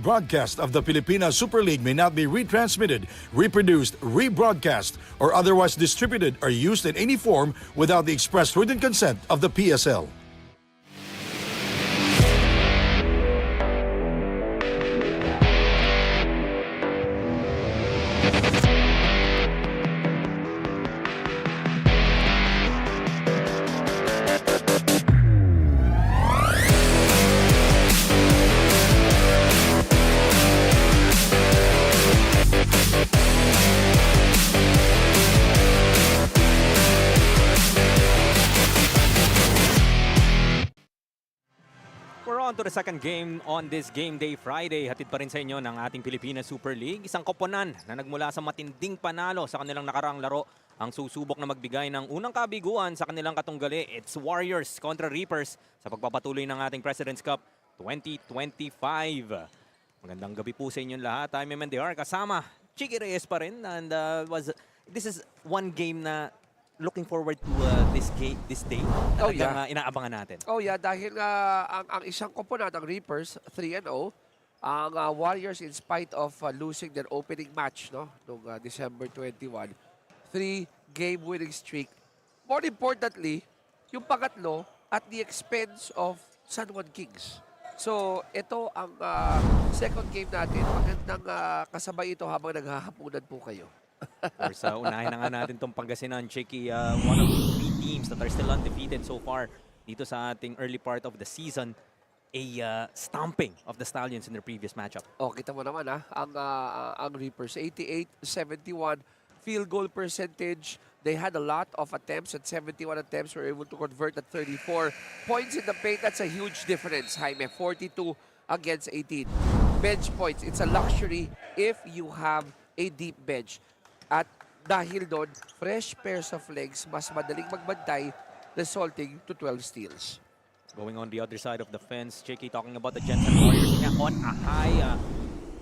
broadcast of the Pilipinas Super League may not be retransmitted, reproduced, rebroadcast, or otherwise distributed or used in any form without the express written consent of the PSL. We're on to the second game on this Game Day Friday. Hatid pa rin sa inyo ng ating Pilipinas Super League. Isang koponan na nagmula sa matinding panalo sa kanilang nakaraang laro ang susubok na magbigay ng unang kabiguan sa kanilang katunggali. It's Warriors kontra Reapers sa pagpapatuloy ng ating President's Cup 2025. Magandang gabi po sa inyong lahat. I'm MNDR kasama Chicky Reyes pa rin. And this is one game na looking forward to this day. Talagang inaabangan natin. Oh yeah, dahil ang isang koponan, ang Reapers, 3-0. Ang Warriors, in spite of losing their opening match noong December 21, 3-game winning streak. More importantly, yung pangatlo at the expense of San Juan Kings. So, ito ang second game natin. Magandang kasabay ito habang naghahapunan po kayo. Or sa unahin na nga natin itong Pangasinan, Chicky. One of the three teams that are still undefeated so far dito sa ating early part of the season. A stomping of the Stallions in their previous matchup. Oh, kita mo naman ang Reapers, 88-71 field goal percentage. They had a lot of attempts. At 71 attempts, were able to convert at 34 points in the paint. That's a huge difference, Jaime. 42 against 18. Bench points, it's a luxury if you have a deep bench. At dahil doon, fresh pairs of legs, mas madaling magbantay, resulting to 12 steals. Going on the other side of the fence, Chicky, talking about the Jensen Warriors on a high,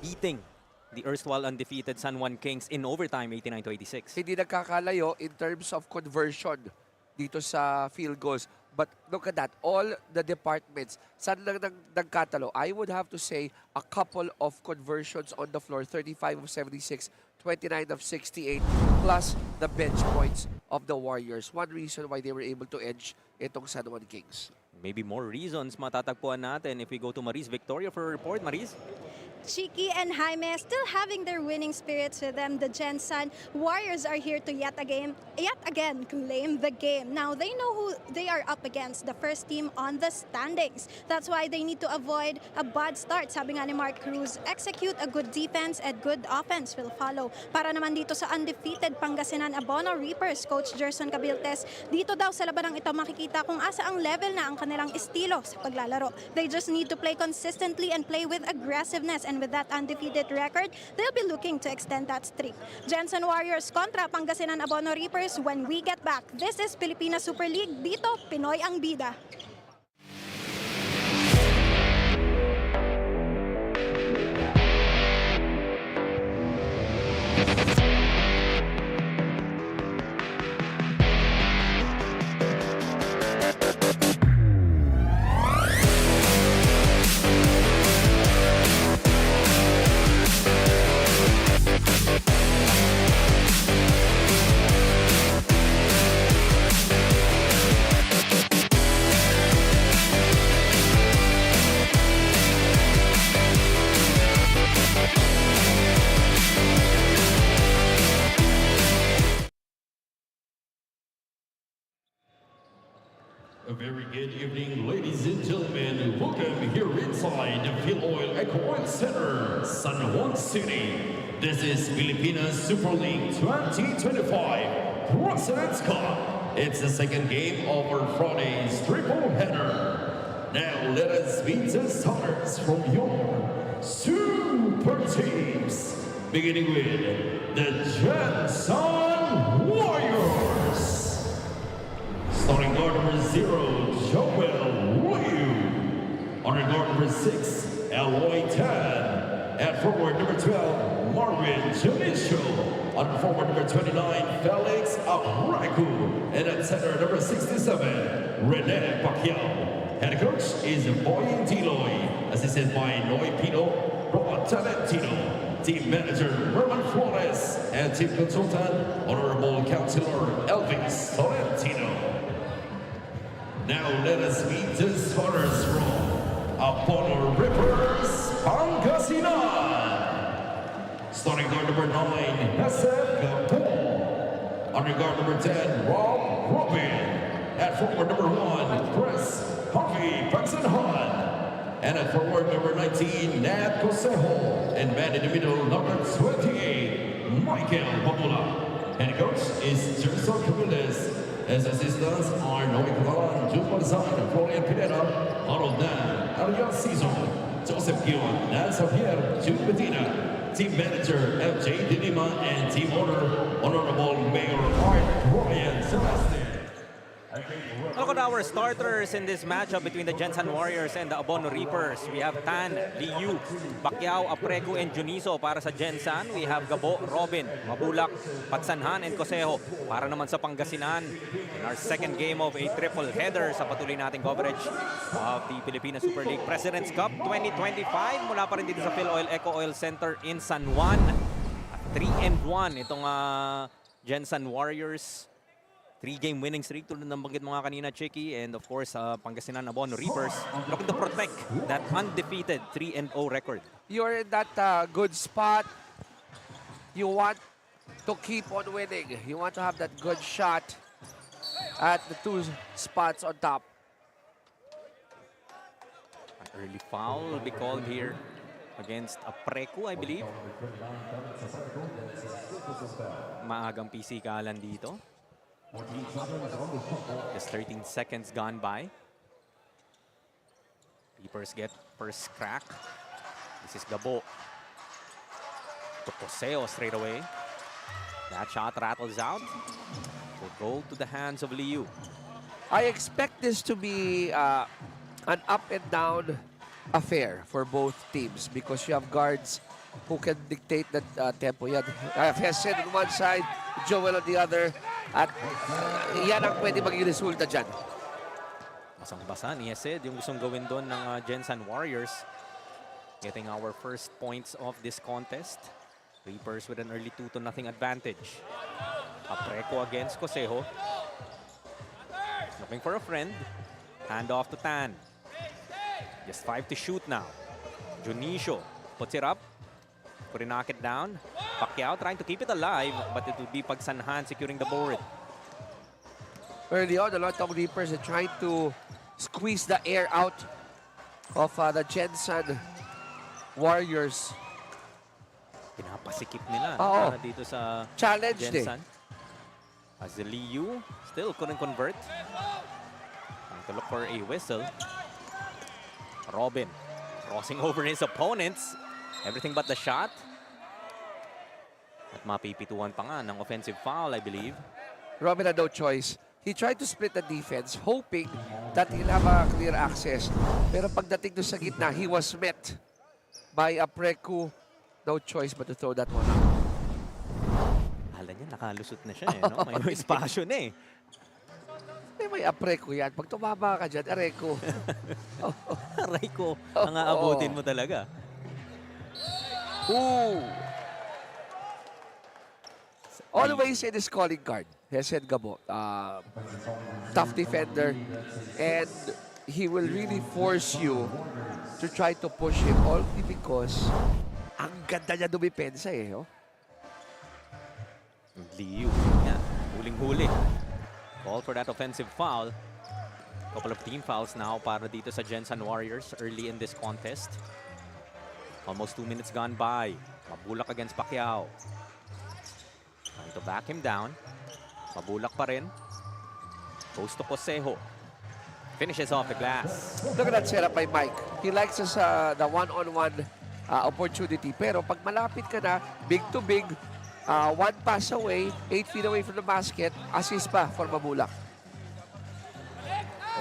beating the erstwhile undefeated San Juan Kings in overtime, 89-86. Hindi nagkakalayo in terms of conversion dito sa field goals. But look at that, all the departments, saan lang nagkatalo? I would have to say a couple of conversions on the floor, 35 of 76, 29 of 68, plus the bench points of the Warriors. One reason why they were able to edge itong San Juan Kings. Maybe more reasons matatagpuan natin if we go to Maris Victoria for a report. Maris? Chicky and Jaime still having their winning spirits with them. The Jensen Warriors are here to yet again claim the game. Now they know who they are up against, the first team on the standings. That's why they need to avoid a bad start. Sabi nga ni Mark Cruz, execute a good defense and good offense will follow. Para naman dito sa undefeated Pangasinan Abono Reapers, Coach Gerson Cabiltes, dito daw sa labanang ito makikita kung asa ang level na ang kanilang estilo sa paglalaro. They just need to play consistently and play with aggressiveness. And with that undefeated record, they'll be looking to extend that streak. Jensen Warriors kontra Pangasinan Abono Reapers when we get back. This is Pilipinas Super League. Dito, Pinoy ang bida. A very good evening, ladies and gentlemen. Welcome here inside the FILOIL ECOOIL Center, San Juan City. This is Pilipinas Super League 2025 President's Cup. It's the second game of our Friday's triple header. Now let us meet the starters from your super teams, beginning with the Jensen Warriors. Starting guard number 0, Joel Liu. On guard number 6, Eloy Tan. At forward number 12, Marvin Janicio. On forward number 29, Felix Abraku. And at center number 67, Rene Pacquiao. Head coach is Boy Diloy. Assisted by Noy Pino. Brought Talentino, Team Manager Merman Flores, and Team Consultant Honorable Councilor Elvis Talentino. Now let us meet the starters from Apollo Rippers, Pangasinan. Starting guard number 9, Hassan Gapon. Under guard number 10, Rob Robin. At forward number 1, Chris Harvey Pagsanhan. And at forward number 19, Nat Cosejo. And man in the middle, number 28, Michael Babula. And coach is Jerson Cabiles. As assistants are Noe Cavalan, Jude Marzan, Florian Pineda, Harold Nan, Ariel Cizon, Joseph Guion, Nan Xavier, Jude Medina. Team Manager FJ De Lima, and Team Owner Honorable Mayor Art Ryan Celeste. Look at our starters in this matchup between the Jensen Warriors and the Abono Reapers. We have Tan, Liu, Pacquiao, Apreco, and Juniso para sa Jensen. We have Gabo, Robin, Mabulak, Patsanhan, and Cosejo para naman sa Pangasinan. In our second game of a triple header sa patuloy nating coverage of the Pilipinas Super League President's Cup 2025 mula pa rin dito sa FILOIL ECOOIL Center in San Juan. 3-1 itong Jensen Warriors. 3-game winning streak tulad ng banggit mga kanina, Chicky, and of course, Pangasinan Abono Reapers looking to protect that undefeated 3-0 record. You're in that good spot. You want to keep on winning. You want to have that good shot at the 2 spots on top. An early foul will be called here against Apreco, I believe. Maagang pisikalan dito. Just 13 seconds gone by. Reapers get first crack. This is Gabo. To Poseo straight away. That shot rattles out. Will go to the hands of Liu. I expect this to be an up and down affair for both teams because you have guards who can dictate the tempo. Yan, Hesed on one side, Joel on the other. At yan ang pwede maging resulta dyan. Basang-basa ni Hesed yung gustong gawin doon ng Jensen Warriors. Getting our first points of this contest. Reapers with an early 2-0 advantage. Apreco against Cosejo. Looking for a friend. Hand off to Tan. Just 5 to shoot now. Junicio puts it up. Couldn't knock it down. Pacquiao trying to keep it alive, but it will be Pagsanhan securing the board. Early on, a lot of Reapers are trying to squeeze the air out of the Jensen Warriors. Pinapasikip nila Oo. para dito sa Challenge Jensen. As the Liu still couldn't convert. Trying to look for a whistle. Robin crossing over his opponents. Everything but the shot. At mapipituan pa nga ng offensive foul, I believe. Robin had no choice. He tried to split the defense, hoping that he'll have a clear access. Pero pagdating doon sa gitna, he was met by Apreco. No choice but to throw that one out. Hala niya, nakalusot na siya. No? May espasyo na eh. May Apreco yan. Pag tumama ka dyan, Areco. Aray ko, ang aabutin mo talaga. Ooh. Always in his calling card. Hesed Gabo. Tough defender. And he will really force you to try to push him only because ang ganda niya dumipensa eh. Oh? Liu. Yan. Huling-huli. Call for that offensive foul. Couple of team fouls now para dito sa Jensen Warriors early in this contest. Almost 2 minutes gone by. Mabulak against Pacquiao. Trying to back him down. Mabulak pa rin. Goes to Cosejo. Finishes off the glass. Look at that setup by Mike. He likes us the one-on-one opportunity. Pero pag malapit ka na, big to big, 1 pass away, 8 feet away from the basket, assist pa for Mabulak.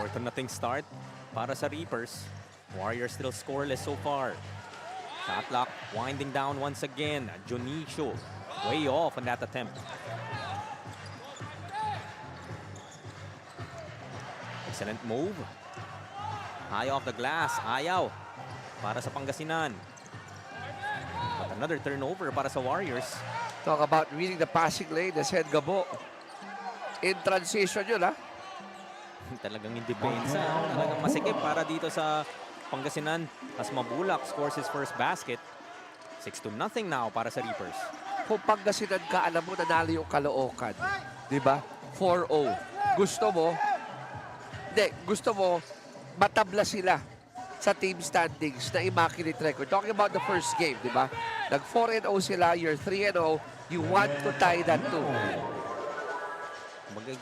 4-0 start para sa Reapers. Warriors still scoreless so far. Shot clock winding down once again. Junicio way off on that attempt. Excellent move. High off the glass. Ayaw para sa Pangasinan. Another turnover para sa Warriors. Talk about reading the passing lane, the said Gabo. In transition yun, ha? Talagang in depensa. Talagang masikip para dito sa Pangasinan. As Mabulak scores his first basket. 6-0 now para sa Reapers. Kung Pangasinan ka, alam mo nanalo yung Caloocan. Di ba? 4-0. Gusto mo matabla sila sa team standings na immaculate record. Talking about the first game, di ba? Nag 4-0 sila, you're 3-0. You want to tie that too.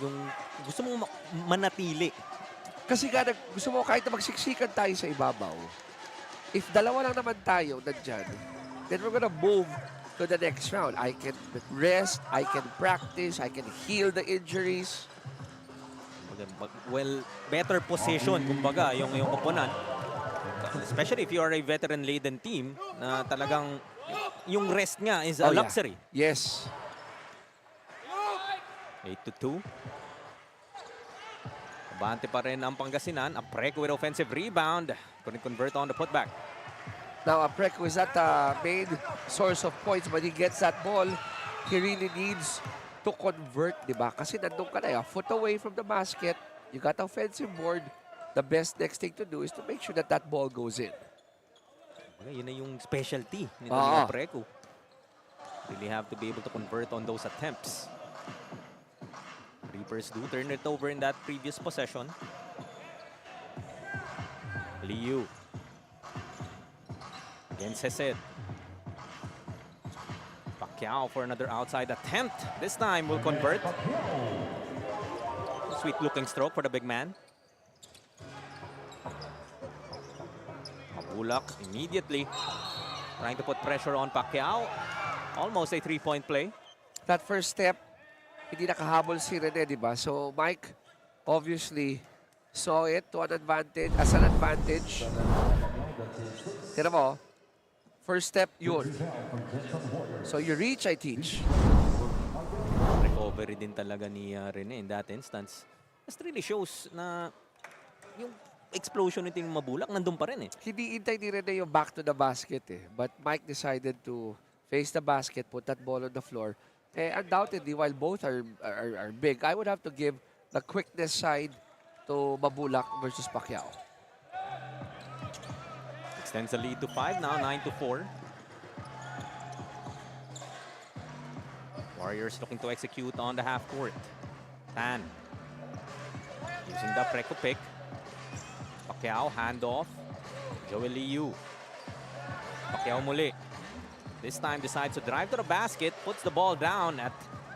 Yung gusto mo manatili. Kasi gusto mo kahit na magsiksikan tayo sa ibabaw, if dalawa lang naman tayo nandyan, then we're gonna move to the next round. I can rest, I can practice, I can heal the injuries. Well, better position, kumbaga, yung opponent. Especially if you are a veteran-laden team na talagang yung rest nga is a luxury. Yeah. Yes. 8-2. Abante pa rin ang Pangasinan. Apreco with offensive rebound. Couldn't convert on the putback. Now, Apreco is not the main source of points, but he gets that ball. He really needs to convert, di ba? Kasi nandun ka na, a foot away from the basket. You got offensive board. The best next thing to do is to make sure that that ball goes in. Yun na yung specialty ni Apreco. Really have to be able to convert on those attempts. Reapers do turn it over in that previous possession. Liu against Hesed. Pacquiao for another outside attempt. This time will convert. Sweet looking stroke for the big man. Mabulak immediately trying to put pressure on Pacquiao. Almost a three-point play. That first step, hindi nakahabol si Rene, di ba? So, Mike obviously saw it to an advantage, as an advantage. Tira mo, first step, yun. So, you reach, I teach. Recovery din talaga ni Rene in that instance. This really shows na yung explosion nito yung Mabulak, nandun pa rin eh. Hindi intay ni Rene yung back to the basket eh. But Mike decided to face the basket, put that ball on the floor. Undoubtedly, while both are big, I would have to give the quickness side to Mabulak versus Pacquiao. Extends the lead to 5 now, 9-4. Warriors looking to execute on the half court. Tan using the Preco pick. Pacquiao, handoff. Joel Liu. Pacquiao muli. This time decides to drive to the basket, puts the ball down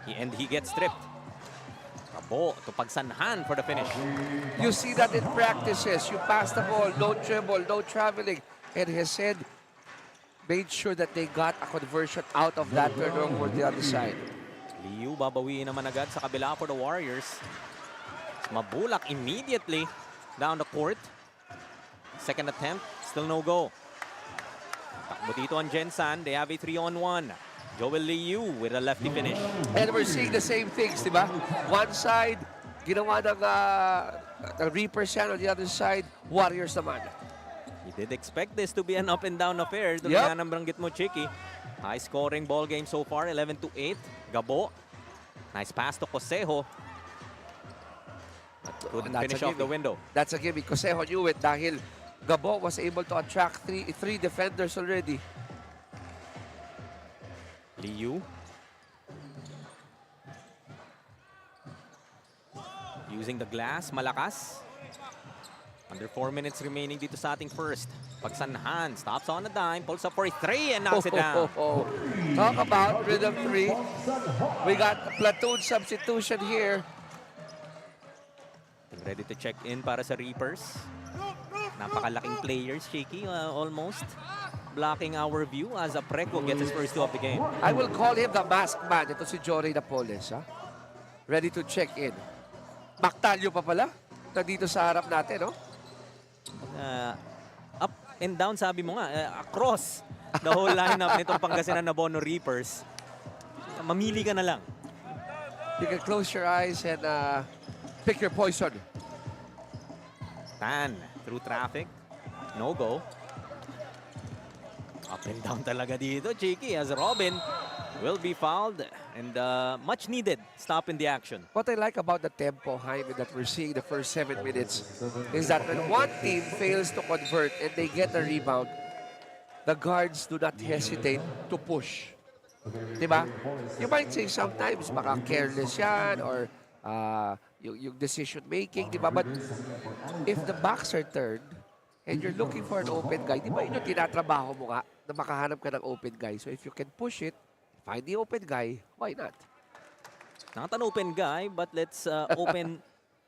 and he gets stripped. Rabo to pagsanhan for the finish. You see that in practices. You pass the ball, no dribble, no traveling. And Hesed made sure that they got a conversion out of that turnover on the other side. Liu babawiin naman agad sa kabila for the Warriors. Mabulak immediately down the court. Second attempt, still no go. Takbo dito ang Gensan. They have a 3-on-1. Joel Liu with a lefty finish. And we're seeing the same things, di ba? One side, ginawa ng Reapers yan. On the other side, Warriors naman. You did expect this to be an up and down affair. Doon nga nang banggit mo, Chicky. High scoring ball game so far, 11-8. Gabo. Nice pass to Cosejo. Couldn't finish off the window. That's a gimme. Cosejo knew it dahil Gabo was able to attract three defenders already. Liu. Using the glass, malakas. Under 4 minutes remaining dito sa ating first. Pagsanhan, stops on a dime, pulls up for a 3 and knocks it down. Talk about rhythm 3. We got platoon substitution here. Ready to check in para sa Reapers. Napakalaking players, Shaky, almost blocking our view as Apreco gets his first two of the game. I will call him the masked man. Ito si Jory Napoles, ha? Ready to check in. Mactalio pa pala. Nandito sa harap natin, no? Up and down, sabi mo nga, across the whole lineup nitong Pangasinan na Bono Reapers. Mamili ka na lang. You can close your eyes and pick your poison. Tan through traffic. No go. Up and down talaga dito, Cheeky, as Robin will be fouled and much needed stop in the action. What I like about the tempo, Jaime, that we're seeing the first 7 minutes is that when one team fails to convert and they get a rebound, the guards do not hesitate to push. Diba? You might say sometimes baka careless yan or yung decision making, diba? But if the backs are turned and you're looking for an open guy, diba yun yung tinatrabaho mo nga na makahanap ka ng open guy. So if you can push it, find the open guy, why not? Not an open guy, but let's open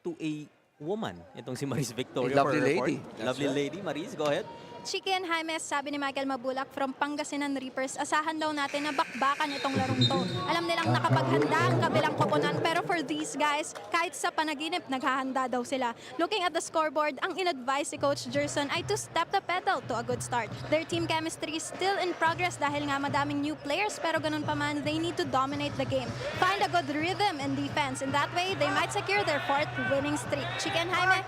to a woman. Itong si Maris Victoria. A lovely for a report. lady. Lovely lady. Maris, go ahead. Chiki and Jaime, sabi ni Michael Mabulak from Pangasinan Reapers, asahan daw natin na bakbakan itong larong to. Alam nilang nakapaghanda ang kabilang koponan, pero for these guys, kahit sa panaginip, naghahanda daw sila. Looking at the scoreboard, ang in-advise si Coach Gerson ay to step the pedal to a good start. Their team chemistry is still in progress dahil nga madaming new players, pero ganun pa man, they need to dominate the game. Find a good rhythm and defense. In that way, they might secure their 4th winning streak. Chiki and Jaime.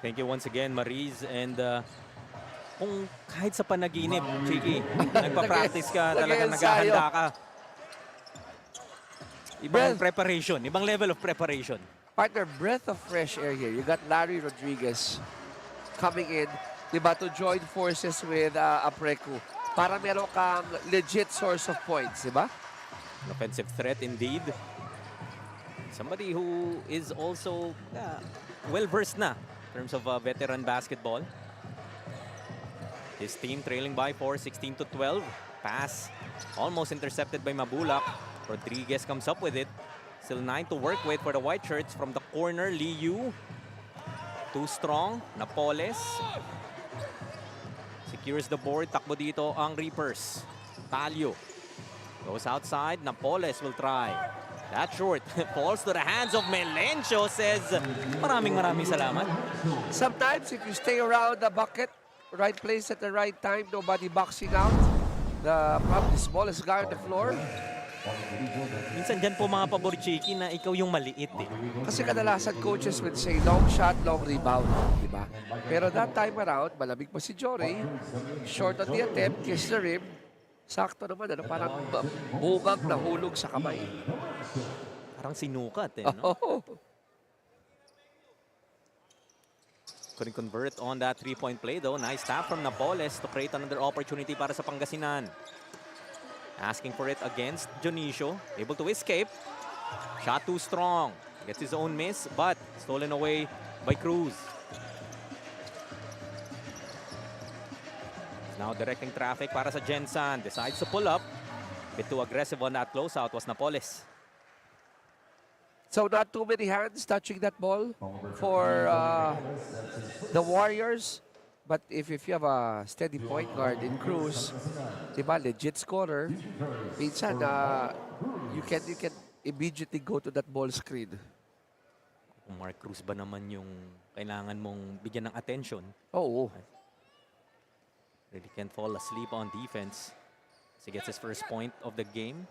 Thank you once again, Maris. And kung kahit sa panaginip, Chiki, nagpa-practice ka, talagang naghahanda ka. Ibang preparation, ibang level of preparation. Partner, breath of fresh air here. You got Larry Rodriguez coming in, diba, to join forces with Apreku para meron kang legit source of points, diba? An offensive threat indeed. Somebody who is also well-versed na in terms of veteran basketball. His team trailing by 4, 16-12. Pass almost intercepted by Mabulak. Rodriguez comes up with it. Still 9 to work with for the white shirts from the corner. Liu. Too strong. Napoles. Secures the board. Takbo dito ang Reapers. Talio. Goes outside. Napoles will try. That short falls to the hands of Melencio. Says, maraming salamat. Sometimes if you stay around the bucket, right place at the right time, nobody boxing out. Probably the smallest guy on the floor. Minsan dyan po mga pabor-chiki na ikaw yung maliit eh. Kasi kadalasan coaches would say long shot, long rebound, di ba? Pero that time around, malamig pa si Jory. Short on the attempt, kiss the rim. Sakto naman, ano, parang bungang nahulog sa kamay. Parang sinukat eh, no? Couldn't convert on that three-point play though. Nice tap from Napoles to create another opportunity para sa Pangasinan. Asking for it against Dionisio. Able to escape. Shot too strong. Gets his own miss, but stolen away by Cruz. He's now directing traffic para sa Jensen. Decides to pull up. Bit too aggressive on that closeout was Napoles. So not too many hands touching that ball for the Warriors. But if you have a steady point guard in Cruz, diba, legit scorer, minsan you can immediately go to that ball screen. Kung Mark Cruz ba naman yung kailangan mong bigyan ng attention? Oo. Really can't fall asleep on defense. As he gets his first point of the game.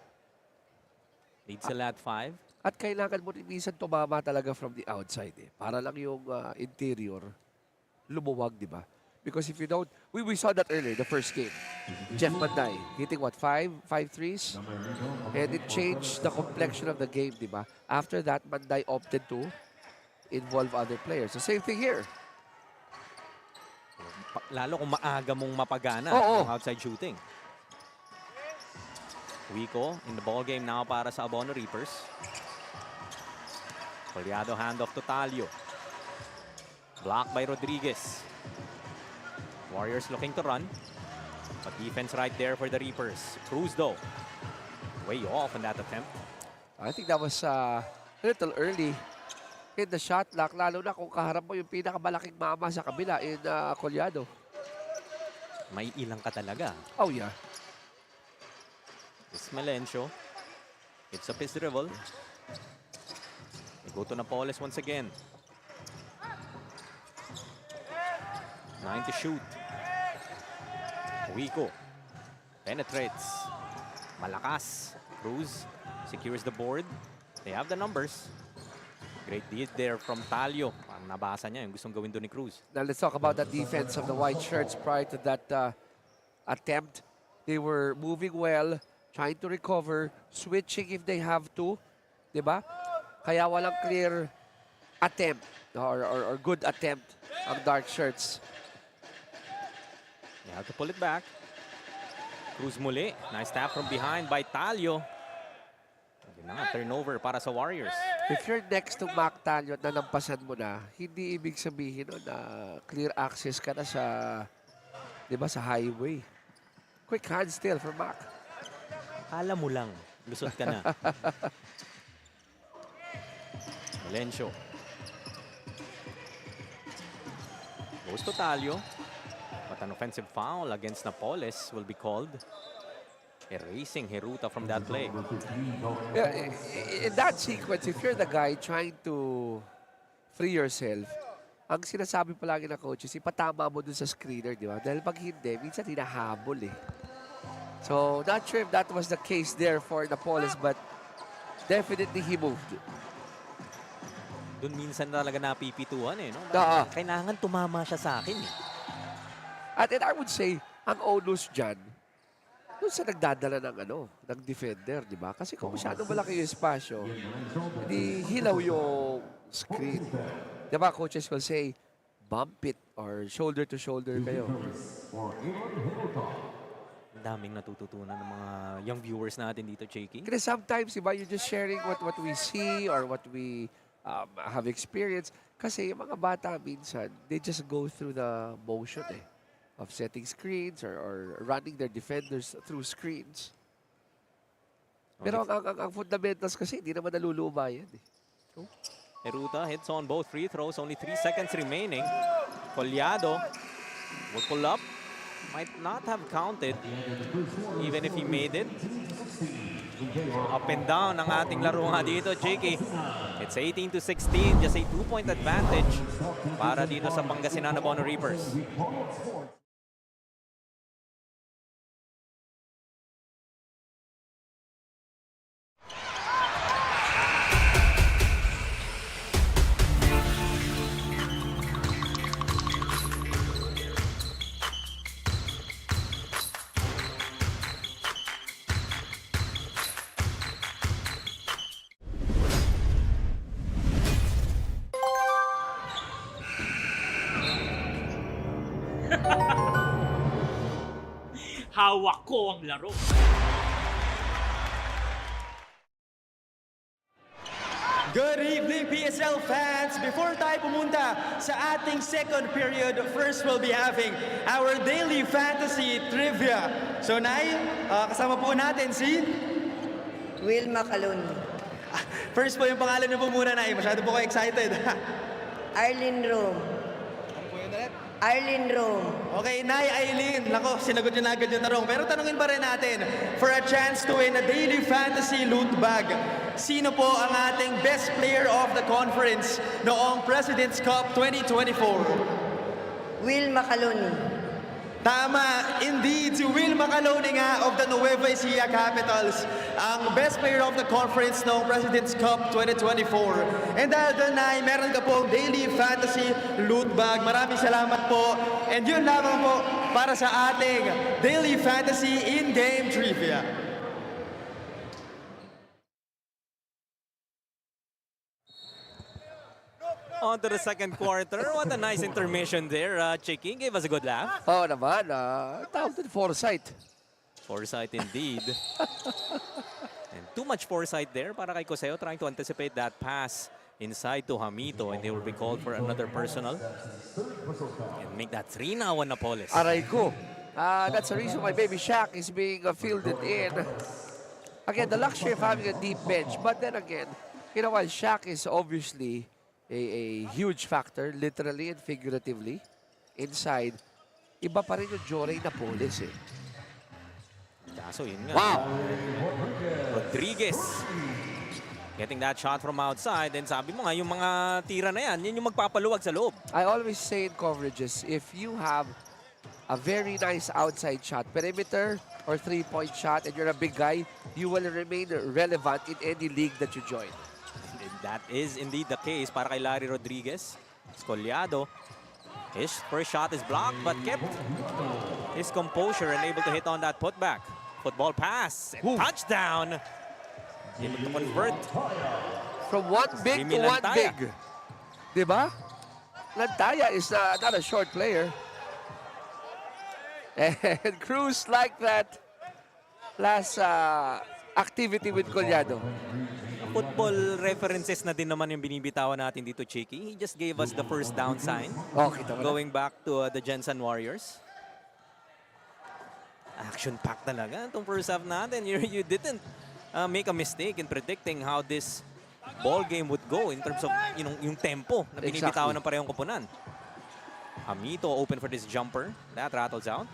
Leads sila at 5. At kailangan mo rin minsan tumama talaga from the outside eh. Para lang yung interior lumuwag, di ba? Because if you don't, we saw that earlier, the first game. Jeff Manday hitting what, 5 threes? And it changed the complexion of the game, di ba? After that, Manday opted to involve other players. The same thing here. Lalo kung maaga mong mapagana ang outside shooting. Wico in the ball game now para sa Abono Reapers. Collado handoff to Talio. Blocked by Rodriguez. Warriors looking to run. But defense right there for the Reapers. Cruz though. Way off in that attempt. I think that was a little early in the shot clock. Lalo na kung kaharap mo yung pinakamalaking mama sa kabila in Collado. May ilang ka talaga. Oh yeah. It's Melencio. It's up his dribble. They go to Napoles once again. 9 to shoot. Wico penetrates. Malakas. Cruz secures the board. They have the numbers. Great deed there from Talio. Parang nabasa niya yung gustong gawin doon ni Cruz. Now let's talk about the defense of the white shirts prior to that attempt. They were moving well, trying to recover, switching if they have to. Diba? Kaya walang clear attempt or good attempt ang Dark Shirts. They have to pull it back. Cruz muli. Nice tap from behind by Talio. Turnover para sa Warriors. If you're next to Mac Talio at nalampasan mo na, hindi ibig sabihin na clear access ka na sa, di ba, sa highway. Quick hand still for Mac. Kala mo lang. Lusot ka na. Valencio. Goes to Talio. But an offensive foul against Napoles will be called. Erasing Heruta from that play. Yeah, in that sequence, if you're the guy trying to free yourself, ang sinasabi palagi ng coaches, ipatama mo dun sa screener, di ba? Dahil pag hindi, minsan hinahabol eh. So, not sure if that was the case there for Napoles, but definitely he moved. Doon minsan talaga napipituan eh. No? Kailangan tumama siya sa akin eh. At I would say, ang onus dyan, doon sa nagdadala ng defender, di ba? Kasi kung masyadong malaki yung espasyo, hindi hilaw yung screen. Di ba, coaches will say, bump it or shoulder to shoulder kayo. Ang daming natututunan ng mga young viewers natin dito, Cheeky. Kasi sometimes, di ba, you're just sharing what we see or what we have experienced. Kasi yung mga bata minsan, they just go through the motion eh. Of setting screens or running their defenders through screens. Pero ang fundamentals kasi hindi naman naluluba yan eh. Heruta hits on both free throws. Only 3 seconds remaining. Collado will pull up. Might not have counted even if he made it. Up and down ang ating laro nga dito, Cheeky. It's 18-16. Just a 2-point advantage para dito sa Pangasinan Bono Reapers. Hawak ko ang laro. Good evening, PSL fans! Before tayo pumunta sa ating second period, first we'll be having our daily fantasy trivia. So, Nay, kasama po natin si... Will Macaloni. First po yung pangalan niyo po muna, Nay. Masyado po kayo excited. Arlene Rome. Arlene Rome. Okay, Nay Aileen. Nako, sinagot niyo na agad yung tanong. Pero tanungin pa rin natin, for a chance to win a daily fantasy loot bag, sino po ang ating best player of the conference noong President's Cup 2024? Will Macaloni. Tama, indeed, si Will Macaloni nga of the Nueva Ecija Capitals, ang best player of the conference noong President's Cup 2024. And dahil doon ay meron ka po daily fantasy loot bag. Maraming salamat po. And yun lamang po para sa ating daily fantasy in-game trivia. On to the second quarter. What a nice intermission there. Cheeky gave us a good laugh. Oo naman, talented foresight. Foresight indeed. And too much foresight there para kay Coseo trying to anticipate that pass inside to Hamito, and they will be called for another personal. And make that 3 now on Napoles. Aray ko. That's the reason why Baby Shaq is being fielded in. Again, the luxury of having a deep bench. But then again, you know, while Shaq is obviously a huge factor, literally and figuratively, inside, iba pa rin yung Joray Napoles eh. Kaso yun nga. Wow! Rodriguez getting that shot from outside. And sabi mo nga, yung mga tira na yan, yun yung magpapaluwag sa loob. I always say in coverages, if you have a very nice outside shot, perimeter or three-point shot, and you're a big guy, you will remain relevant in any league that you join. And that is indeed the case para kay Larry Rodriguez. Collado His first shot is blocked, but kept his composure and able to hit on that putback. Football pass, and touchdown. Able to convert. From one big Jimmy to one Lantaya. big. Diba? Lantaya is not a short player. And Cruz like that last activity with Collado. Football references na din naman yung binibitawan natin dito, Chiki. He just gave us the first down sign. Okay, tama na. Going back to the Jensen Warriors. Action-packed talaga itong first half natin. You didn't make a mistake in predicting how this ball game would go in terms of yung tempo na binibitawan ng parehong koponan. Hamito open for this jumper. That rattles out.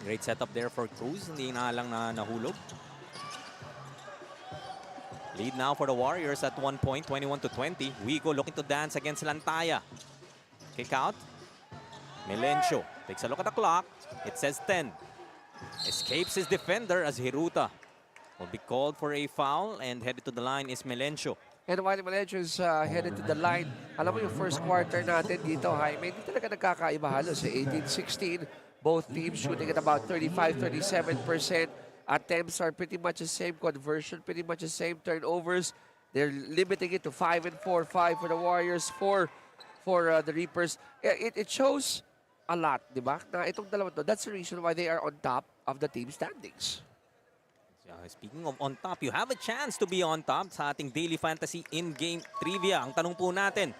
Great setup there for Cruz. Hindi na lang na nahulog. Lead now for the Warriors at 1 point, 21-20. Wigo looking to dance against Lantaya. Kick out. Melencio takes a look at the clock. It says 10. Escapes his defender as Hiruta will be called for a foul, and headed to the line is Melencio. And while Melencio is headed to the line, alam mo yung first quarter natin dito, Jaime, hindi talaga nagkakaiba halos. 18-16, both teams shooting at about 35-37%. Attempts are pretty much the same. Conversion pretty much the same. Turnovers, they're limiting it to 5 and 4, 5 for the Warriors, 4 for the Reapers. It shows a lot, di ba? Na itong dalawa to, that's the reason why they are on top of the team standings. Speaking of on top, you have a chance to be on top sa ating Daily Fantasy in-game trivia. Ang tanong po natin,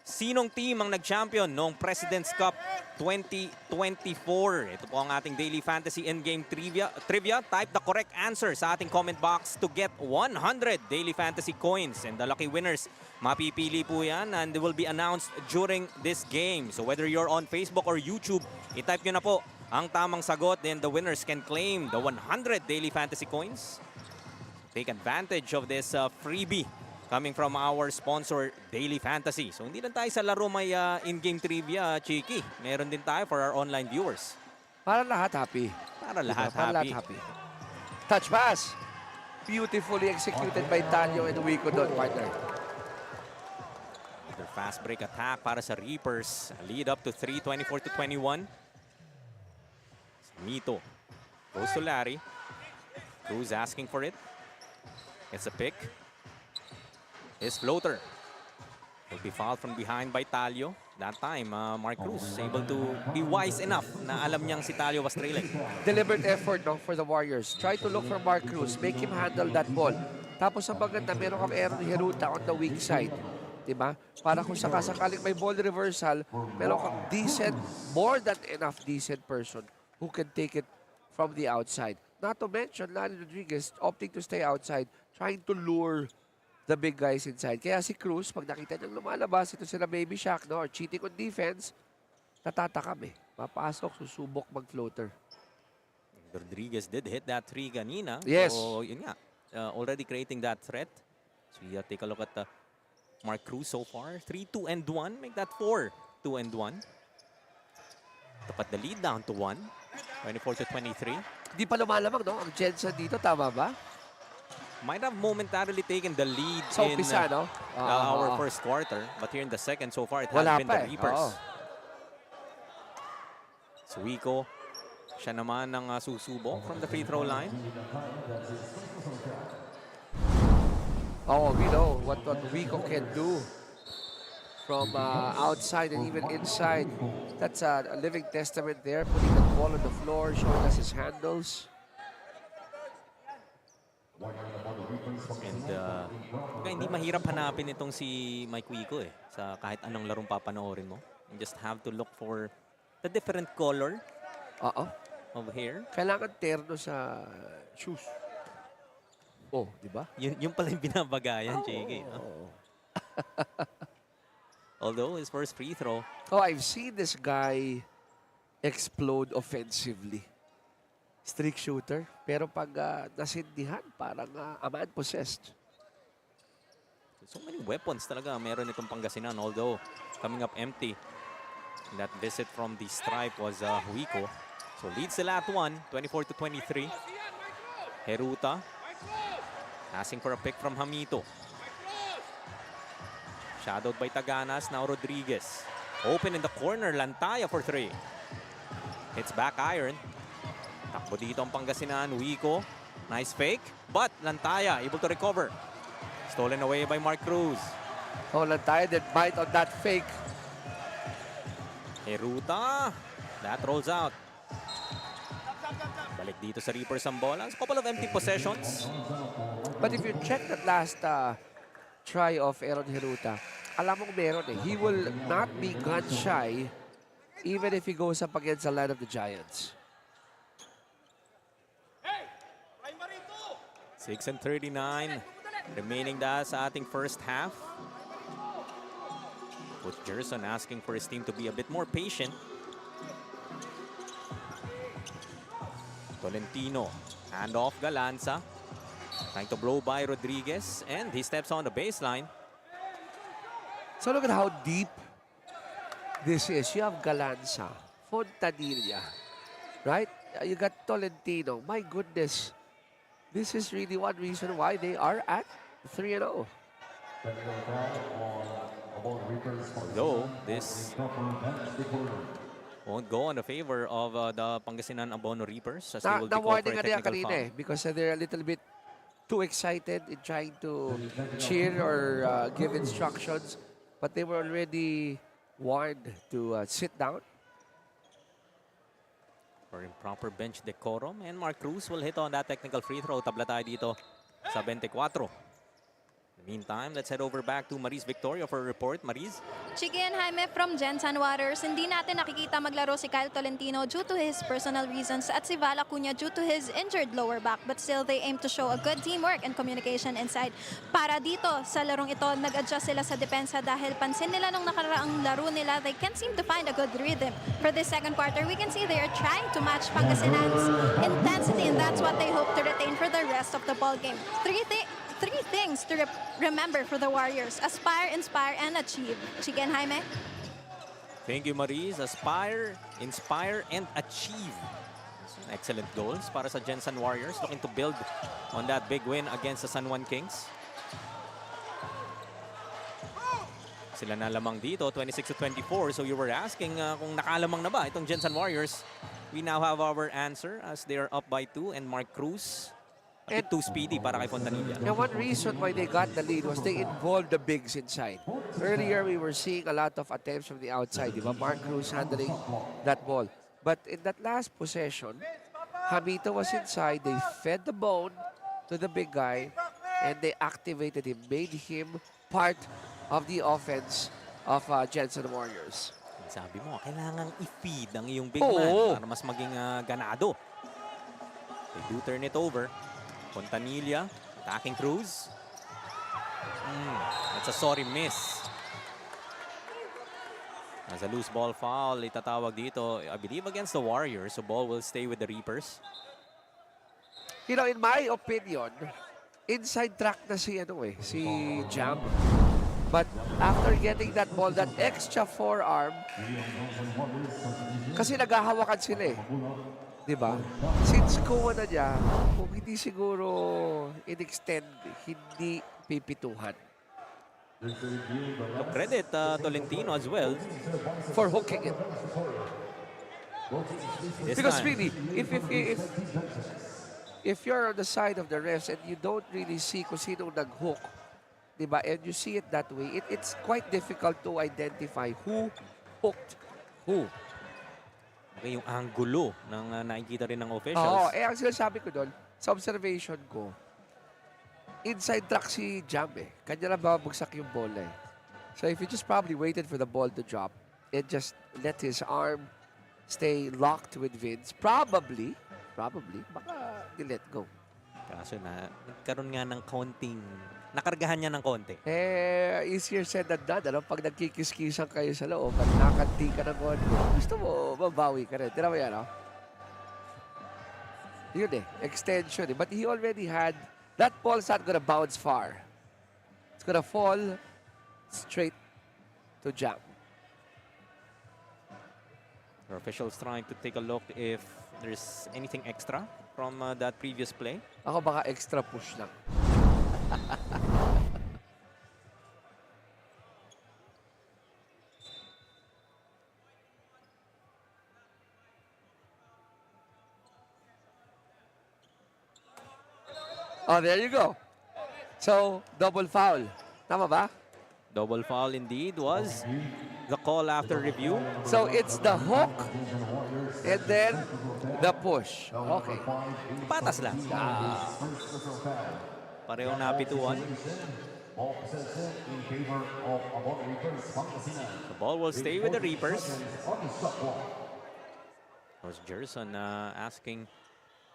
sinong team ang nag-champion noong President's Cup 2024? Ito po ang ating Daily Fantasy in-game trivia. Type the correct answer sa ating comment box to get 100 Daily Fantasy coins. And the lucky winners, mapipili po yan and they will be announced during this game. So whether you're on Facebook or YouTube, i-type nyo na po ang tamang sagot, then the winners can claim the 100 Daily Fantasy coins. Take advantage of this freebie coming from our sponsor, Daily Fantasy. So hindi lang tayo sa laro may in-game trivia, Chiki. Meron din tayo for our online viewers. Para lahat happy. Para lahat Para lahat happy. Touch pass. Beautifully executed by Talio and Wico doon, partner. Their fast break attack para sa Reapers. Lead up to 3, 24-21. Mito goes to Larry. Cruz asking for it. It's a pick. His floater will be fouled from behind by Talio. That time, Mark Cruz able to be wise enough na alam niyang si Talio was trailing. Deliberate effort no, for the Warriors. Try to look for Mark Cruz. Make him handle that ball. Tapos ang maganda, meron kang Aaron Hiruta on the weak side. Diba? Para kung sakasakaling may ball reversal, meron kang decent, more than enough decent person who can take it from the outside. Not to mention, Lani Rodriguez opting to stay outside, trying to lure the big guys inside. Kaya si Cruz, pag nakita niyang lumalabas, ito sila Baby Shaq, no, or cheating on defense, natatakam eh. Mapasok, susubok, mag-floater. Rodriguez did hit that three kanina. Yes. So, yun nga, already creating that threat. So, we take a look at Mark Cruz so far. 3-2-1, make that 4-2-1. Tapat the lead down to 1. 24-23. Di pa lumalamang, no? Ang Jensen dito, tama ba? Might have momentarily taken the lead Sa in umpisa, no? our first quarter. But here in the second, so far, it has Wala been pa the Reapers. Oo. So Wico, siya naman ang susubok from the free throw line. Oh, we know what Wico can do from outside and even inside. That's a living testament there, putting the ball on the floor, showing us his handles. And hindi mahirap hanapin itong si Mike Wico eh, sa kahit anong larong papanoorin mo. You just have to look for the different color of hair. Kailangan terno sa shoes. Oh, di ba? Yun pala yung binabagayan, Chiki. No? Although his first free throw. Oh, I've seen this guy explode offensively. Streak shooter. Pero pag nasindihan, parang a man possessed. So many weapons talaga meron itong Pangasinan. Although coming up empty. That visit from the stripe was Wico. So leads sila at 1, 24-23. Heruta asking for a pick from Hamito. Shadowed by Taganas, now Rodriguez. Open in the corner, Lantaya for 3. Hits back iron. Takbo dito ang Pangasinan, Wico. Nice fake, but Lantaya able to recover. Stolen away by Mark Cruz. Oh, Lantaya did bite on that fake. Heruta, that rolls out. Balik dito sa Reapers ang bola. A couple of empty possessions. But if you check that last try of Aaron Heruta, alam mong meron eh. He will not be gun shy even if he goes up against the line of the Giants. 6:39 remaining sa ating first half. Coach Gerson asking for his team to be a bit more patient. Tolentino, hand off Galanza. Trying to blow by Rodriguez, and he steps on the baseline. So look at how deep this is. You have Galanza, Fontanilla, right? You got Tolentino. My goodness. This is really one reason why they are at 3-0. Although this won't go in the favor of the Pangasinan Abono Reapers as they will be called for a Na-warning nga niya technical kanina foul. eh, because they're a little bit too excited in trying to cheer or give instructions. But they were already warned to sit down. For improper bench decorum, and Mark Cruz will hit on that technical free throw. Tabla tayo dito sa 24. In the meantime, let's head over back to Maris Victoria for a report. Maris? Chiki and Jaime from Gensan Waters, hindi natin nakikita maglaro si Kyle Tolentino due to his personal reasons at si Val Acuña due to his injured lower back. But still, they aim to show a good teamwork and communication inside. Para dito, sa larong ito, nag-adjust sila sa depensa dahil pansin nila nung nakaraang laro nila, they can't seem to find a good rhythm. For this second quarter, we can see they are trying to match Pangasinan's intensity, and that's what they hope to retain for the rest of the ball game. Three things to remember for the Warriors: aspire, inspire, and achieve. Chiki and Jaime. Thank you, Maris. Aspire, inspire, and achieve. Excellent goals para sa Gensan Warriors, looking to build on that big win against the San Juan Kings. Sila na lamang dito, 26-24. So you were asking kung nakalamang na ba itong Gensan Warriors. We now have our answer as they are up by 2, and Mark Cruz a bit too speedy para kay Fontanilla. Now, one reason why they got the lead was they involved the bigs inside. Earlier, we were seeing a lot of attempts from the outside. Diba? Mark Cruz handling that ball. But in that last possession, Hamito was inside. They fed the bone to the big guy, and they activated him, made him part of the offense of Gensan Warriors. Sabi mo, kailangang i-feed ang iyong big man para mas maging ganado. They do turn it over. Fontanilla, attacking Cruz. That's a sorry miss. As a loose ball foul, itatawag dito, I believe against the Warriors. So ball will stay with the Reapers. You know, in my opinion, inside track na si Jam. But after getting that ball, that extra forearm, kasi naghahawakan sila eh. Diba? Since kuha na niya, kung hindi siguro in-extend, hindi pipituhan. Credit Tolentino as well. For hooking it. Because really, if you're on the side of the refs and you don't really see kung sino nag-hook, diba? And you see it that way, it's quite difficult to identify who hooked who. Okay, yung angulo ng nakikita rin ng officials. Oo, ang sinasabi ko doon, sa observation ko, inside track si Jam eh. Kanya lang babagsak yung bola eh. So if you just probably waited for the ball to drop and just let his arm stay locked with Vince, probably, baka di-let go. Kaso nagkaroon nga ng konting, nakargahan niya ng konti. Easier said than done. Ano? Pag nagkikis-kisan kayo sa loob at nakanti ka ng konti, gusto mo, mabawi ka rin. Tira mo yan, no? Yun eh, extension eh. But he already had, that ball's not gonna bounce far. It's gonna fall straight to Jam. Our officials trying to take a look if there's anything extra from that previous play. Ako baka extra push lang. Oh, there you go. So, double foul. Tama ba? Double foul indeed was the call after review. So, it's the hook and then the push. Okay. Patas lang. Parehong napituan. The ball will stay with the Reapers. Was Jerson asking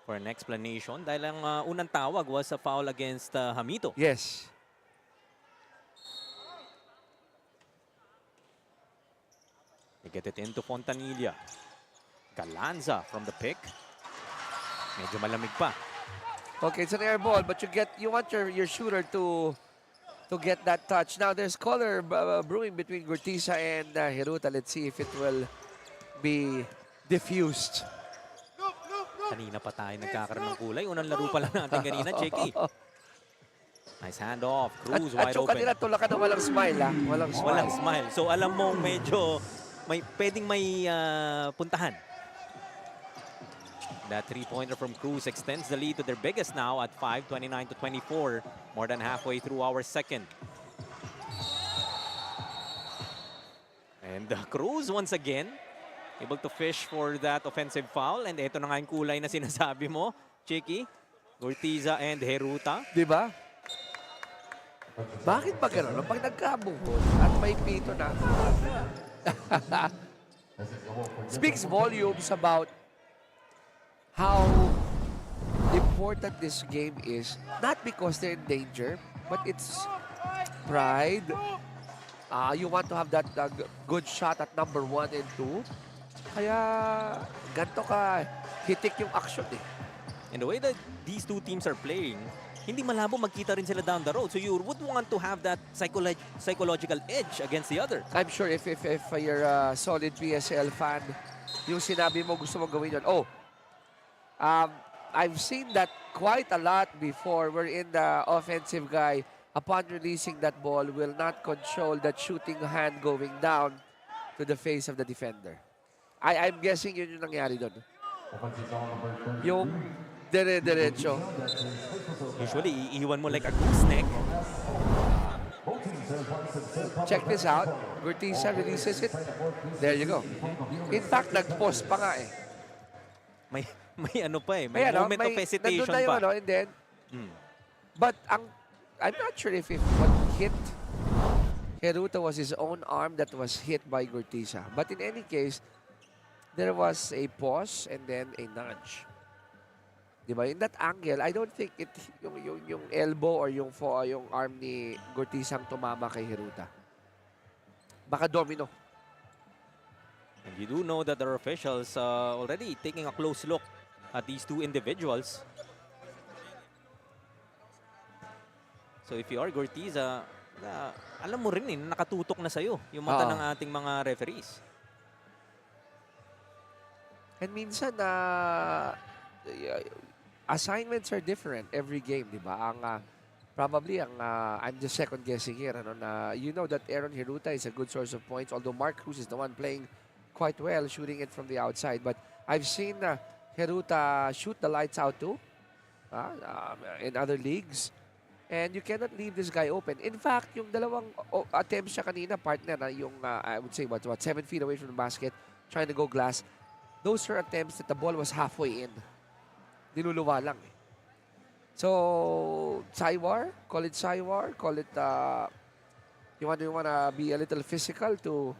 for an explanation dahil ang unang tawag was a foul against Hamito. Yes. They get it into Fontanilla. Galanza from the pick. Medyo malamig pa. Okay, it's an air ball, but you want your shooter to get that touch. Now there's color brewing between Gurtiza and Hiruta. Let's see if it will be diffused. Kanina pa tayo nagkakaroon ng kulay. Unang laro pa lang natin kanina, Checky. Nice handoff. Cruz At wide yung open. kanila tulakan na walang smile, ha? Walang smile. Walang smile. So alam mo medyo pwedeng may puntahan. That three-pointer from Cruz extends the lead to their biggest now at 5, 29-24. More than halfway through our second. And Cruz once again able to fish for that offensive foul. And ito na nga yung kulay na sinasabi mo, Checky. Gurtiza and Hiruta. Di ba? Bakit ba gano'n? Pag nagkabuhol at may pito na, speaks volumes about how important this game is. Not because they're in danger, but it's pride. You want to have that good shot at number 1 and 2. Kaya ganito ka hitik yung action eh. And the way that these two teams are playing, hindi malabo magkita rin sila down the road. So you would want to have that psychological edge against the other. I'm sure if you're a solid PSL fan, yung sinabi mo gusto mo gawin yun. Oh, I've seen that quite a lot before wherein the offensive guy, upon releasing that ball, will not control that shooting hand going down to the face of the defender. I'm guessing yun yung nangyari doon. Yung dire-diretso. Usually, iiwan mo like a gooseneck. Check this out. Gurtiza releases it. There you go. In fact, nag-post pa nga eh. May ano pa eh. May moment of hesitation nandun na yung pa. ano, and then, but I'm not sure if what hit Hiruta was his own arm that was hit by Gurtiza. But in any case, there was a pause and then a nudge. Diba? In that angle, I don't think yung elbow or yung arm ni Gurtiza ang tumama kay Hiruta. Baka domino. And you do know that there are officials already taking a close look at these two individuals. So if you are Gurtiza, alam mo rin nakatutok na sa'yo yung mata ng ating mga referees. And minsan, assignments are different every game, di ba? Probably, I'm just second guessing here. You know that Aaron Hiruta is a good source of points, although Mark Cruz is the one playing quite well, shooting it from the outside. But I've seen Hiruta shoot the lights out too in other leagues. And you cannot leave this guy open. In fact, yung dalawang attempts siya kanina, partner, I would say, 7 feet away from the basket, trying to go glass. Those are attempts that the ball was halfway in. Niluluwa lang eh. So, Call it Cywar, call it, you want to be a little physical to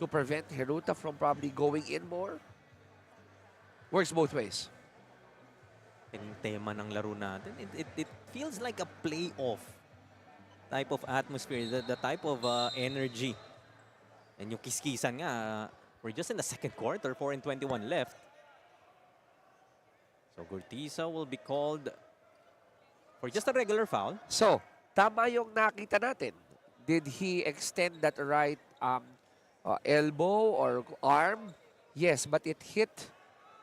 prevent Hiruta from probably going in more. Works both ways. Yung tema ng laro natin, it feels like a playoff type of atmosphere, the type of energy. And yung kiskisan nga, we're just in the second quarter, 4:21 left. So Gurtiza will be called for just a regular foul. So, tama yung nakita natin. Did he extend that right elbow or arm? Yes, but it hit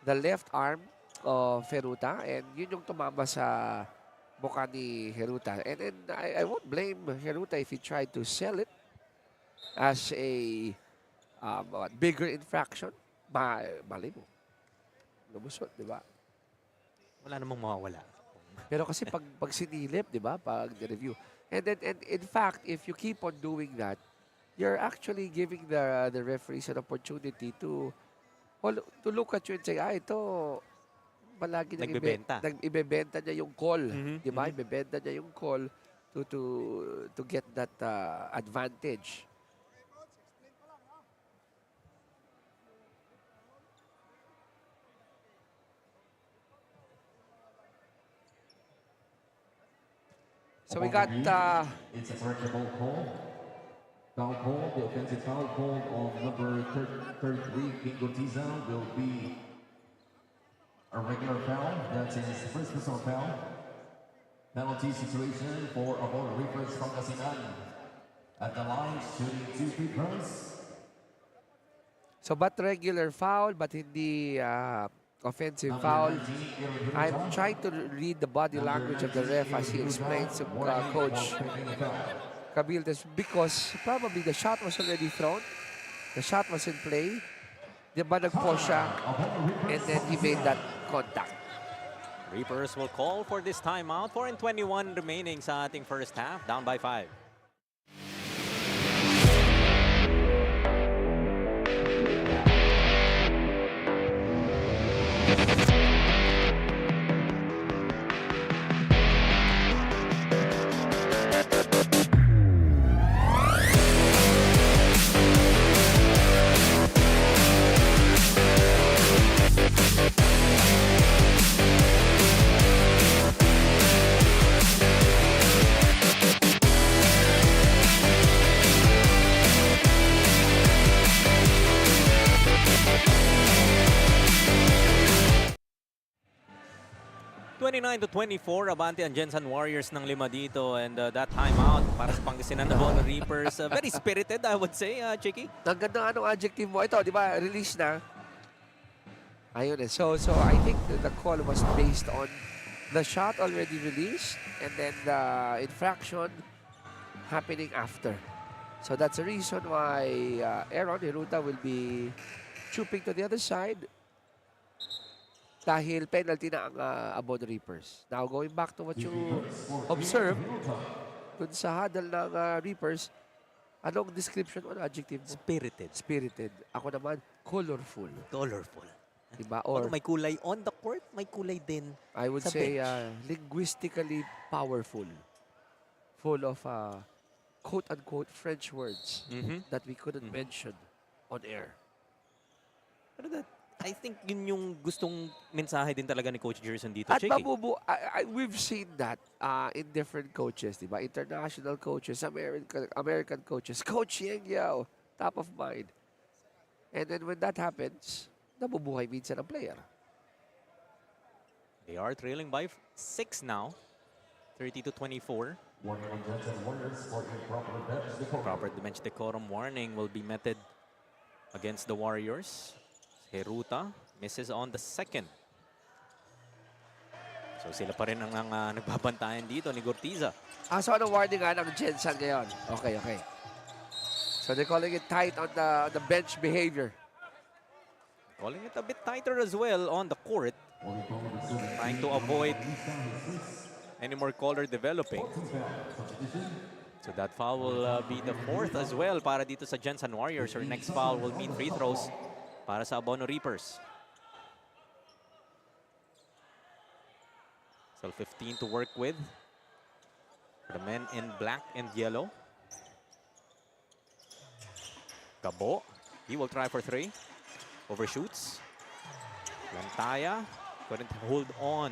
the left arm of Hiruta, and yun yung tumama sa mukha ni Hiruta. And I won't blame Hiruta if he tried to sell it as a bigger infraction. Mali mo. Lumusot, di ba? Wala namang mawawala. Pero kasi pag sinilip, di ba? Pag review. And then, and in fact, if you keep on doing that, you're actually giving the referees an opportunity to look at you and say, ito, palagi Nagbebenta. ibebenta niya yung call. Mhm, Di ba? mhm. Ibebenta niya yung call to get that advantage. So we got It's a correctable call. Foul call, the offensive foul call on number 33, King Gotiza, will be a regular foul. That's his first personal foul. Penalty situation for Abon Reapers from Kasinan. At the line, shooting 2 free throws. so but regular foul, but hindi offensive foul. I'm trying to read the body language of the ref as he explains to Coach Cabildes, because probably the shot was already thrown. The shot was in play. Di ba nag-pause siya? And then he made that contact. Reapers will call for this timeout. 4:21 remaining sa ating first half. Down by 5. To 24, abante ang Jensen Warriors ng 5 dito, and that timeout para sa Pangasinan na Bono Reapers. Very spirited, I would say, Chicky. Ang ganda anong adjective mo. Ito, di ba, release na. Ayun eh. So I think the call was based on the shot already released and then the infraction happening after. So that's the reason why Aaron Hiruta will be trooping to the other side. Dahil penalty na ang Abon Reapers. Now, going back to what you observed, dun sa huddle ng Reapers, anong description o adjective mo? Spirited. Spirited. Ako naman, colorful. Colorful. Diba? Or Or may kulay on the court, may kulay din I would sa say bench. linguistically powerful. Full of quote-unquote French words that we couldn't mention on air. Pero I think yun yung gustong mensahe din talaga ni Coach Gerson dito, At Chicky. we've seen that in different coaches, di ba? International coaches, American coaches. Coach Yang Yao, top of mind. And then when that happens, nabubuhay minsan ang player. They are trailing by 6 now. 30-24. Proper bench decorum warning will be meted against the Warriors. Hiruta misses on the second. So sila pa rin ang nagbabantayan dito ni Gortiza. So ano warning nga ng Jensen ngayon? Okay. So they're calling it tight on the bench behavior. Calling it a bit tighter as well on the court. Trying to avoid any more color developing. So that foul will be the 4th as well para dito sa Jensen Warriors. Our next foul will be free throws para sa Abono Reapers. So 15 to work with for the men in black and yellow. Gabo, he will try for 3. Overshoots. Lantaya couldn't hold on.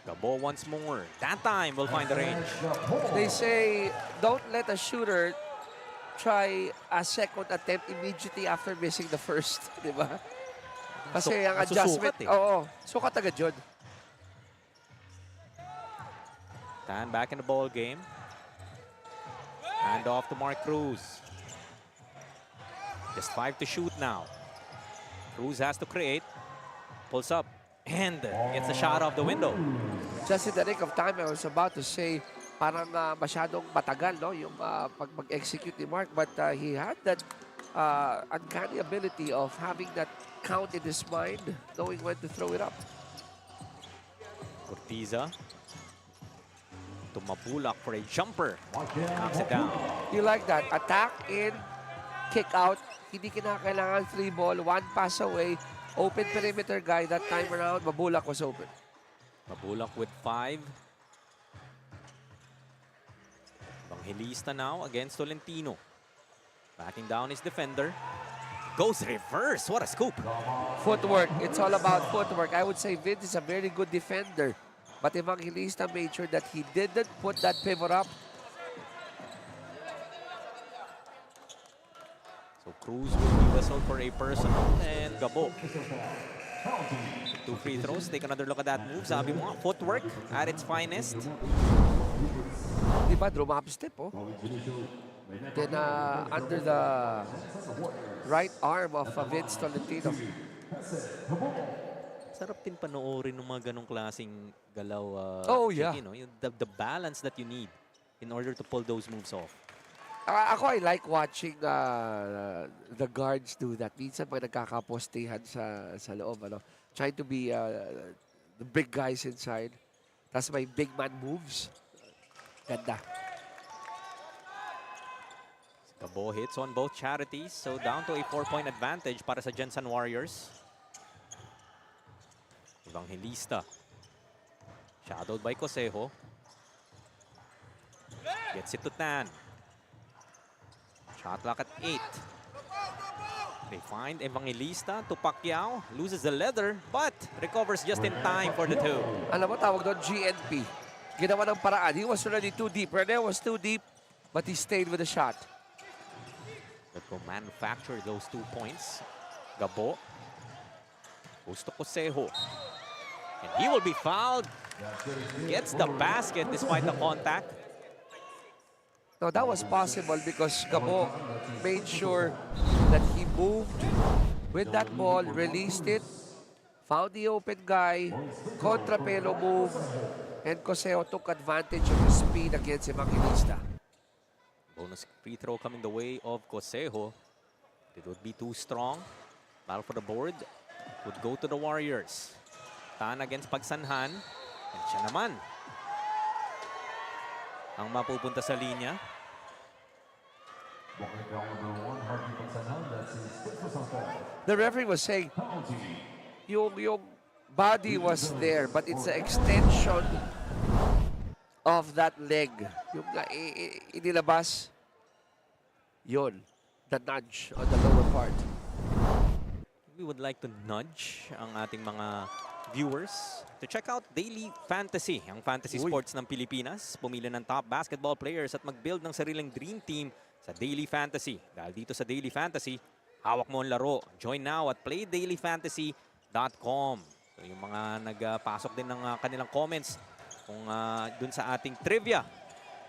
Gabo once more. That time will find the range. They say don't let a shooter try a second attempt immediately after missing the first, di ba? Kasi ang adjustment, sukat agad yun. Tan back in the ball game. Hand off to Mark Cruz. Just 5 to shoot now. Cruz has to create. Pulls up and gets a shot off the window. Just in the nick of time, I was about to say, parang masyadong matagal, no? Yung mag-execute ni Mark. But he had that uncanny ability of having that count in his mind, knowing when to throw it up. Tiza. To Mabulak for a jumper. Knocks it down. You like that? Attack in, kick out. Hindi kinakailangan 3 ball, 1 pass away. Open perimeter guy that time around. Mabulak was open. Mabulak with 5. Evangelista now against Tolentino. Backing down his defender. Goes reverse. What a scoop. Footwork. It's all about footwork. I would say Vince is a very good defender. But Evangelista made sure that he didn't put that pivot up. So Cruz will be whistled for a personal. And Gabo. 2 free throws. Take another look at that move. Sabi mo, footwork at its finest. Diba, drop step, oh. Then under the right arm of Vince Tolentino. Sarap din panoorin ng mga ganong klaseng galaw. Oh, yeah. You know, the balance that you need in order to pull those moves off. Ako, I like watching the guards do that. Minsan pag nagkakapostihan sa loob, ano, trying to be the big guys inside. Tapos may big man moves. Ganda. Gabo hits on both charities. So down to a 4-point advantage para sa Jensen Warriors. Evangelista. Shadowed by Cosejo. Gets it to Tan. Shot clock at 8. They find Evangelista to Pacquiao. Loses the leather, but recovers just in time for the 2. Alam mo, tawag doon, GNP. Ginawa ng paraan. He was already too deep. Rene was too deep, but he stayed with the shot. That will manufacture those 2 points. Gabo. Goes to Cosejo. And he will be fouled. Gets the basket despite the contact. No, that was possible because Gabo made sure that he moved with that ball, released it, found the open guy, contrapelo move, and Cosejo took advantage of his speed against Evangelista. Bonus free throw coming the way of Cosejo. It would be too strong. Battle for the board would go to the Warriors. Tan against Pagsanhan. And siya naman ang mapupunta sa linya. The referee was saying yung body was there, but it's an extension of that leg. Yung inilabas, yun, the nudge on the lower part. We would like to nudge ang ating mga viewers to check out Daily Fantasy, ang fantasy sports ng Pilipinas. Pumili ng top basketball players at mag-build ng sariling dream team sa Daily Fantasy. Dahil dito sa Daily Fantasy, hawak mo ang laro. Join now at playdailyfantasy.com. So yung mga nagpasok din ng kanilang comments kung dun sa ating trivia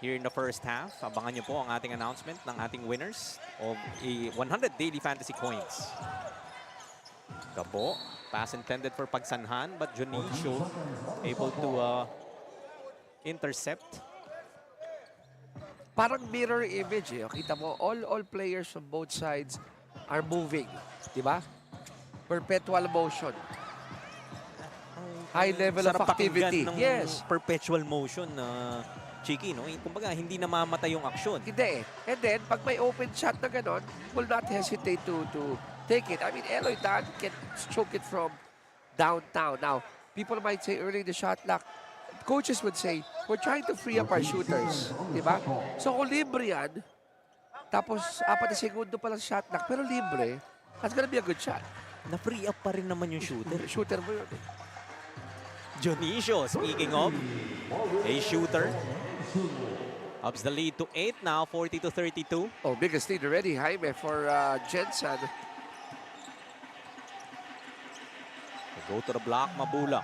here in the first half. Abangan nyo po ang ating announcement ng ating winners of 100 Daily Fantasy coins. Gabo, pass intended for Pagsanhan, but Jonicio able to intercept. Parang mirror image eh. Kita mo, all players from both sides are moving. Diba? Perpetual motion. High level of activity. Ng Yes. perpetual motion na Chiki, no? Kumbaga, hindi namamatay yung aksyon. Hindi eh. And then, pag may open shot na ganon, will not hesitate to take it. I mean, Eloy Dan can stroke it from downtown. Now, people might say early in the shot clock, coaches would say, we're trying to free up our shooters. Diba? So, kung libre yan, tapos 4 na segundo pa lang shot clock, pero libre, that's gonna be a good shot. Na-free up pa rin naman yung shooter. Shooter mo yun. Jonicio, speaking of, a shooter. Ups the lead to 8 now, 40-32. Oh, biggest lead already, Jaime, for Jensen. They go to the block, Mabulak.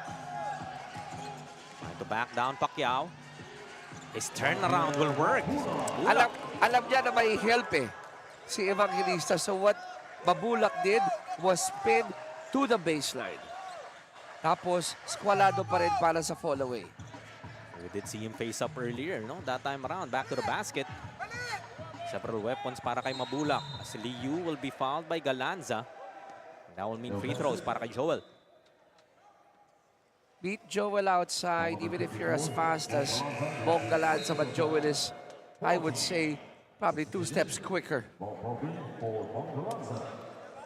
Trying to back down Pacquiao. His turnaround will work. Alam niya na may help eh, si Evangelista. So what Mabulak did was spin to the baseline. Tapos, squalado pa rin para sa fall away. We did see him face up earlier, no? That time around, back to the basket. Several weapons para kay Mabulak. As Liu will be fouled by Galanza. That will mean free throws para kay Joel. beat Joel outside, even if you're as fast as Mongalanza, but Joel is, I would say, probably 2 steps quicker.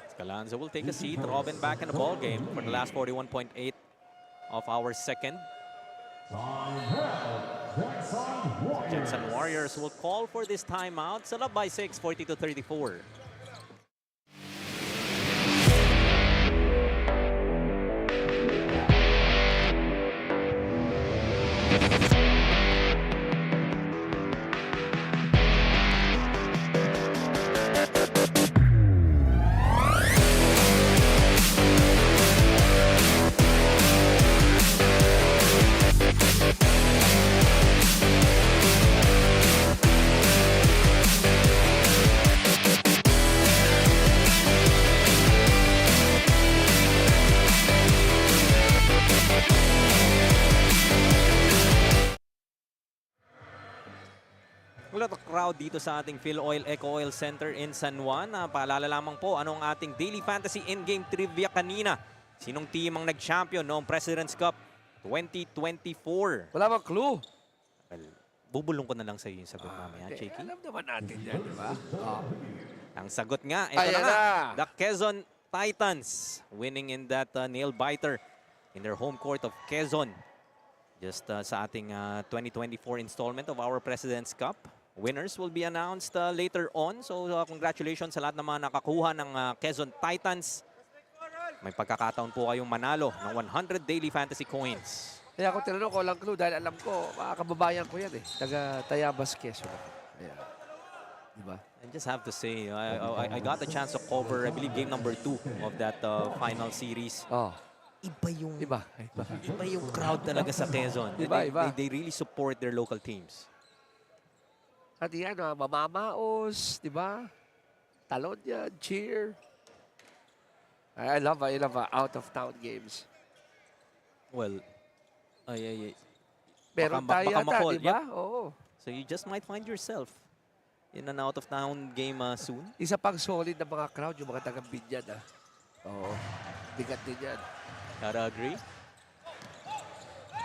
Escalanza will take a seat. Robin back in the ball game for the last 41.8 of our second. Jensen Warriors will call for this timeout. Still up by 6, 40-34. Wala the crowd dito sa ating FILOIL ECOOIL Center in San Juan. Paalala lamang po anong ating daily fantasy in-game trivia kanina. Sinong team ang nag-champion noong President's Cup 2024? Wala bang clue? Well, bubulong ko na lang sa iyo yung sagot mamaya, Cheeky. Alam naman natin yan, di ba? Ang sagot nga, ito Ayan na nga. na. The Quezon Titans winning in that nail-biter in their home court of Quezon. Just sa ating 2024 installment of our President's Cup. Winners will be announced later on. So congratulations sa lahat ng mga nakakuha ng Quezon Titans. May pagkakataon po kayong manalo ng 100 daily fantasy coins. Kaya ako tinanong ko lang clue dahil alam ko, mga kababayan ko yan eh. Taga Tayabas, Quezon. Ayan. Diba? I just have to say, I got the chance to cover, I believe, game number 2 of that final series. Oh. Iba yung, Iba. iba yung crowd talaga sa Quezon. Iba. They really support their local teams. At yan, mamamaos, di ba? Talon yan, cheer. I love out-of-town games. Well, Meron baka tayo ata, makall. di ba? Yep. Oo. So you just might find yourself in an out-of-town game soon. Isa pang solid na mga crowd, yung mga taga-Binyan. Oo. Bigat din yan. Gotta agree.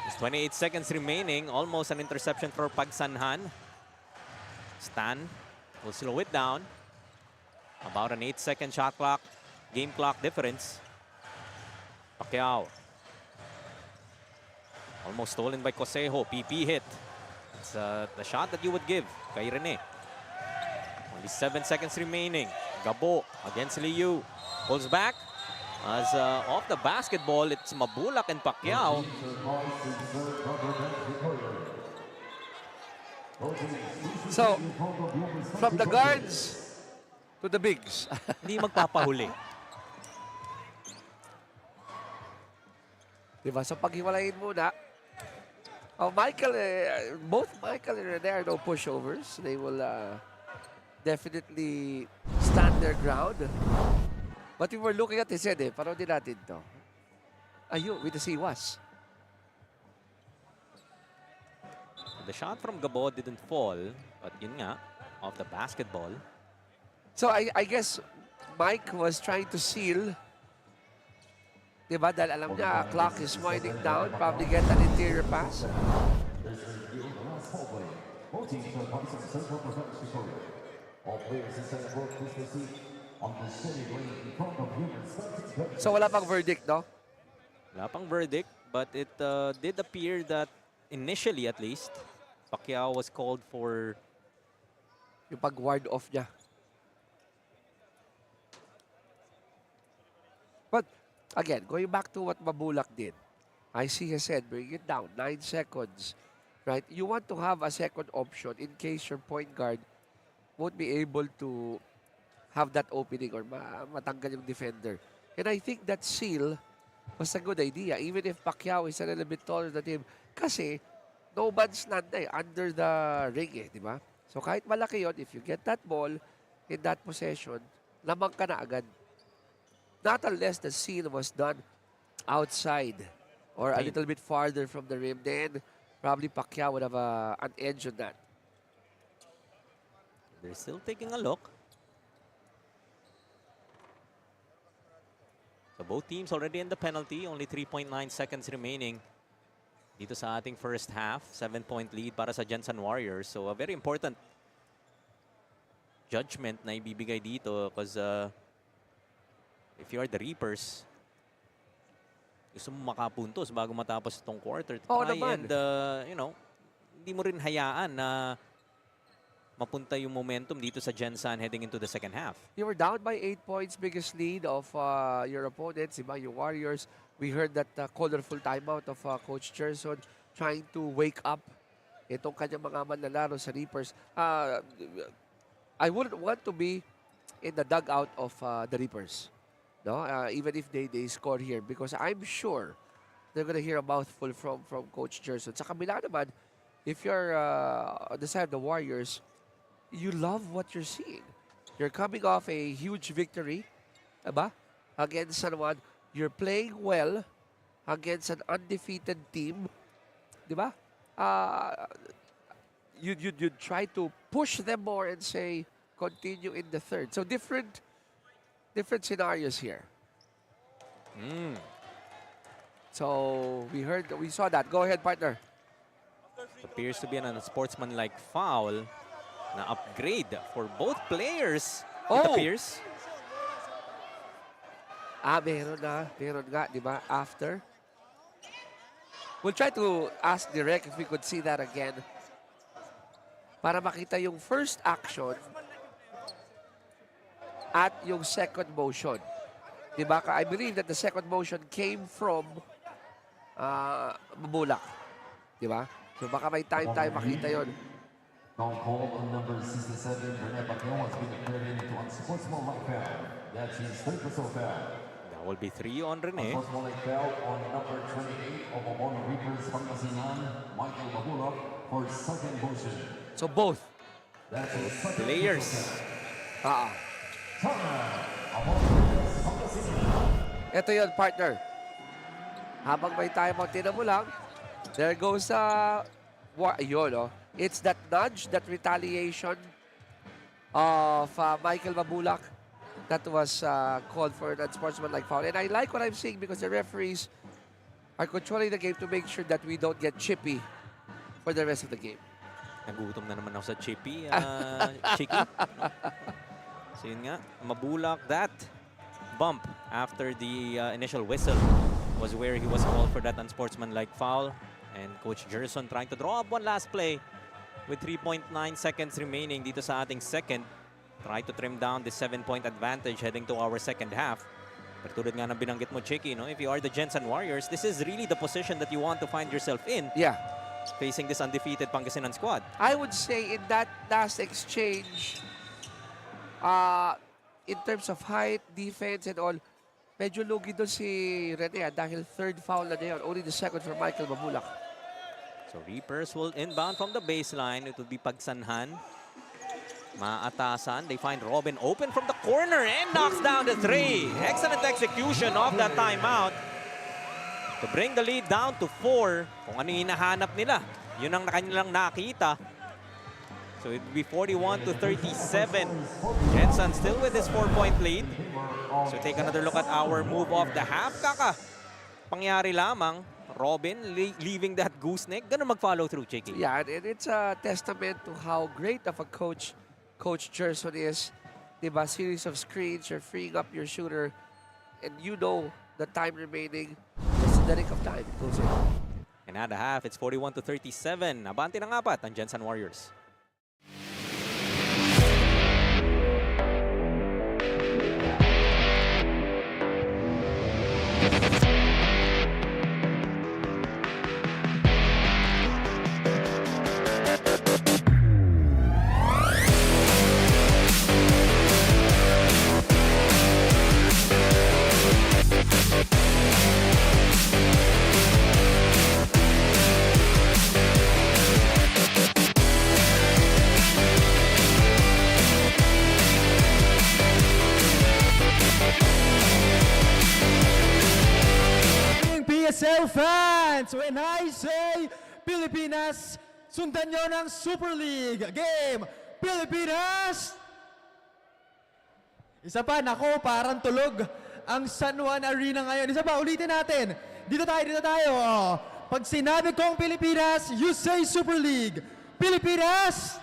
There's 28 seconds remaining. Almost an interception for Pagsanhan. Stan will slow it down. About an 8-second shot clock, game clock difference. Pacquiao. Almost stolen by Cosejo. PP hit. It's the shot that you would give kay Rene. Only 7 seconds remaining. Gabo against Liu. Pulls back. As off the basketball, it's Mabulak and Pacquiao. So, from the guards to the bigs. Hindi magpapahuli. Diba? So, paghiwalayin muna. Michael, both Michael and Rene are no pushovers. They will definitely stand their ground. But we were looking at his head Parang din natin to. Ayun, with the Siwas. The shot from Gabo didn't fall, but yun nga, off the basketball. So I guess Mike was trying to seal. Diba? Dahil alam niya, clock is winding down. Probably get an interior pass. So wala pang verdict, no? Wala pang verdict, but it did appear that initially at least, Pacquiao was called for Yung pag-ward off niya. But again, going back to what Mabulak did, I see he said, bring it down, 9 seconds. Right? You want to have a second option in case your point guard won't be able to have that opening or matanggal yung defender. And I think that seal was a good idea, even if Pacquiao is a little bit taller than him. Kasi, no man's land under the ring di ba? So kahit malaki yon, if you get that ball in that possession, lamang ka na agad. Not unless the seal was done outside or a little bit farther from the rim, then probably Pacquiao would have an edge on that. they're still taking a look. So both teams already in the penalty, only 3.9 seconds remaining dito sa ating first half. 7-point lead para sa Jensen Warriors. So a very important judgment na ibibigay dito because if you are the Reapers, gusto mo makapuntos bago matapos itong quarter. Oo Try naman. and, you know, hindi mo rin hayaan na mapunta yung momentum dito sa Jensen heading into the second half. You were down by 8 points, biggest lead of your opponents, diba? Yung Warriors. We heard that colorful timeout of Coach Cherson trying to wake up itong kanyang mga manlalaro sa Reapers. I wouldn't want to be in the dugout of the Reapers, no? Even if they score here, because I'm sure they're gonna hear a mouthful from Coach Cherson. Sa kabila naman, if you're on the side of the Warriors, you love what you're seeing. You're coming off a huge victory, diba? Against San Juan. You're playing well against an undefeated team, diba? You'd try to push them more and say, continue in the third. So different scenarios here. So we saw that. Go ahead, partner. Appears to be an unsportsmanlike foul na upgrade for both players. It Oh! appears. Meron nga, di ba? After. We'll try to ask Direk if we could see that again. Para makita yung first action at yung second motion. Di ba? I believe that the second motion came from Mabulak. Di ba? So baka may time tayo makita yon. Foul call on number 67, Rene Pacquiao has been declared into unsportsmanlike foul. That's his third personal foul. That will be 3 on Rene. Unsportsmanlike foul on number 28 of Obon Reapers Pangasinan, Michael Mahulog, for second motion. So both. That's his second Players. Ah. Obon Reapers Pangasinan. Ito yun, partner. Habang may timeout, tinan mo lang. There goes ayun, oh. It's that nudge, that retaliation of Michael Mabulak that was called for an unsportsmanlike foul. And I like what I'm seeing because the referees are controlling the game to make sure that we don't get chippy for the rest of the game. Nagutom na naman ako sa Chippy. Chicky. So yun nga, Mabulak. That bump after the initial whistle was where he was called for that unsportsmanlike foul. And Coach Gerson trying to draw up one last play with 3.9 seconds remaining dito sa ating second. Try to trim down the 7-point advantage heading to our second half. Pero tulad nga ng binanggit mo, Chicky, no? If you are the Jensen Warriors, this is really the position that you want to find yourself in. Yeah. Facing this undefeated Pangasinan squad. I would say in that last exchange, in terms of height, defense, and all, medyo lugi doon si Rene dahil third foul na yun. Only the second for Michael Mabulak. So Reapers will inbound from the baseline. It will be Pagsanhan. Maatasan. They find Robin open from the corner and knocks down the 3. Excellent execution of that timeout to bring the lead down to 4. Kung ano yung hinahanap nila, yun ang kanilang nakita. So it will be 41 to 37. Jensen still with his 4-point lead. So take another look at our move of the half. Pangyari lamang. Robin leaving that gooseneck. Ganun mag-follow through, Chicky. Yeah, and it's a testament to how great of a coach Coach Gerson is. Diba? Series of screens, you're freeing up your shooter, and you know the time remaining. Just in the nick of time, it goes in. And at the half, it's 41 to 37. Abante ng 4 ang Jensen Warriors. PSL fans, when I say Pilipinas, sundan nyo ng Super League game. Pilipinas! Isa pa, nako, parang tulog ang San Juan Arena ngayon. Isa pa, ulitin natin. Dito tayo. Oh. Pag sinabi kong Pilipinas, you say Super League. Pilipinas!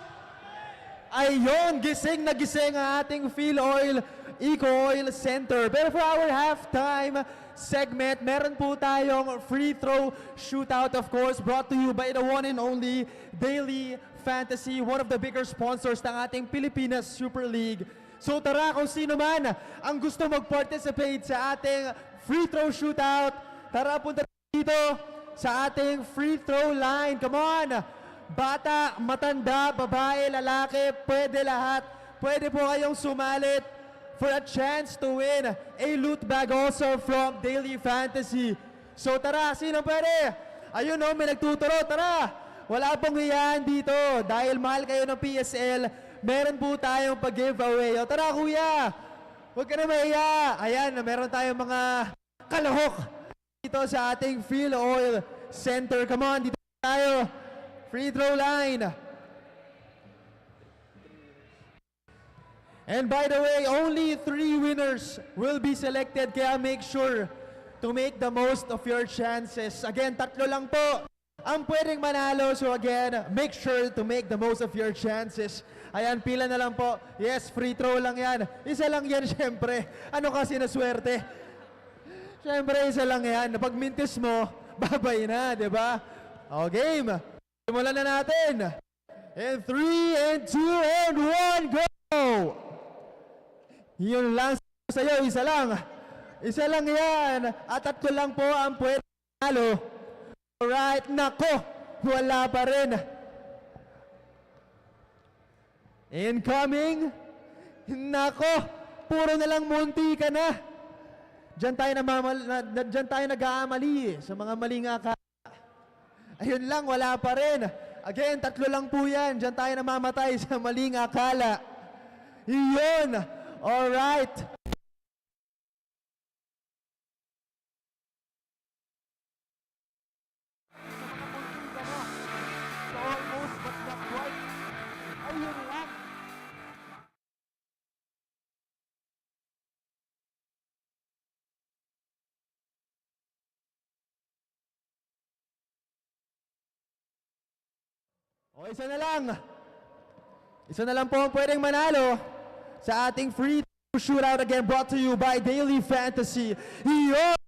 Ayun, gising na gising ang ating FILOIL ECOOIL Center. Pero for our halftime segment, meron po tayong free throw shootout, of course, brought to you by the one and only Daily Fantasy, one of the bigger sponsors ng ating Pilipinas Super League. So tara, kung sino man ang gusto mag-participate sa ating free throw shootout, tara punta dito sa ating free throw line. Come on! Bata, matanda, babae, lalaki, pwede lahat. Pwede po kayong sumalit for a chance to win a loot bag also from Daily Fantasy. So tara, sino pwede? Ayun o, may nagtuturo. Tara! Wala pong hiyaan dito. Dahil mahal kayo ng PSL, meron po tayong pag-giveaway. O tara kuya! Huwag ka na mahiya. Ayan, meron tayong mga kalahok dito sa ating FILOIL Center. Come on, dito tayo. Free throw line. And by the way, only 3 winners will be selected, kaya make sure to make the most of your chances. Again, 3 lang po ang pwedeng manalo. So again, make sure to make the most of your chances. Ayan, pila na lang po. Yes, free throw lang yan. Isa lang yan, syempre. Ano kasi na swerte? Syempre, isa lang yan. Pag mintis mo, babay na, di ba? O, game. Simulan na natin. And 3, and 2, and 1, go! Yun lang sa'yo, isa lang. Isa lang yan. At 3 lang po ang pwede manalo. Alright, nako, wala pa rin. Incoming. Nako, puro na lang munti ka na. Diyan tayo nag-aamali sa mga maling akala. Ayun lang, wala pa rin. Again, 3 lang po yan. Diyan tayo namamatay sa maling akala. Iyon. Alright. Almost, but not quite. Ayun lang. O, isa na lang. Isa na lang po ang pwedeng manalo sa ating free shootout, again brought to you by Daily Fantasy. Iyon!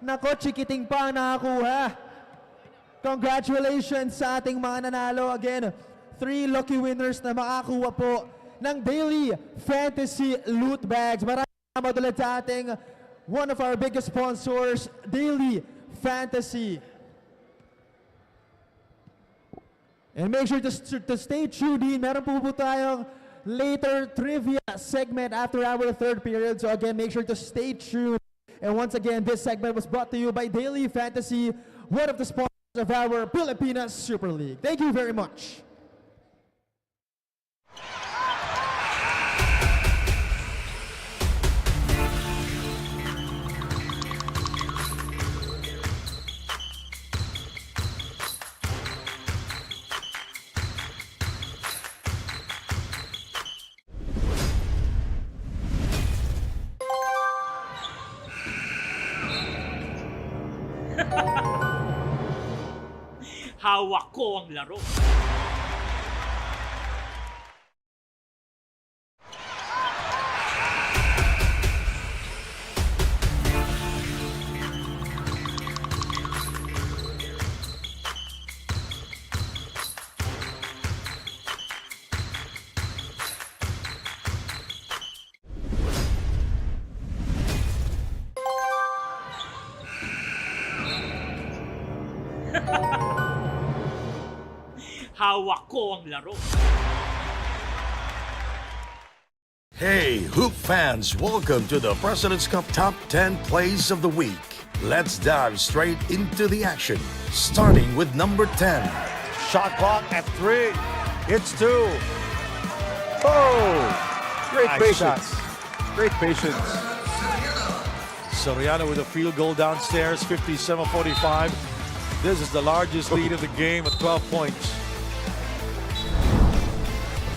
Nako, chikiting pa ang nakakuha. Congratulations sa ating mga nanalo. Again, 3 lucky winners na makakuha po ng Daily Fantasy loot bags. Maraming salamat ulit sa ating one of our biggest sponsors, Daily Fantasy. And make sure to stay tuned in. Meron po tayong later trivia segment after our 3rd period. So again, make sure to stay tuned. And once again, this segment was brought to you by Daily Fantasy, one of the sponsors of our Pilipinas Super League. Thank you very much. Hawak ko ang laro. Hawak ko ang laro. Hey, Hoop fans, welcome to the President's Cup Top 10 Plays of the Week. Let's dive straight into the action, starting with number 10. Shot clock at 3. It's 2. Oh! Great Nice patience. Great patience. Soriano with a field goal downstairs, 57-45. This is the largest lead of the game at 12 points.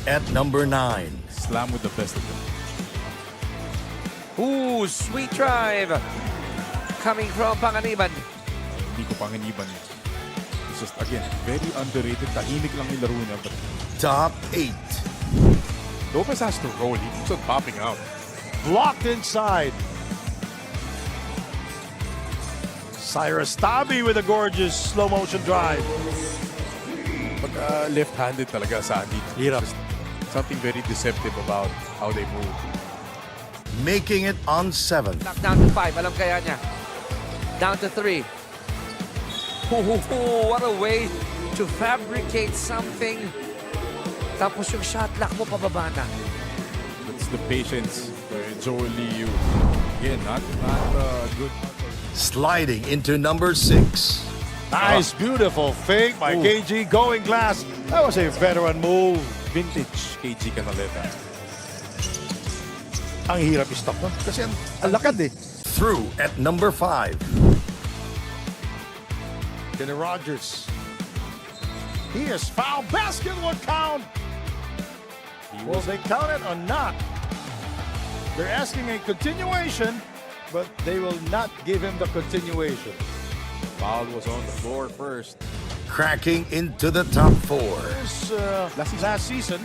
At number 9. Slam with the best of them. Ooh, sweet drive. Coming from Panganiban. hindi ko panginiban yun. It's just, again, very underrated. Tahimik lang yung laro niya. But Top 8. Lopez has to roll. He keeps on popping out. Blocked inside. Cyrus Tabi with a gorgeous slow motion drive. Pag left-handed talaga sa Andy. Hirap. Something very deceptive about how they move. Making it on 7. Knock down to 5. Alam kaya niya. Down to 3. What a way to fabricate something. Tapos yung shot clock mo pababa na. That's the patience for Joel Liu. Again, not good. Sliding into number 6. Nice, beautiful fake by KG going glass. That was a veteran move. Vintage KG Canaleta. Ang hirap i-stop nun kasi ang lakad eh. Through at number 5. Kenny Rogers. He is foul. Basket will count. Will they count it or not? They're asking a continuation, but they will not give him the continuation. Foul was on the floor first. Cracking into the top 4. This, last season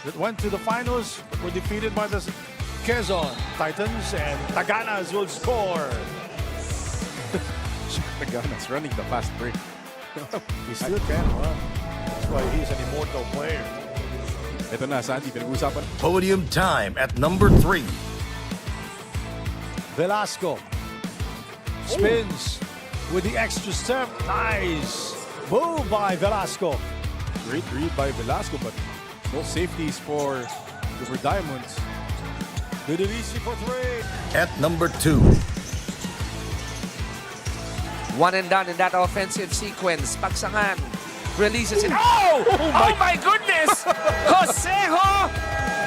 that went to the finals were defeated by the Quezon Titans, and Taganas will score. Tagana's running the fast break. He still can run. That's why he's an immortal player. Ito na, Sandy, pinag-usapan. Podium time at number 3. Velasco spins with the extra step. Nice move by Velasco. Great read by Velasco, but no safeties for the Diamonds. Good and easy for 3. At number 2. One and done in that offensive sequence. Pagsangan releases it. Oh my goodness! Josejo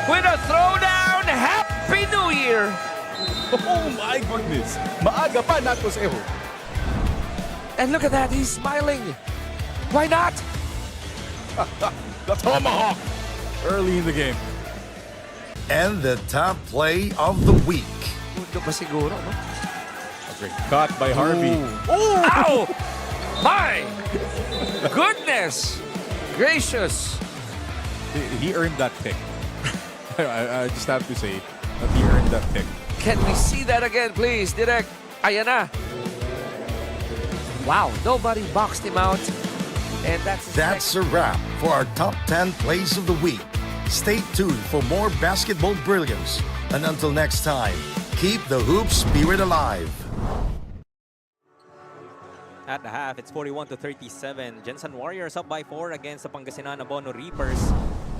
with a throwdown. Happy New Year! Oh my goodness! Maaga pa, not Josejo. And look at that, he's smiling. Why not? The tomahawk early in the game. And the top play of the week. Mundo pa siguro, no? A great cut by Harvey. Ow! My goodness gracious! He earned that pick. I just have to say that he earned that pick. Can we see that again, please? Direct. Ayan na. Wow, nobody boxed him out. And That's a wrap for our top 10 plays of the week. Stay tuned for more basketball brilliance. And until next time, keep the hoop spirit alive. At the half, it's 41-37. Jensen Warriors up by 4 against the Pangasinan Abono Reapers.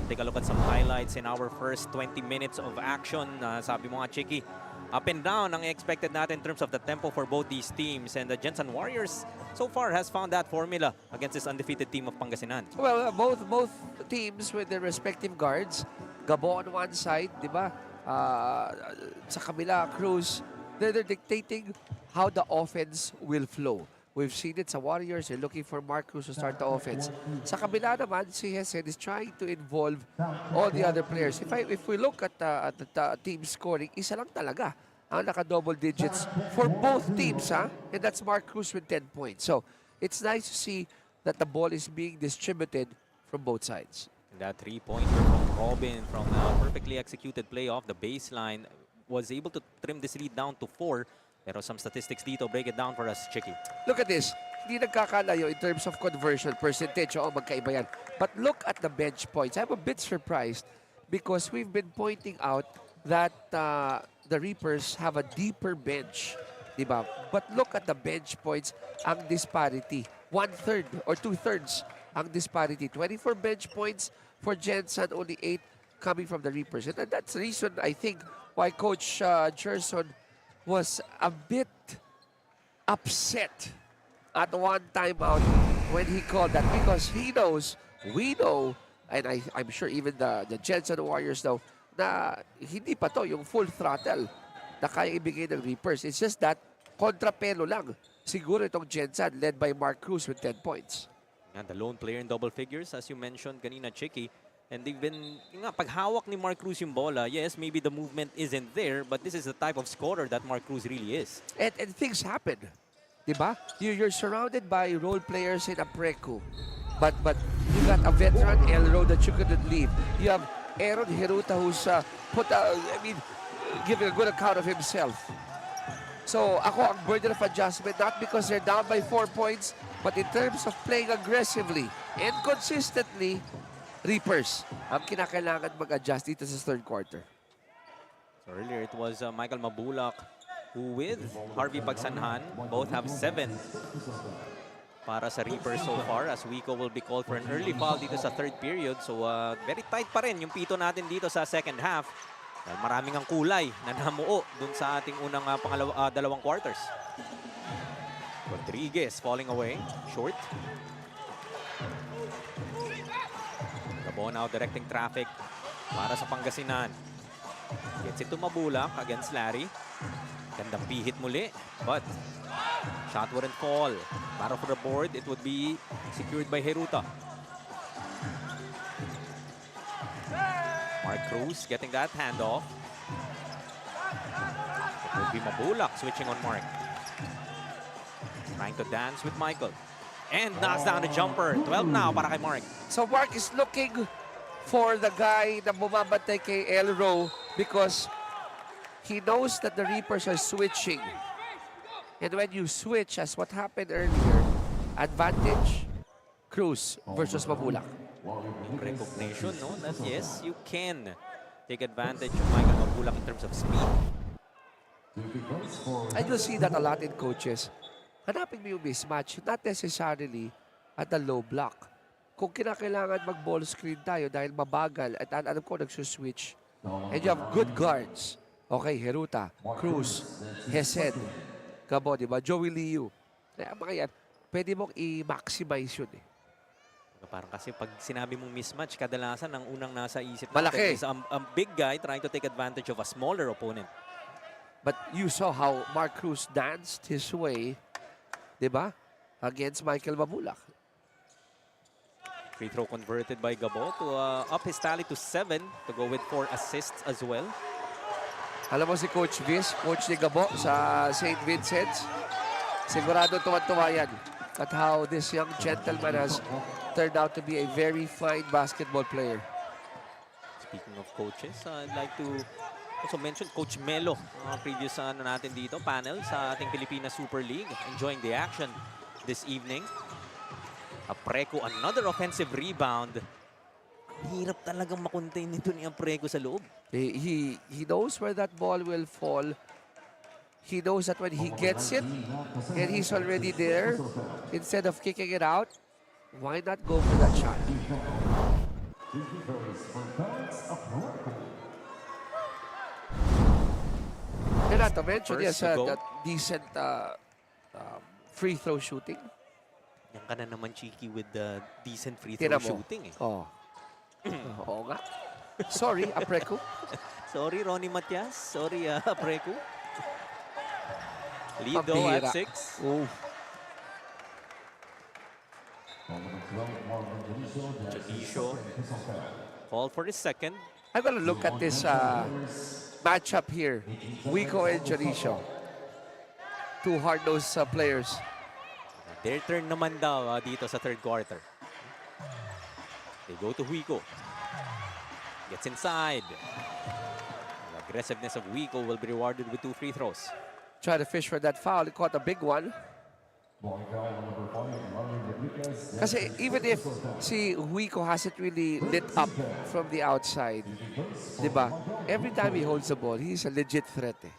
Take a look at some highlights in our first 20 minutes of action. Sabi mo nga, Chicky, up and down ang expected natin in terms of the tempo for both these teams. And the Jensen Warriors so far has found that formula against this undefeated team of Pangasinan. Well, both teams with their respective guards. Gabo on one side, di ba? Sa kabila, Cruz, they're dictating how the offense will flow. We've seen it sa Warriors. They're looking for Mark Cruz to start the offense. Sa kabila naman, si Hesen is trying to involve all the other players. If we look at the team scoring, isa lang talaga ang naka-double digits for both teams, ha? And that's Mark Cruz with 10 points. So, it's nice to see that the ball is being distributed from both sides. That three-pointer from Robin from a perfectly executed play off the baseline was able to trim this lead down to 4. Pero some statistics dito, break it down for us, Chicky. Look at this. Hindi nagkakalayo in terms of conversion percentage. Oo, magkaiba yan. But look at the bench points. I'm a bit surprised because we've been pointing out that the Reapers have a deeper bench. Diba? But look at the bench points, ang disparity. 1/3 or 2/3 ang disparity. 24 bench points for Jensen, only 8 coming from the Reapers. And that's the reason, I think, why Coach Gerson was a bit upset at one timeout when he called that, because he knows, we know, and I'm sure even the Jensen Warriors know na hindi pa to yung full throttle na kaya ibigay ng Reapers. It's just that kontrapelo lang siguro itong Jensen led by Mark Cruz with 10 points. And the lone player in double figures, as you mentioned kanina, Chicky. And they've been, pag hawak ni Mark Cruz yung bola, yes, maybe the movement isn't there, but this is the type of scorer that Mark Cruz really is. And things happen. Diba? You're surrounded by role players in Apreku. But you got a veteran Elro that you couldn't leave. You have Aaron Hiruta who's giving a good account of himself. So ako ang burden of adjustment, not because they're down by 4 points, but in terms of playing aggressively and consistently, Reapers ang kinakailangan mag-adjust dito sa third quarter. So earlier it was Michael Mabulak who with Harvey Pagsanhan both have 7 para sa Reapers so far as Wico will be called for an early foul dito sa third period. So very tight pa rin yung pito natin dito sa second half. Dahil maraming ang kulay na namuo dun sa ating unang dalawang quarters. Rodriguez falling away, short. Gabo now directing traffic para sa Pangasinan. Gets it to Mabulak against Larry. Gandang pihit muli, but shot wouldn't fall. Para for the board, it would be secured by Hiruta. Mark Cruz getting that handoff. It would be Mabulak switching on Mark. Trying to dance with Michael. And knocks down the jumper. 12 now para kay Mark. So Mark is looking for the guy na bumabantay kay Elro because he knows that the Reapers are switching. And when you switch, as what happened earlier, advantage Cruz versus Mabulak. Recognition, no? That yes, you can take advantage of Michael Mabulak in terms of speed. I do see that a lot in coaches. Hanapin mo yung mismatch, not necessarily at the low block. Kung kinakailangan mag-ball screen tayo dahil mabagal at alam ko nagsuswitch, and you have good guards, okay, Hiruta, Cruz, Hesed, Gabo, diba? Joey Liu. Kaya mga yan, pwede mong i-maximize yun eh. Parang kasi pag sinabi mong mismatch, kadalasan ang unang nasa isip Malaki. natin is a big guy trying to take advantage of a smaller opponent. But you saw how Mark Cruz danced his way, diba? Against Michael Mabulak. Free throw converted by Gabo to up his tally to 7 to go with 4 assists as well. Alam mo si Coach Viz, coach ni Gabo sa St. Vincent's, sigurado tuwan-tuwa yan at how this young gentleman has turned out to be a very fine basketball player. Speaking of coaches, I'd like to also mention Coach Melo, previous natin dito, panel sa ating Pilipinas Super League, enjoying the action this evening. Apreco, another offensive rebound. Hirap talagang makontain nito ni Apreco sa loob. He knows where that ball will fall. He knows that when he gets it and he's already there, instead of kicking it out, why not go for that shot? And not to mention, he has a decent free throw shooting. Yan ka na naman, Cheeky, with the decent free throw shooting. Eh. Oh. Oo nga. Sorry, Apreco. Sorry, Ronnie Matias. Sorry, Apreco. Lead though at 6. Oh. Jalisho called for his second. I'm gonna look at this matchup here. Wico and Jalisho. Two hard-nosed players. Their turn naman daw dito sa third quarter. They go to Wico. Gets inside. The aggressiveness of Wico will be rewarded with 2 free throws. Try to fish for that foul. He caught a big one. Kasi even if si Wico hasn't really lit up from the outside, diba? Every time he holds the ball, he's a legit threat eh.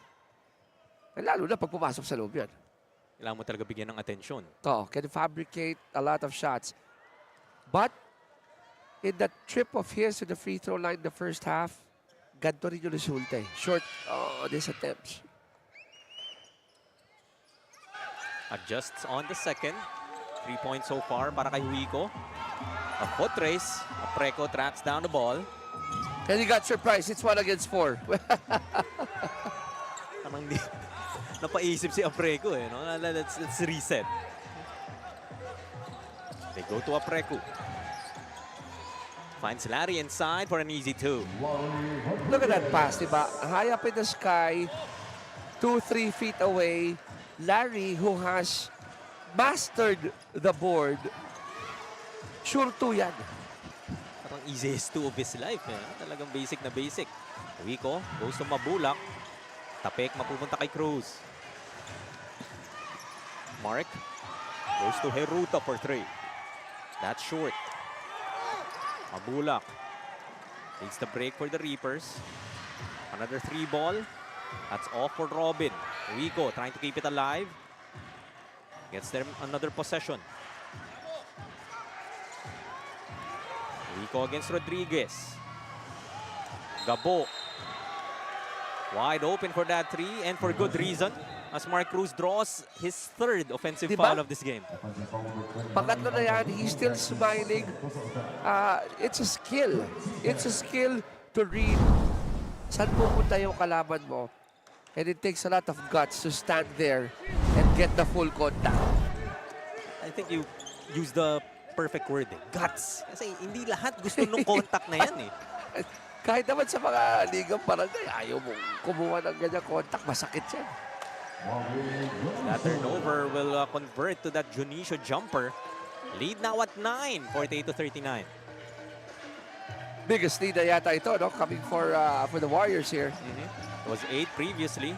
Lalo na pag pumasok sa loob yan. Kailangan mo talaga bigyan ng atensyon. Can fabricate a lot of shots. But in that trip of his to the free throw line the first half, ganito rin yung resulta eh. Short these attempts. Adjusts on the second. 3 points so far para kay Wico. A foot race. Apreco tracks down the ball. And he got surprised. It's 1 against 4. Parang napaisip si Apreco eh. No? Let's reset. They go to Apreco. Finds Larry inside for an easy 2. Look at that pass, diba? High up in the sky, 2-3 feet away. Larry, who has mastered the board, sure to yan. Parang easiest two of his life. Eh. Talagang basic na basic. Wico goes to Mabulak. Tapek mapupunta kay Cruz. Mark goes to Heruta for 3. That's short. Mabulak needs the break for the Reapers. Another 3 ball. That's off for Robin. Wico trying to keep it alive. Gets them another possession. Wico against Rodriguez. Gabo. Wide open for that 3 and for good reason. As Mark Cruz draws his 3rd offensive foul of this game. Pangatlo na yan, he's still smiling. It's a skill. It's a skill to read saan pupunta yung kalaban mo. And it takes a lot of guts to stand there and get the full contact. I think you use the perfect word, guts. Kasi hindi lahat gusto nung contact na yan eh. Kahit naman sa mga ligang barangay, ayaw mong kumuha ng ganyan contact, masakit yan. That turnover will convert to that Junicio jumper. Lead now at 9, 48-39. Biggest lead na yata ito, no? Coming for the Warriors here. It was 8 previously.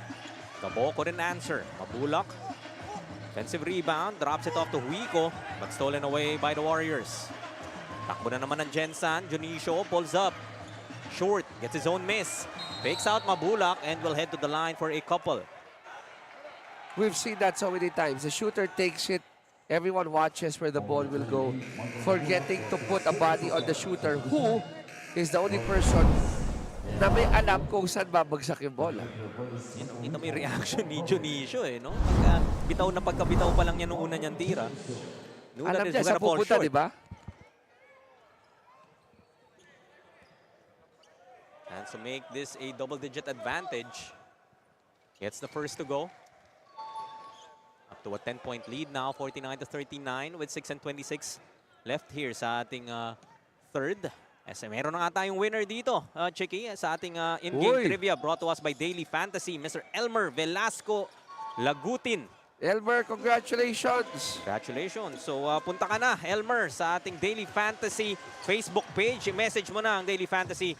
Gabo couldn't answer. Mabulak. Offensive rebound. Drops it off to Huico, but stolen away by the Warriors. Takbo na naman ng Jensan. Junicio pulls up. Short. Gets his own miss. Fakes out Mabulak and will head to the line for a couple. We've seen that so many times. The shooter takes it. Everyone watches where the ball will go, forgetting to put a body on the shooter, who is the only person na may alam kung saan babagsak yung bola. Ito may reaction ni Junicio eh, no? Pagkabitaw pa lang niya nung una niyang tira. Alam niya sa pupunta, di ba? And to make this a double-digit advantage, gets the first to go. Up to a 10-point lead now, 49-39 with 6:26 left here sa ating 3rd. Meron na nga tayong winner dito, Chicky, sa ating in-game trivia brought to us by Daily Fantasy, Mr. Elmer Velasco Lagutin. Elmer, congratulations! Congratulations. So punta ka na, Elmer, sa ating Daily Fantasy Facebook page. I-message mo na ang Daily Fantasy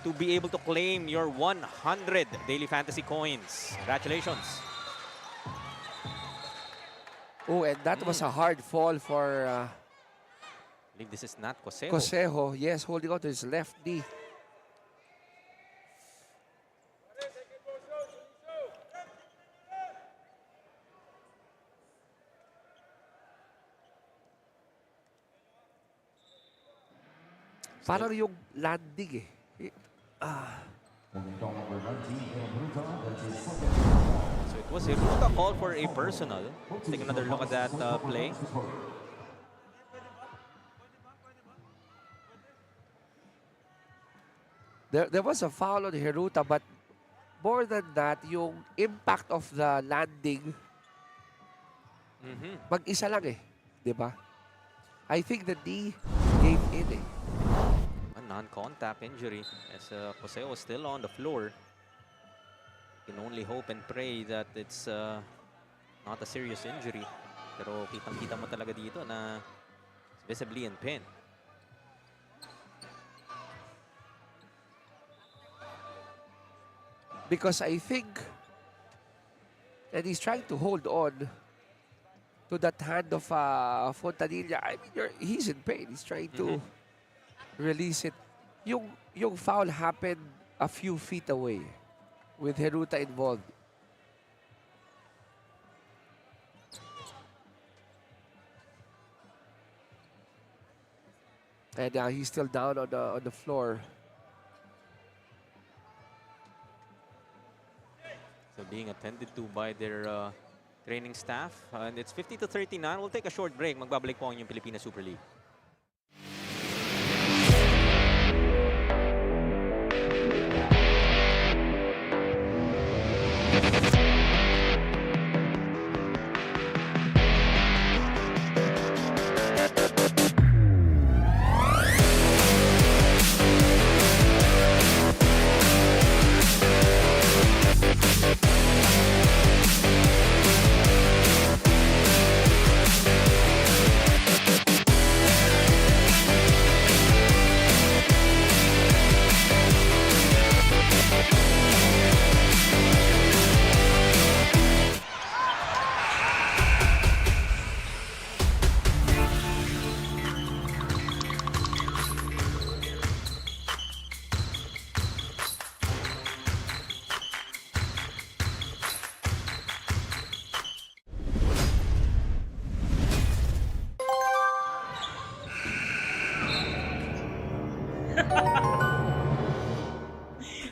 to be able to claim your 100 Daily Fantasy coins. Congratulations. Oh, and that was a hard fall for I believe this is not Cosejo. Cosejo. Yes, holding on to his left knee. Parang yung landing eh. So it was Heruta called for a personal. Let's take another look at that play. There was a foul on Heruta, but more than that, yung impact of the landing, mag-isa lang eh. Diba? I think the knee gave in eh. A non-contact injury as Jose was still on the floor. Can only hope and pray that it's not a serious injury. Pero kitang-kita mo talaga dito na it's visibly in pain. Because I think that he's trying to hold on to that hand of Fontanilla. I mean, he's in pain. He's trying to release it. Yung foul happened a few feet away with Heruta involved. And he's still down on the floor. So being attended to by their training staff. And it's 50-39. We'll take a short break. Magbabalik po ang inyong Pilipinas Super League.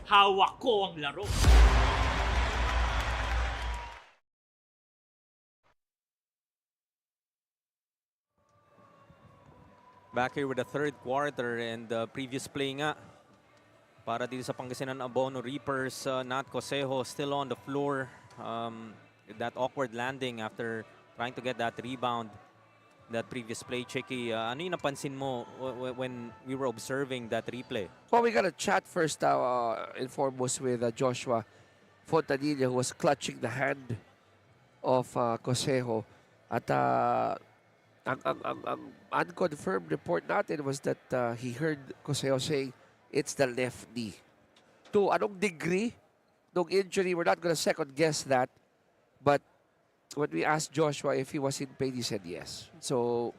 Hawak ko ang laro. Back here with the third quarter and the previous play nga. Para dito sa Pangasinan Abono Reapers, Nat Cosejo still on the floor. That awkward landing after trying to get that rebound. That previous play, Chicky. Ano yung napansin mo when we were observing that replay? Well, we got to chat first and foremost with Joshua Fontanilla, who was clutching the hand of Cosejo. At ang unconfirmed report natin was that he heard Cosejo saying it's the left knee. To anong degree ng injury, we're not gonna second guess that. But when we asked Joshua if he was in pain, he said yes. So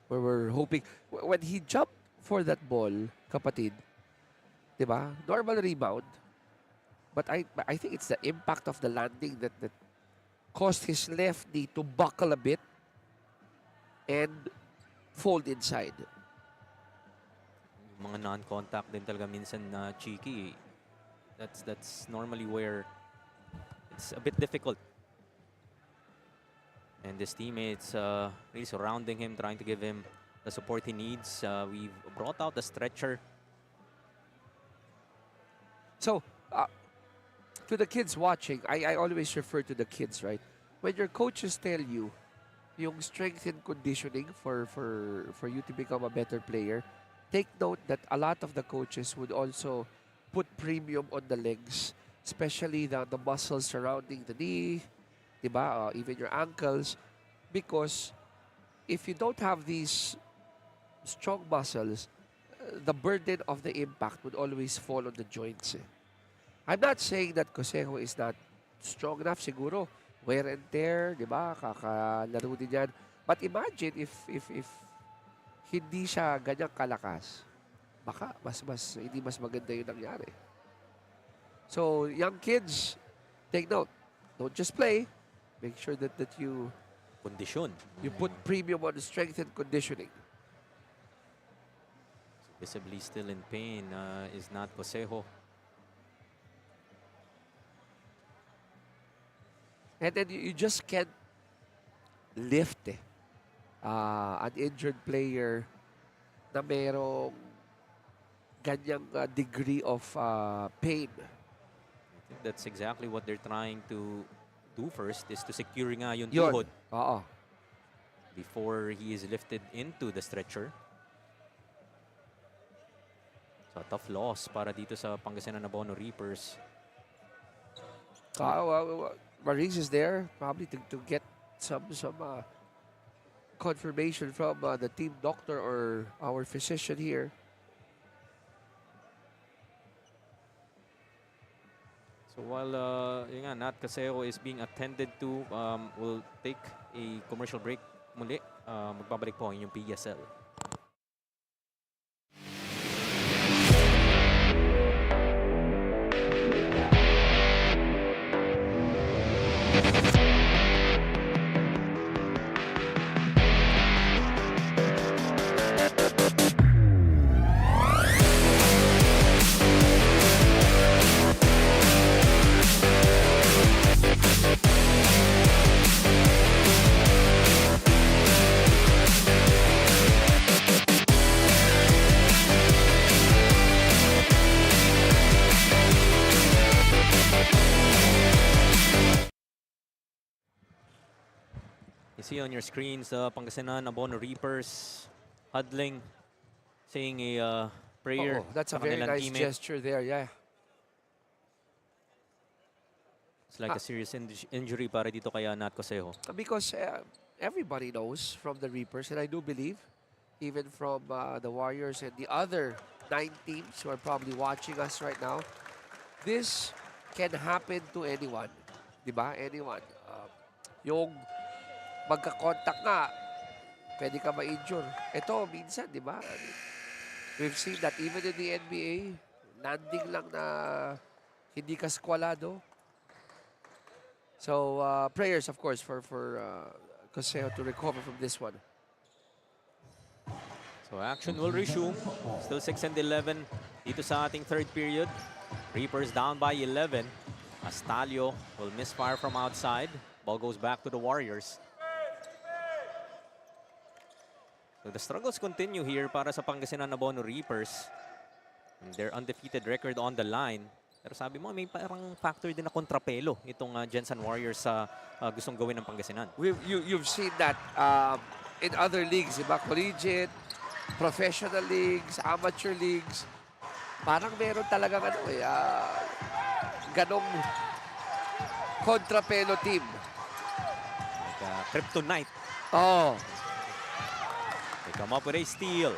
we were hoping. When he jumped for that ball, kapatid, diba? Normal rebound. But I think it's the impact of the landing that caused his left knee to buckle a bit and fold inside. Mga non-contact din talaga minsan na cheeky. That's normally where it's a bit difficult. And his teammates really surrounding him, trying to give him the support he needs. We've brought out the stretcher. So, to the kids watching, I always refer to the kids, right? When your coaches tell you yung strength and conditioning for you to become a better player, take note that a lot of the coaches would also put premium on the legs, especially the muscles surrounding the knee, diba? Even your ankles, because if you don't have these strong muscles, the burden of the impact would always fall on the joints. I'm not saying that Cosejo is not strong enough, siguro. Wear and tear, di ba? Kakalaro din yan. But imagine if hindi siya ganyang kalakas, baka hindi mas maganda yung nangyari. So, young kids, take note. Don't just play. Make sure that you put premium on strength and conditioning. Visibly still in pain is Nat Cosejo. And then you just can't lift an injured player na merong ganyang degree of pain. I think that's exactly what they're trying to do first, is to secure nga yung tuhod before he is lifted into the stretcher. So a tough loss para dito sa Pangasinan Abono Reapers. Maurice is there probably to get some confirmation from the team doctor or our physician here. So while Nat Cosejo is being attended to, we'll take a commercial break muli. Magbabalik po ang inyong PSL. You see on your screens the Pangasinan Abono Reapers huddling, saying a prayer. That's a sa very kanilang nice teammate. gesture there, yeah. It's like a serious injury para dito kay Nat Cosejo. Because everybody knows from the Reapers, and I do believe, even from the Warriors and the other 9 teams who are probably watching us right now, this can happen to anyone. Diba? Anyone. Yung magka-contact nga, pwede ka ma-injure. Ito, minsan, di ba? We've seen that even in the NBA, landing lang na hindi ka squalado. So, prayers, of course, for Cosejo to recover from this one. So So action will resume. Still 6 and 11 dito sa ating third period. Reapers down by 11. Astalio will misfire from outside. Ball goes back to the Warriors. So the struggles continue here para sa Pangasinan Abono Reapers. And their undefeated record on the line. Pero sabi mo, may parang factor din na kontrapelo itong Jensen Warriors sa gustong gawin ng Pangasinan. You've seen that in other leagues, diba? Collegiate, professional leagues, amateur leagues. Parang meron talagang ganong kontrapelo team. Like kryptonite. Oh. They come up with a steal.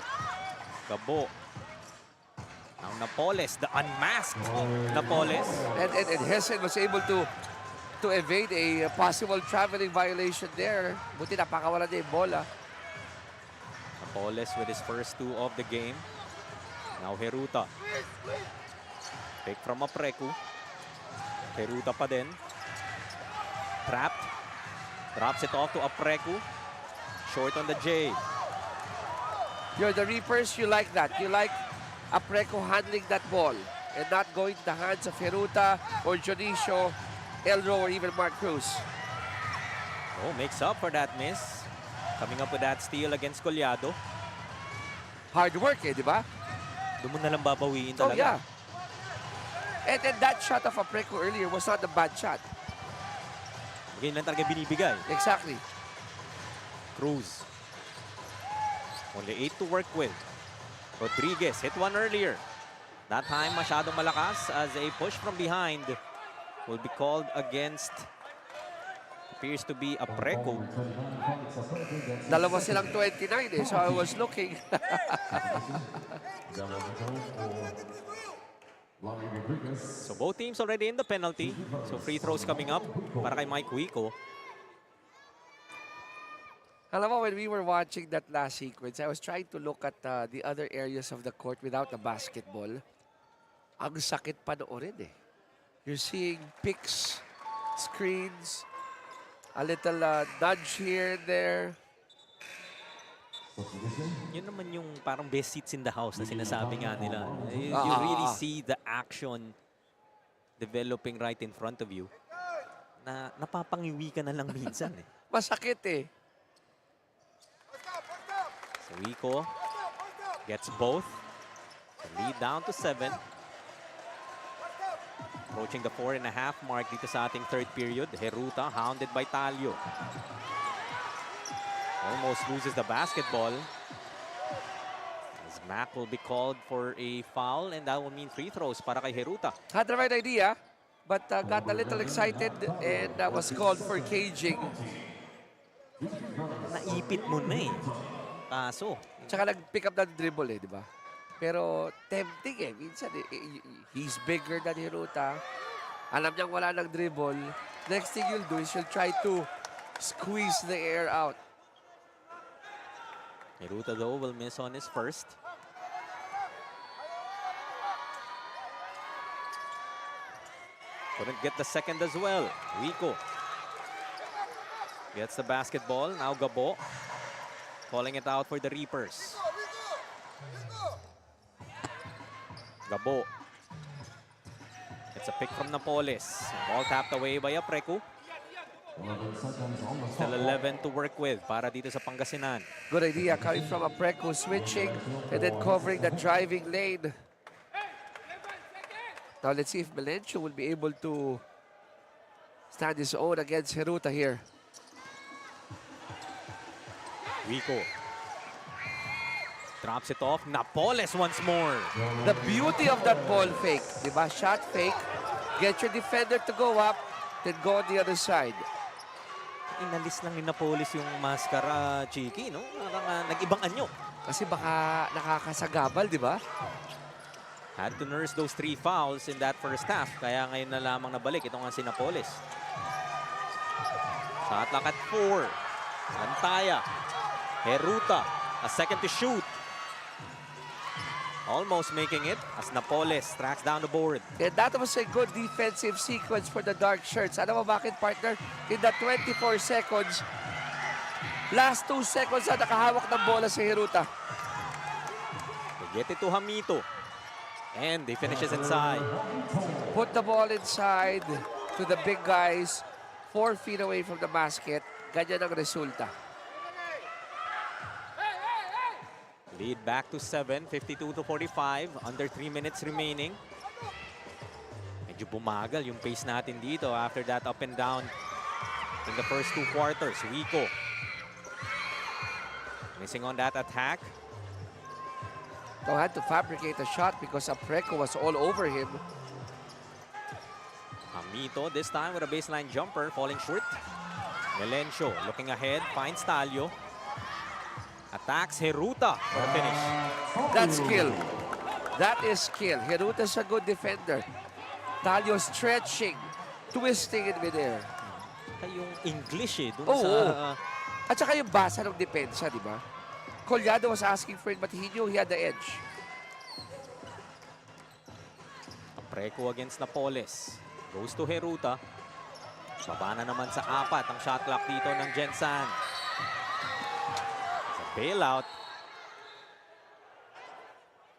Gabo. Now Napoles, the unmasked Napoles. And Hessen was able to evade a possible traveling violation there. Buti napakawalan niya yung bola. Napoles with his first 2 of the game. Now Heruta. Pick from Apreku. Heruta pa din. Trapped. Drops it off to Apreku. Short on the J. You're the Reapers, you like that. You like Apreco handling that ball and not going to the hands of Heruta or Jonicio, Elro, or even Mark Cruz. Oh, makes up for that miss. Coming up with that steal against Collado. Hard work di ba? Doon mo na lang babawiin Oh, talaga. yeah. And then that shot of Apreco earlier was not a bad shot. Ganyan lang talaga binibigay. Exactly. Cruz. Only 8 to work with. Rodriguez hit one earlier. That time masyadong malakas as a push from behind will be called against, appears to be Apreco. Dalawa silang 29 so I was looking. So both teams already in the penalty. So free throws coming up para kay Mike Wico. Alam mo, when we were watching that last sequence, I was trying to look at the other areas of the court without the basketball. Ang sakit panoorin You're seeing picks, screens, a little nudge here and there. Yun naman yung parang best seats in the house na sinasabi nga nila. You really see the action developing right in front of you na napapangiwi ka na lang minsan Masakit So Wico gets both. The lead down to 7. Approaching the 4.5 mark dito sa ating third period. Heruta hounded by Talio. Almost loses the basketball. As Mac will be called for a foul and that will mean free throws para kay Heruta. Had the right idea, but got a little excited and was called for caging. Naipit mo na Kaso. Tsaka nag-pick up ng dribble di ba? Pero tempting Minsan he's bigger than Heruta. Alam niyang wala ng dribble. Next thing you'll do is you'll try to squeeze the air out. Heruta though will miss on his first. Couldn't get the second as well. Wico gets the basketball. Now Gabo calling it out for the Reapers. Gabo. It's a pick from Napoles. Ball tapped away by Apreco. Still 11 to work with para dito sa Pangasinan. Good idea coming from Apreco, switching and then covering the driving lane. Now let's see if Melencio will be able to stand his own against Heruta here. Wico drops it off. Napoles once more. The beauty of that ball fake, di ba? Shot fake, get your defender to go up, then go on the other side. Inalis lang ni Napoles yung maskara, Chiki, no? Nag-ibang anyo. Kasi baka nakakasagabal, di ba? Had to nurse those 3 fouls in that first half. Kaya ngayon na lamang nabalik. Ito nga si Napoles. Shot clock at 4. Antaya. Heruta. A second to shoot. Almost making it as Napoles tracks down the board. And that was a good defensive sequence for the Dark Shirts. Alam mo bakit, partner? In the 24 seconds, last 2 seconds na nakahawak ng bola si Heruta. Get it to Hamito. And he finishes inside. Put the ball inside to the big guys. 4 feet away from the basket. Ganyan ang resulta. Lead back to 7, 52 to 45. Under 3 minutes remaining. Medyo bumagal yung pace natin dito after that up and down in the first 2 quarters. Wico missing on that attack. He had to fabricate a shot because Apreco was all over him. Hamito this time with a baseline jumper, falling short. Melencio looking ahead, finds Talio. Attacks Heruta for the finish. That's skill. That is skill. Heruta's a good defender. Talio stretching, twisting in midair. Yung English dun Oo. sa... At saka yung basa ng depensa, di ba? Collado was asking for it, but he knew he had the edge. Apreco against Napoles. Goes to Heruta. Baba na naman sa 4 ang shot clock dito ng Gensan. It's a bailout.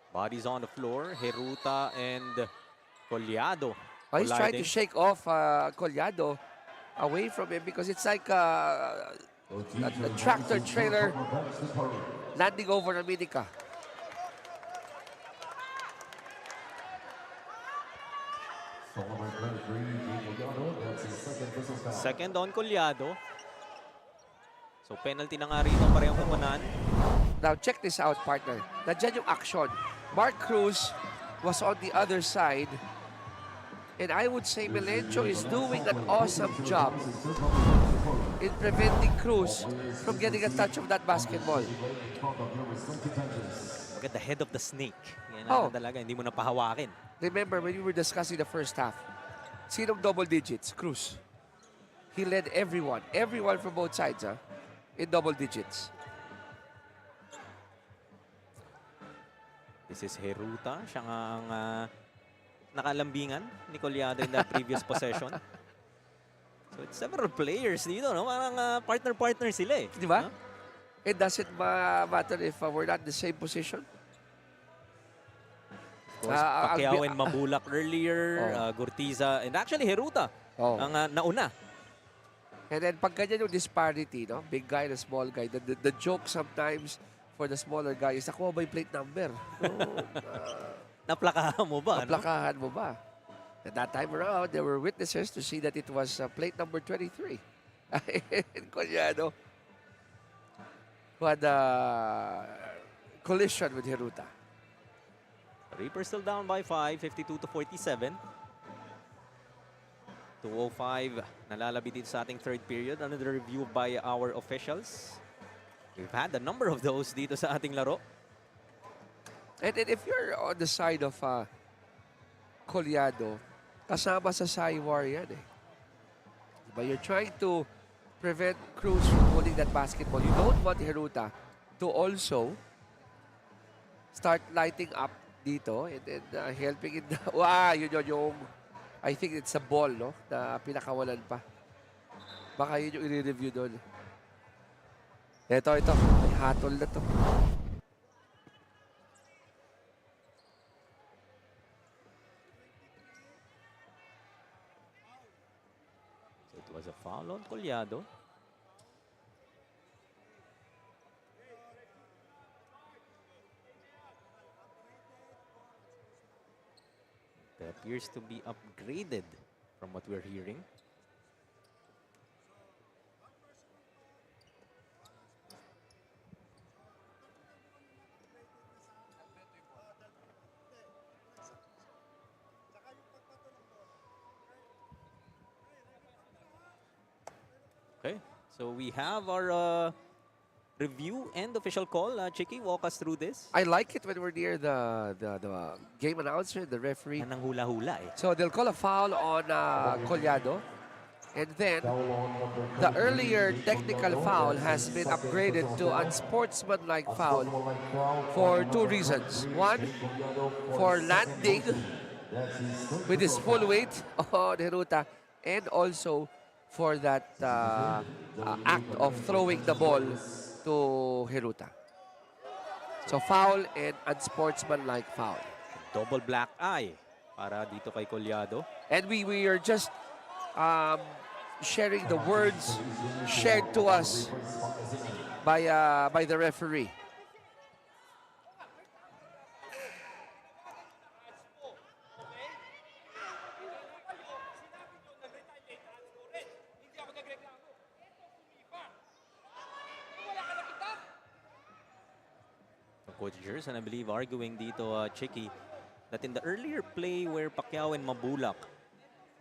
Bodies on the floor. Heruta and Collado. Oh, he's trying to colliding. shake off Collado away from him because it's like a tractor trailer landing over a minica. Second on Collado. So penalty na nga rito, parehong kumanan. Now check this out, partner. Nandiyan yung action. Mark Cruz was on the other side. And I would say Melencio is doing an awesome job in preventing Cruz from getting a touch of that basketball. Look at the head of the snake. Yan Oh. talaga, hindi mo napahawakin. Remember when we were discussing the first half, sinong double digits? Cruz. He led everyone from both sides in double digits. This is Heruta. Siya nga ang nakalambingan ni Collado in that previous possession. So it's several players dito, no? Parang partner-partner sila eh. Di ba? No? It doesn't matter if we're not in the same position. Of course, Pacquiao and Mabulak earlier, Gurtiza, and actually Heruta ang nauna. And then pag ganyan yung disparity, no? Big guy and small guy, the joke sometimes for the smaller guy is nakuha ba yung plate number? Naplakahan mo ba? Naplakahan mo ba? At that time around, there were witnesses to see that it was plate number 23. And Collado who had a collision with Heruta. Reaper still down by 5, 52 to 47. 2:05 nalalabi dito sa ating third period. Another review by our officials. We've had a number of those dito sa ating laro. And if you're on the side of Collado, kasama sa Saiwar yan eh. But you're trying to prevent Cruz from holding that basketball. You don't want Heruta to also start lighting up dito and then helping in the... Yun yung... I think it's a ball, no? Na pinakawalan pa. Baka yun yung i-review doon. Ito. May hatol na to. So it was a foul on Collado. It appears to be upgraded from what we're hearing. Okay, so we have our review and official call. Chicky, walk us through this. I like it when we're near the game announcer, the referee. Yan ang hula-hula eh. So they'll call a foul on Collado. And then the earlier technical foul has been upgraded to unsportsmanlike foul for two reasons. One, for landing with his full weight on Heruta, and also for that act of throwing the ball to Heruta. So foul and unsportsmanlike foul. Double black eye para dito kay Collado. And we are just sharing the words shared to us by the referee. Coach Gerson, I believe, arguing dito, Chicky, that in the earlier play where Pacquiao and Mabulak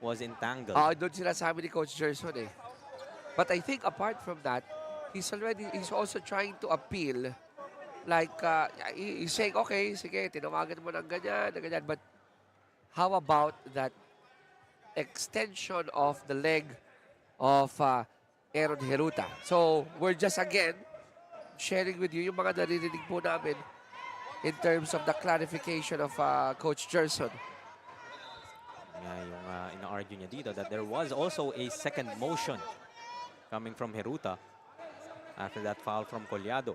was entangled. Doon sila sabi ni Coach Gerson eh. But I think apart from that, he's also trying to appeal. Like, he's saying, okay, sige, tinawagan mo ng ganyan, ganyan. But how about that extension of the leg of Aaron Heruta? So, we're just again sharing with you yung mga naririnig po namin in terms of the clarification of Coach Gerson. Yeah, yung ina-argue niya dito that there was also a second motion coming from Heruta after that foul from Collado.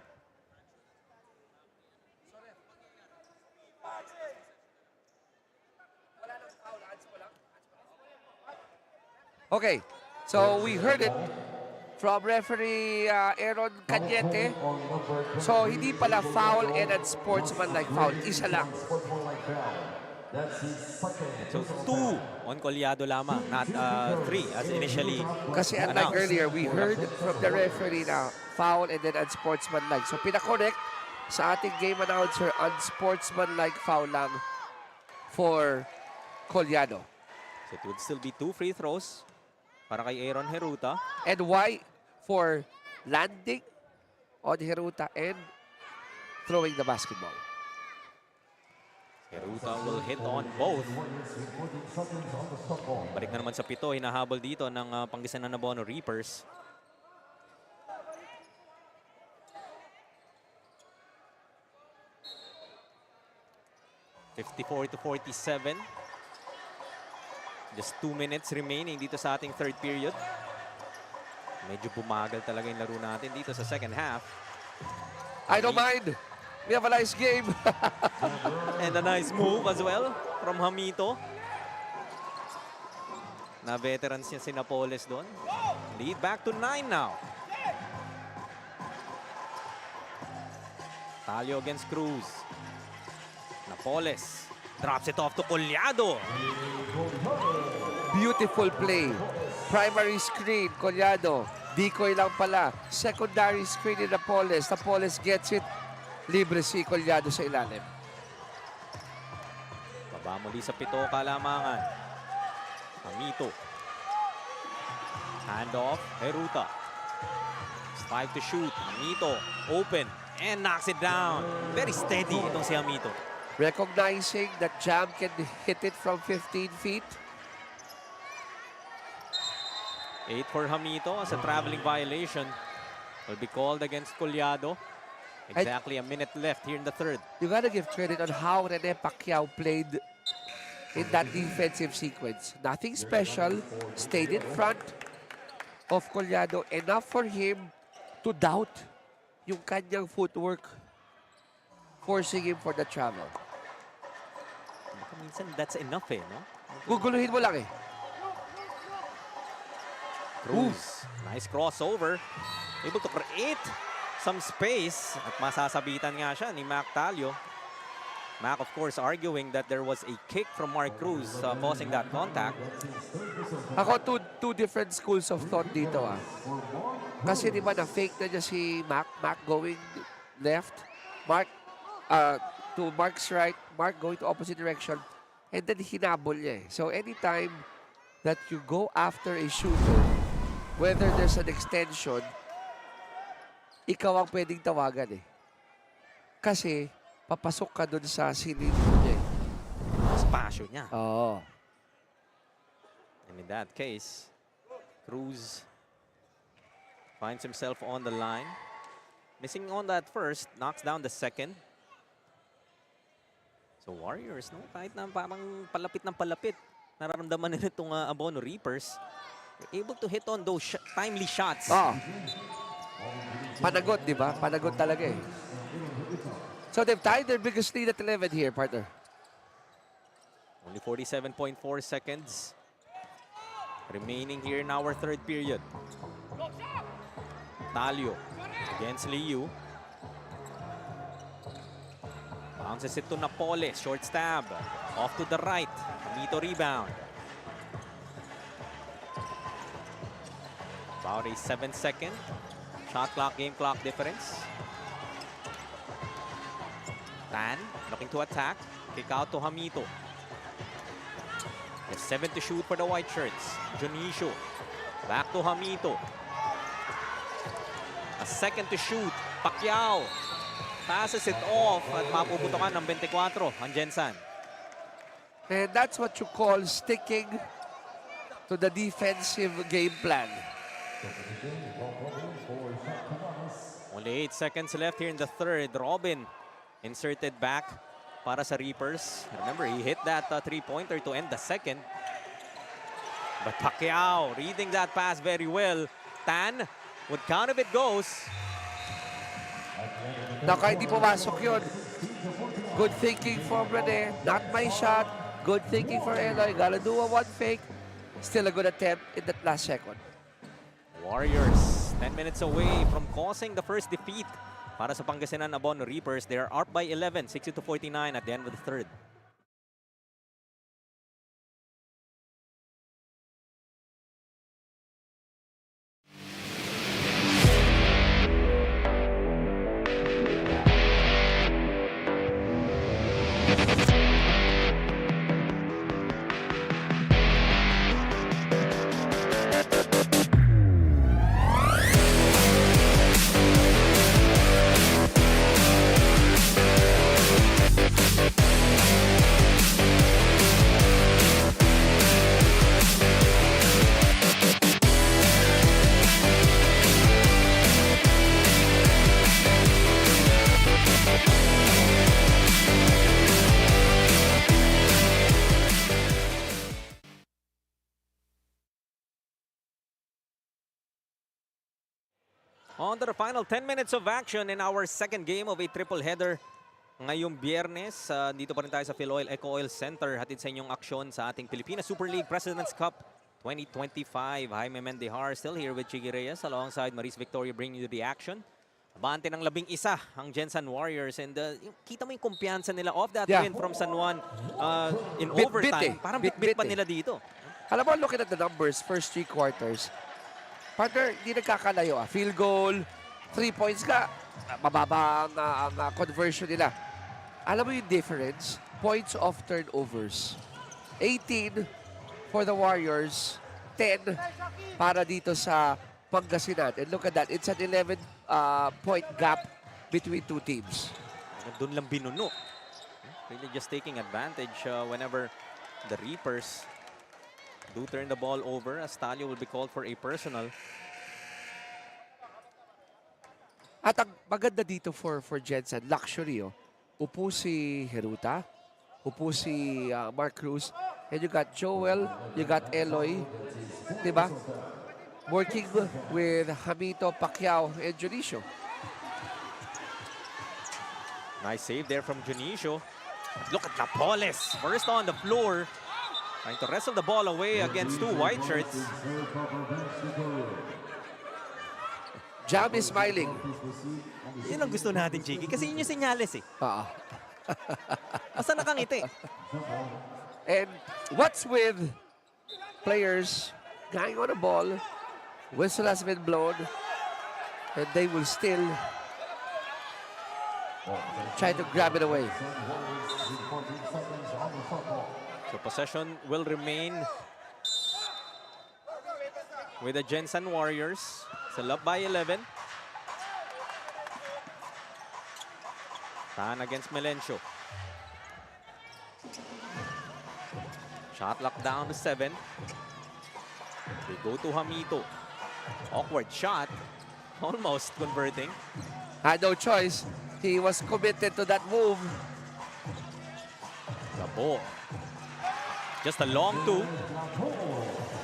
Okay, so we heard it from referee Aaron Cañete. So, hindi pala foul and unsportsmanlike foul. Isa lang. So, 2 on Collado lamang, not 3 as initially Kasi unlike announced. earlier, we heard from the referee na foul and then unsportsmanlike. So, pinakorek sa ating game announcer, unsportsmanlike foul lang for Collado. So, it would still be 2 free throws para kay Aaron Heruta. And why? For landing on Heruta and throwing the basketball. Heruta will hit on both. Balik na naman sa 7, hinahabol dito ng Pangasinan Nabono Reapers. (54-47). Just 2 minutes remaining dito sa ating third period. Medyo bumagal talaga yung laro natin dito sa second half. I don't mind. We have a nice game. And a nice move as well from Hamito. Na veterans niya si Napoles doon. Lead back to 9 now. Talio against Cruz. Napoles drops it off to Collado. Beautiful play. Primary screen, Collado. Decoy lang pala. Secondary screen ni Napoles. Napoles gets it. Libre si Collado sa ilalim. Baba muli sa 7 kalamangan. Hamito. Handoff, Heruta. It's 5 to shoot. Hamito, open, and knocks it down. Very steady itong si Hamito. Recognizing that Jam can hit it from 15 feet. 8 for Hamito as a traveling violation will be called against Collado. Exactly a minute left here in the third. You gotta give credit on how Rene Pacquiao played in that defensive sequence. Nothing special. Stayed in front of Collado. Enough for him to doubt yung kanyang footwork, forcing him for the travel. Baka minsan that's enough eh, no? Guguluhin mo lang eh. Cruz, nice crossover. Able to create some space. At masasabitan nga siya ni Mac Talio. Mac, of course, arguing that there was a kick from Mark Cruz causing that contact. Ako, two different schools of thought dito ah. Kasi di ba na-fake na niya si Mac. Mac going left. Mark to Mark's right. Mark going to opposite direction. And then hinabol niya eh. So anytime that you go after a shooter, whether there's an extension, ikaw ang pwedeng tawagan eh. Kasi papasok ka dun sa silindro niya eh. Spasyo niya. Oo. And in that case, Cruz finds himself on the line. Missing on that first, knocks down the second. So Warriors, no? Kahit na parang palapit ng palapit, nararamdaman nila itong Abono Reapers. They're able to hit on those timely shots. Oh. Panagot, di ba? Panagot talaga eh. So So they've tied their biggest lead at 11 here, partner. Only 47.4 seconds remaining here in our third period. Talio against Liu. Bounces it to Napoles. Short stab. Off to the right. Hamito rebound. About a 7-second shot clock, game clock difference. Tan looking to attack. Kick out to Hamito. There's 7 to shoot for the white shirts. Junicio. Back to Hamito. A second to shoot. Pacquiao. Passes it off at mapuputokan ng 24 ang Jensen. And that's what you call sticking to the defensive game plan. Only 8 seconds left here in the third. Robin inserted back para sa Reapers. Remember, he hit that three-pointer to end the second. But Pacquiao reading that pass very well. Tan would count if it goes. Naka, hindi pumasok yun. Good thinking from Rene. Not my shot. Good thinking for Eloy. Gotta do a one fake. Still a good attempt in that last second. Warriors 10 minutes away from causing the first defeat para sa Pangasinan Abono Reapers. They are up by 11, 60-49 at the end of the third. On to the final 10 minutes of action in our second game of a triple header. Ngayong Biyernes, dito pa rin tayo sa FILOIL ECOOIL Center. Hatid sa inyong aksyon sa ating Pilipinas Super League President's Cup 2025. Jaime Mendihar still here with Chigi Reyes alongside Maris Victoria bringing you the action. Abante ng 11 ang Jensen Warriors and kita mo yung kumpiyansa nila off that win from San Juan in overtime. Parang bit-bit pa nila dito. Alam mo, looking at the numbers, first 3 quarters, partner, hindi nagkakalayo. Field goal, 3 points ka, mababa ang conversion nila. Alam mo yung difference? Points of turnovers. 18 for the Warriors, 10 para dito sa Pangasinan. And look at that, it's an 11-point gap between two teams. Doon lang binuno. Really just taking advantage whenever the Reapers do turn the ball over as Talio will be called for a personal. At ang maganda dito for Jensen, luxury. Upo si Heruta, upo si Mark Cruz, and you got Joel, you got Eloy, diba? Working with Hamito, Pacquiao, and Junicio. Nice save there from Junicio. Look at Napoles, first on the floor. Trying to wrestle the ball away against 2 white shirts. Jam is smiling. Yun ang gusto natin, Chiki. Kasi yun yung senyales eh. Basta nakangiti. And what's with players going on the ball, whistle has been blown, and they will still try to grab it away. So possession will remain with the Jensen Warriors. Still up by 11. Tan against Melencio. Shot locked down to 7. They go to Hamito. Awkward shot. Almost converting. Had no choice. He was committed to that move. Gabo. Just a long 2.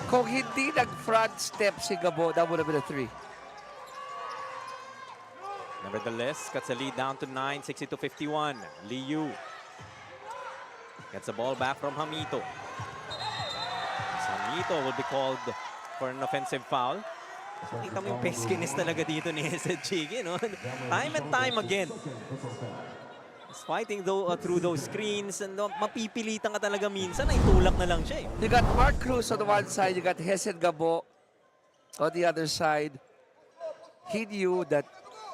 Kung hindi nag-front step si Gabo, that would have been a 3. Number Nevertheless, cuts the lead down to 9, 60-51. Liu gets the ball back from Hamito. Hamito will be called for an offensive foul. So, kita mo yung peskiness talaga dito ni SG, no? Time and time again. He's fighting through those screens and mapipilitan ka talaga minsan, ay tulak na lang siya eh. You got Mark Cruz on the one side, you got Hesen Gabo on the other side. He knew that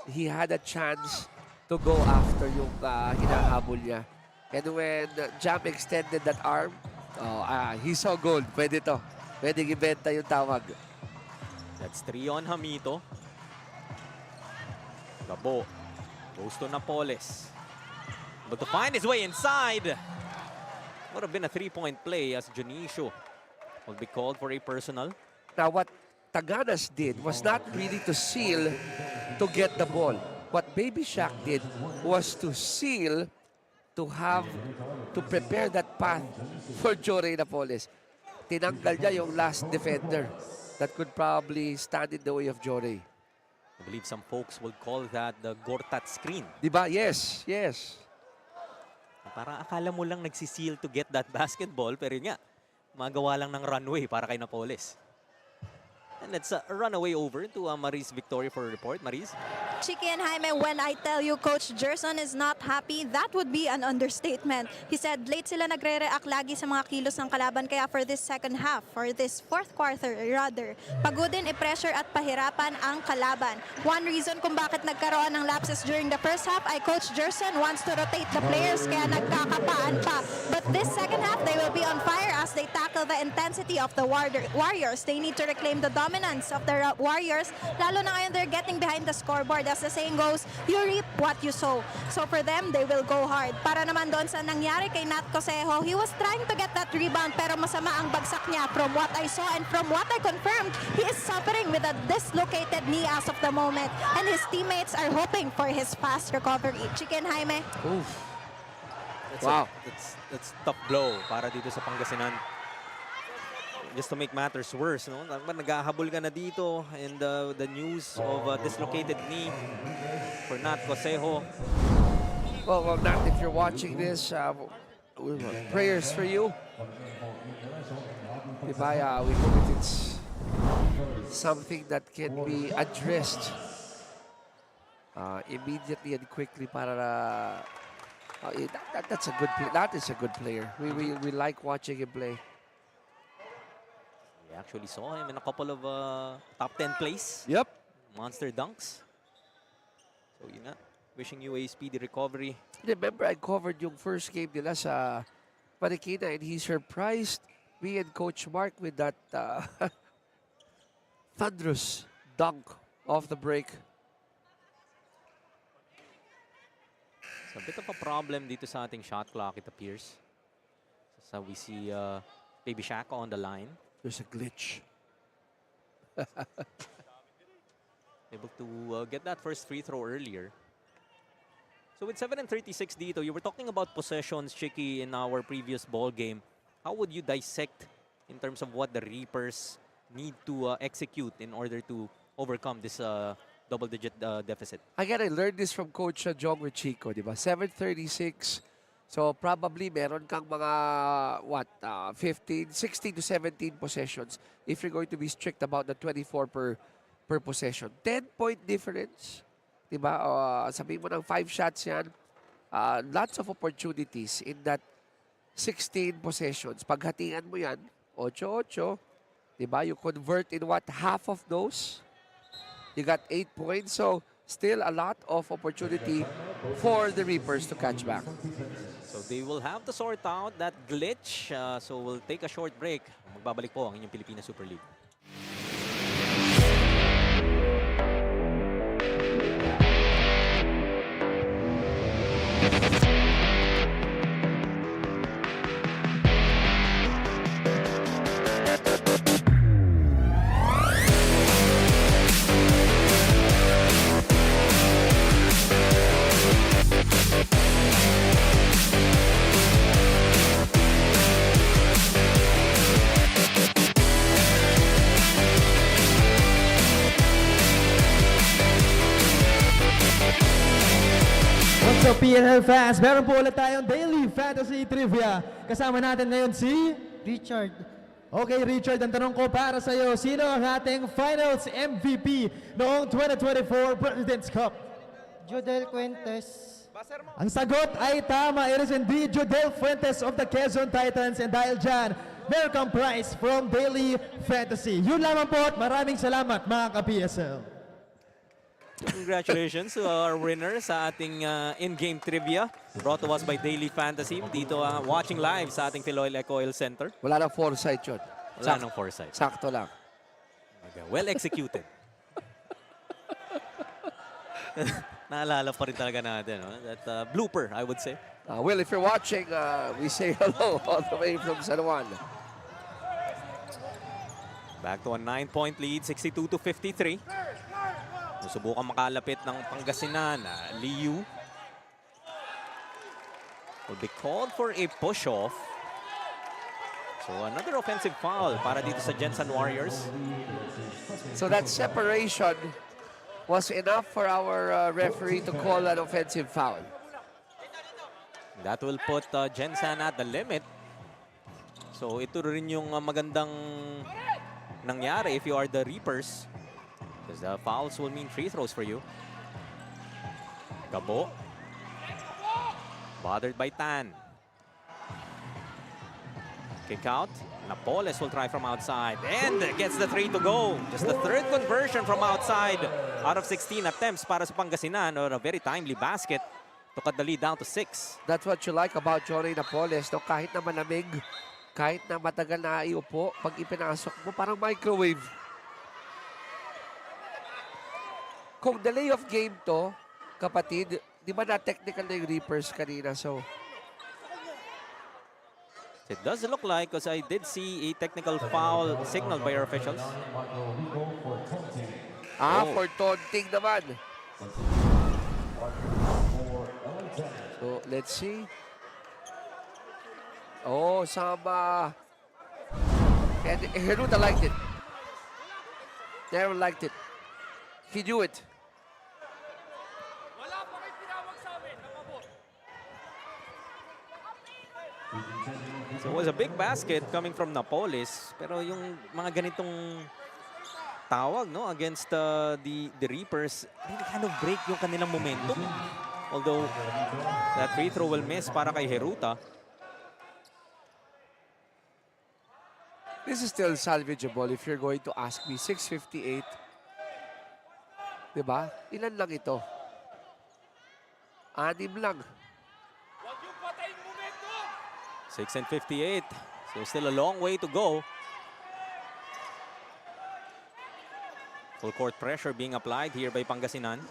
he had a chance to go after yung hinahabol niya. And when Jam extended that arm, he saw gold. Pwede to. Pwede ibenta yung tawag. That's 3 on Hamito. Gabo goes to Napoles. But to find his way inside, would have been a 3-point play as Junicio will be called for a personal. Now what Taganas did was not really to seal to get the ball. What Baby Shaq did was to seal to prepare that path for Jory Napoles. Tinanggal niya yung last defender that could probably stand in the way of Jory. I believe some folks would call that the Gortat screen. Diba? Yes, yes. Para akala mo lang nagsiseal to get that basketball, pero yun nga, magawa lang ng runway para kay Napoles. And let's run away over to Maris Victoria for a report. Maris? Chicky and Jaime, when I tell you Coach Gerson is not happy, that would be an understatement. He said late sila nagre-react lagi sa mga kilos ng kalaban, kaya for this second half, for this fourth quarter rather, pagodin, i-pressure at pahirapan ang kalaban. One reason kung bakit nagkaroon ng lapses during the first half ay Coach Gerson wants to rotate the players, kaya nagkakapaan pa. But this second half, they will be on fire as they tackle the intensity of the Warriors. They need to reclaim the dominance of the Warriors, lalo na ngayon they're getting behind the scoreboard. As the saying goes, you reap what you sow. So for them, they will go hard. Para naman doon sa nangyari kay Nat Cosejo, he was trying to get that rebound pero masama ang bagsak niya. From what I saw and from what I confirmed, he is suffering with a dislocated knee as of the moment. And his teammates are hoping for his fast recovery. Chicken Jaime? Oof. Wow. That's tough blow para dito sa Pangasinan. Just to make matters worse, no? Naghahabol ka na dito and the news of dislocated knee for Nat Cosejo. Well, Nat, if you're watching this, prayers for you. Diba, we hope it's something that can be addressed immediately and quickly para that's a good play. That is a good player. We like watching him play. We actually saw him in a couple of top 10 plays. Yep. Monster dunks. So yun na. Wishing you a speedy recovery. Remember, I covered yung first game nila sa Marikina and he surprised me and Coach Mark with that thunderous dunk off the break. It's a bit of a problem dito sa ating shot clock, it appears. So we see Baby Shaka on the line. There's a glitch. Able to get that first free throw earlier. So with 7:36 dito, you were talking about possessions, Chicky, in our previous ball game. How would you dissect in terms of what the Reapers need to execute in order to overcome this double-digit deficit? Again, I learned this from Coach Jong Chico, di ba? 7:36. So probably meron kang mga 16 to 17 possessions if you're going to be strict about the 24 per possession. 10-point difference. Diba? Sabihin mo ng 5 shots yan. Lots of opportunities in that 16 possessions. Paghatian mo yan, 8-8. Diba? You convert in what? Half of those. You got 8 points. So still a lot of opportunity for the Reapers to catch back. So they will have to sort out that glitch. So we'll take a short break. Magbabalik po ang inyong Pilipinas Super League. PNL fans, meron po ulit tayong Daily Fantasy Trivia. Kasama natin ngayon si Richard. Okay, Richard, ang tanong ko para sa iyo, sino ang ating Finals MVP noong 2024 President's Cup? Jodel Cuentes. Ang sagot ay tama. It is indeed Jodel Fuentes of the Quezon Titans. And dahil dyan, meron kang prize from Daily Fantasy. Yun lamang po at maraming salamat mga ka-PSL. Congratulations to our winner sa ating in-game trivia brought to us by Daily Fantasy dito watching live sa ating FILOIL ECOOIL Center. Wala nang foresight yun. Wala nang foresight. Sakto lang. Okay. Well executed. Naalala pa rin talaga natin, no? That blooper, I would say. Well, if you're watching, we say hello all the way from San Juan. Back to a 9-point lead, 62-53. Subukan makalapit ng Pangasinan. Liu will be called for a push-off. So another offensive foul para dito sa Jensen Warriors. So that separation was enough for our referee to call an offensive foul. That will put Jensen at the limit. So ito rin yung magandang nangyari if you are the Reapers. Because the fouls will mean free throws for you. Gabo. Bothered by Tan. Kick out. Napoles will try from outside and gets the 3 to go. Just the third conversion from outside out of 16 attempts para sa Pangasinan, or a very timely basket to cut the lead down to 6. That's what you like about Johnny Napoles. No? Kahit na malamig, kahit na matagal na iupo, pag ipinasok mo, parang microwave. Kung delay of game to, kapatid, di ba na-technical na yung Reapers kanina? So, it does look like, because I did see a technical foul signaled by our officials. for taunting naman. So, let's see. Oh, sama. And Heruta liked it. Never liked it. He knew it. So it was a big basket coming from Napoles, pero yung mga ganitong tawag, no, against the Reapers, really kind of break yung kanilang momentum. Although that free throw will miss para kay Heruta. This is still salvageable if you're going to ask me. 6:58. Diba? Ilan lang ito? 6 lang. 6:58. So still a long way to go. Full court pressure being applied here by Pangasinan.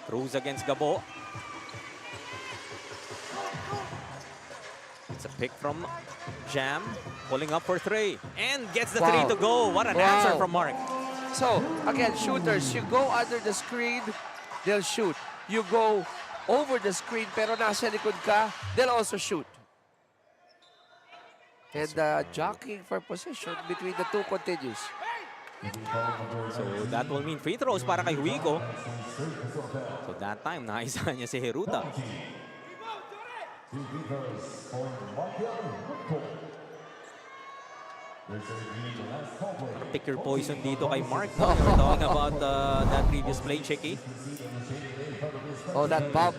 Cruz against Gabo. It's a pick from Jam. Pulling up for 3. And gets the 3 to go. What an answer from Mark. So, again, shooters, you go under the screen, they'll shoot. You go over the screen, pero nasa likod ka, they'll also shoot. And jockeying for position between the two continues. So that will mean free throws para kay Huico. So that time, naisa niya si Heruta. Pick your poison dito kay Mark. No? We're talking about that previous play, Chicky. Oh, that bomb.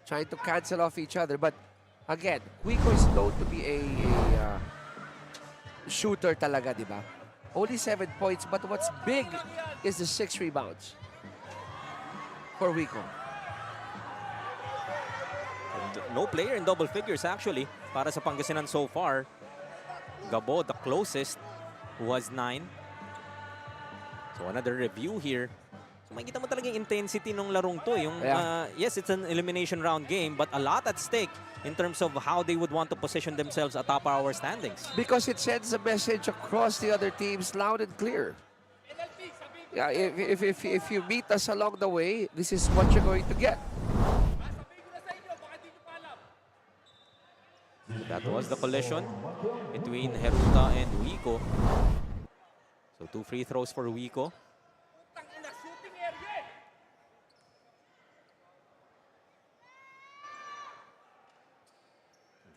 Trying to cancel off each other. But again, Huico is known to be a shooter talaga, di ba? Only 7 points, but what's big is the 6 rebounds for Huico. No player in double figures actually para sa Pangasinan so far. Gabo, the closest, who has 9. So another review here. So makikita mo talaga yung intensity ng larong to. Yung, yes, it's an elimination round game, but a lot at stake in terms of how they would want to position themselves atop our standings. Because it sends a message across the other teams loud and clear. Yeah, if you meet us along the way, this is what you're going to get. That was the collision between Heruta and Huico. So 2 free throws for Huico.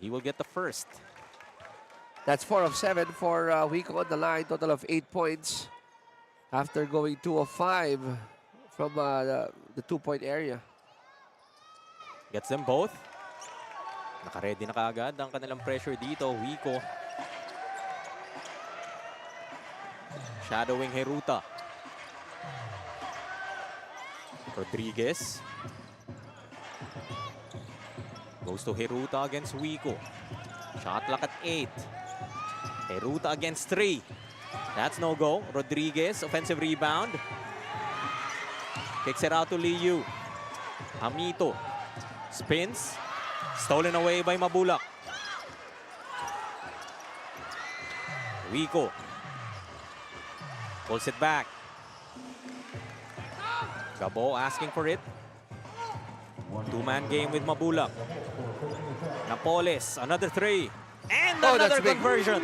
he will get the first. That's 4 of 7 for Wico on the line. Total of 8 points after going 2 of 5 from the 2-point area. Gets them both. Naka-ready na kaagad ang kanilang pressure dito. Wico. Shadowing Heruta. Rodriguez. Goes to Heruta against Wico. Shot clock at 8. Heruta against 3. That's no go. Rodriguez, offensive rebound. Kicks it out to Liu. Hamito. Spins. Stolen away by Mabulak. Wico. Pulls it back. Gabo asking for it. Two-man game with Mabulak. Napoles, another 3. And another conversion.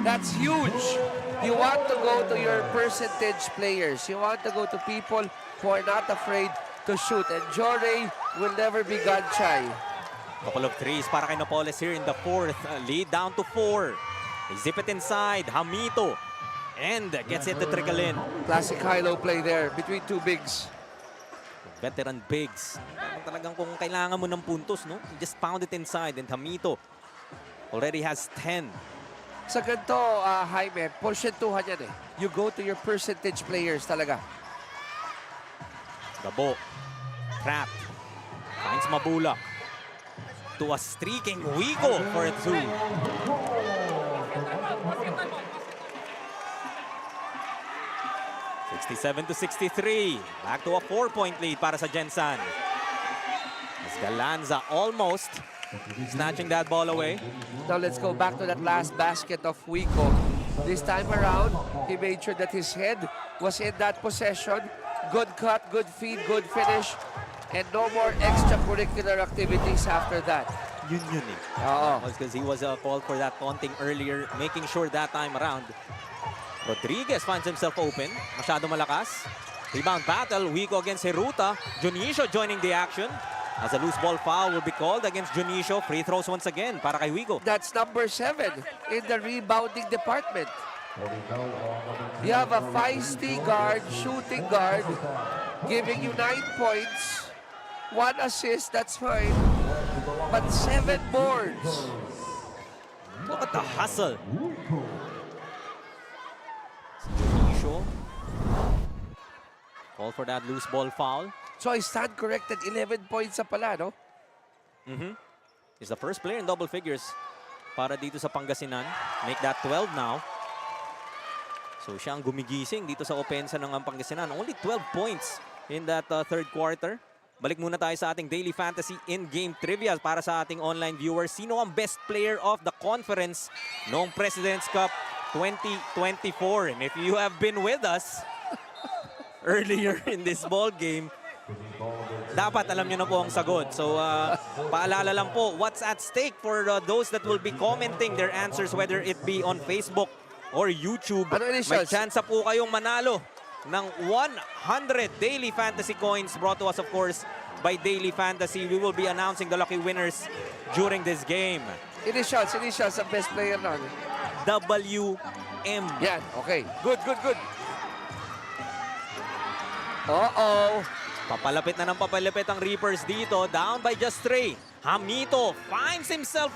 That's huge. You want to go to your percentage players. You want to go to people who are not afraid to shoot. And Jorey will never be gun shy. Couple of 3s para kay Napoles here in the 4th. Lead down to 4. They zip it inside. Hamito. And gets it to trickle in. Classic high-low play there between two bigs. Veteran bigs. Talagang kung kailangan mo ng puntos, no? You just pound it inside. And Hamito already has 10. Sa ganito, Jaime, porsentuhan yan eh. You go to your percentage players talaga. Gabo. Trapped. Finds Mabulak. To a streaking Wico for a 2. (67-63). Back to a 4-point lead para sa Gensan. As Galanza almost snatching that ball away. Now let's go back to that last basket of Wico. This time around, he made sure that his head was in that possession. Good cut, good feed, good finish. And no more extracurricular activities after that. Yun eh. Because he was called for that taunting earlier, making sure that time around. Rodriguez finds himself open. Masyado malakas. Rebound battle. Wico against Heruta. Junicio joining the action. As a loose ball foul will be called against Junicio. Free throws once again para kay Wico. That's number 7 in the rebounding department. You have a feisty guard, shooting guard, giving you 9 points. 1 assist, that's fine. But 7 boards. Look at the hustle. Junicio. Call for that loose ball foul. So I stand corrected, 11 points na pala, no? He's the first player in double figures para dito sa Pangasinan. Make that 12 now. So siya ang gumigising dito sa opensa ng Pangasinan. Only 12 points in that third quarter. Balik muna tayo sa ating Daily Fantasy in-game trivia para sa ating online viewers. Sino ang best player of the conference noong President's Cup 2024? And if you have been with us earlier in this ball game, dapat alam nyo na po ang sagot. So, paalala lang po, what's at stake for those that will be commenting their answers, whether it be on Facebook or YouTube. May chance po kayong manalo ng 100 Daily Fantasy coins brought to us, of course, by Daily Fantasy. We will be announcing the lucky winners during this game. Initials ang best player na. WM. Yan, okay. Good. Uh-oh. Papalapit na ng papalapit ang Reapers dito. Down by just 3. Hamito finds himself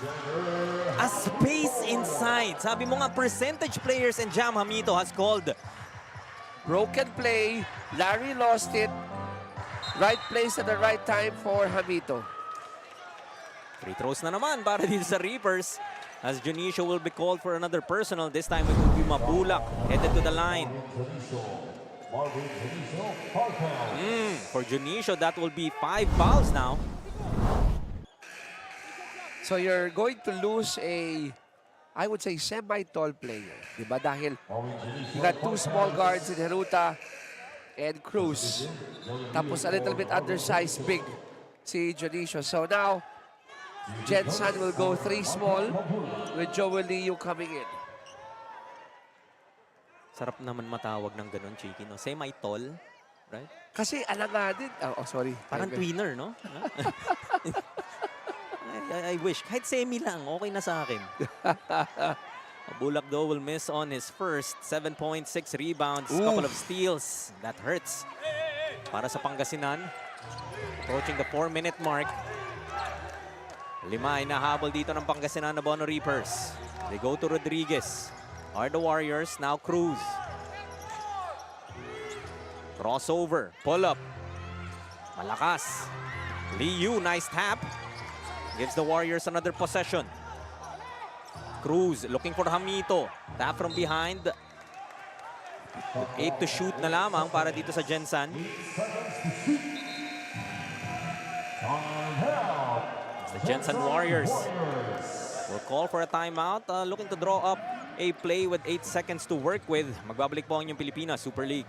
a space inside. Sabi mo nga, percentage players and Jam Hamito has called. Broken play. Larry lost it. Right place at the right time for Hamito. Free throws na naman para dito sa Reapers. As Junicio will be called for another personal. This time it will be Mabulak headed to the line. For Junicio, that will be 5 fouls now. So you're going to lose a, I would say, semi-tall player. Diba? Dahil you got 2 small guards in Heruta and Cruz. Tapos a little bit undersized big si Junicio. So now, Gensan will go 3 small with Joel Liu coming in. Sarap naman matawag ng ganun, Chiki, no? Semi-tall, right? Kasi alanganin. Oh, sorry. Parang tweener, no? I wish. Kahit semi lang, okay na sa akin. Bulak though will miss on his first 7.6 rebounds, couple of steals. That hurts. Para sa Pangasinan. Approaching the 4-minute mark. 5 ay nahabol dito ng Pangasinan na Bono Reapers. They go to Rodriguez. Are the Warriors, now Cruz. Crossover, pull up. Malakas. Liu, nice tap. Gives the Warriors another possession. Cruz looking for Hamito. Tap from behind. 8 to shoot na lamang para dito sa Gensan. It's the Gensan Warriors will call for a timeout. Looking to draw up a play with 8 seconds to work with. Magbabalik po ang inyong Pilipinas Super League.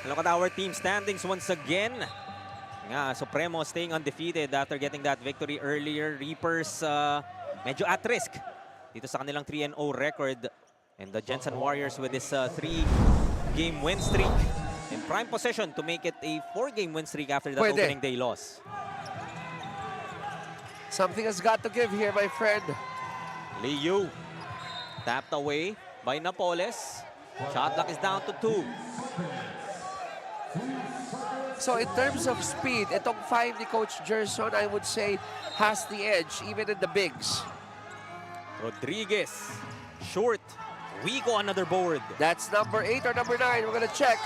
Look at our team standings once again. Supremo staying undefeated after getting that victory earlier. Reapers medyo at risk dito sa kanilang 3-0 record. And the Gensan Warriors with this 3-game win streak in prime possession to make it a 4-game win streak after that opening day loss. Something has got to give here, my friend. Liu tapped away by Napoles. Shot clock is down to 2. So in terms of speed, itong 5 ni Coach Gerson, I would say, has the edge, even in the bigs. Rodriguez, short. Wigo, another board. That's number 8 or number 9. We're gonna check.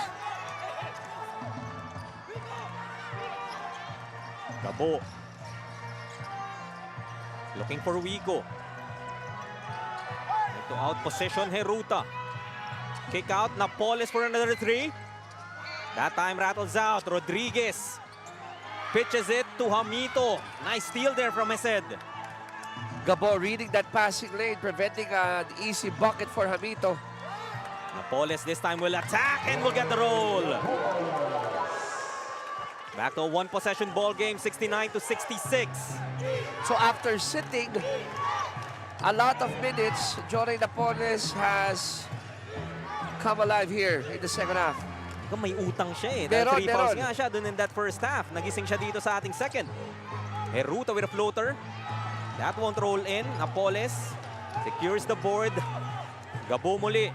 Gabo. Looking for Wigo. To out possession, Heruta. Kick out, Napoles for another 3. That time rattles out. Rodriguez pitches it to Hamito. Nice steal there from Hesed. Gabo reading that passing lane, preventing an easy bucket for Hamito. Napoles this time will attack and will get the roll. Back to a one-possession ball game, 69 to 66. So after sitting a lot of minutes, Johnny Napoles has come alive here in the second half. May utang siya eh. Dahil 3 fouls nga siya dun in that first half. Nagising siya dito sa ating second. Heruta with a floater. That won't roll in. Napoles secures the board. Gabo muli.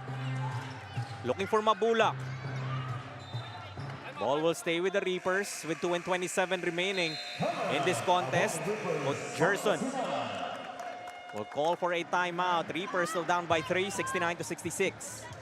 Looking for Mabulak. Ball will stay with the Reapers with 2:27 remaining in this contest. Coach Gerson will call for a timeout. Reapers still down by 3, 69 to 66.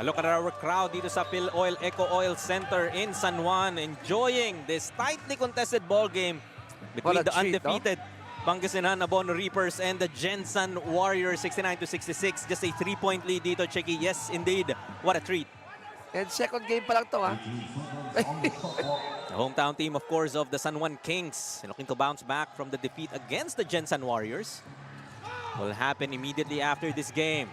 Look at our crowd dito sa FILOIL ECOOIL Center in San Juan, enjoying this tightly contested ball game between the undefeated Pangasinan Abono Reapers and the Gensan Warriors, 69 to 66. Just a 3-point lead dito, Checky. Yes, indeed. What a treat. And second game pa lang to, ha? The hometown team, of course, of the San Juan Kings, looking to bounce back from the defeat against the Gensan Warriors. Will happen immediately after this game.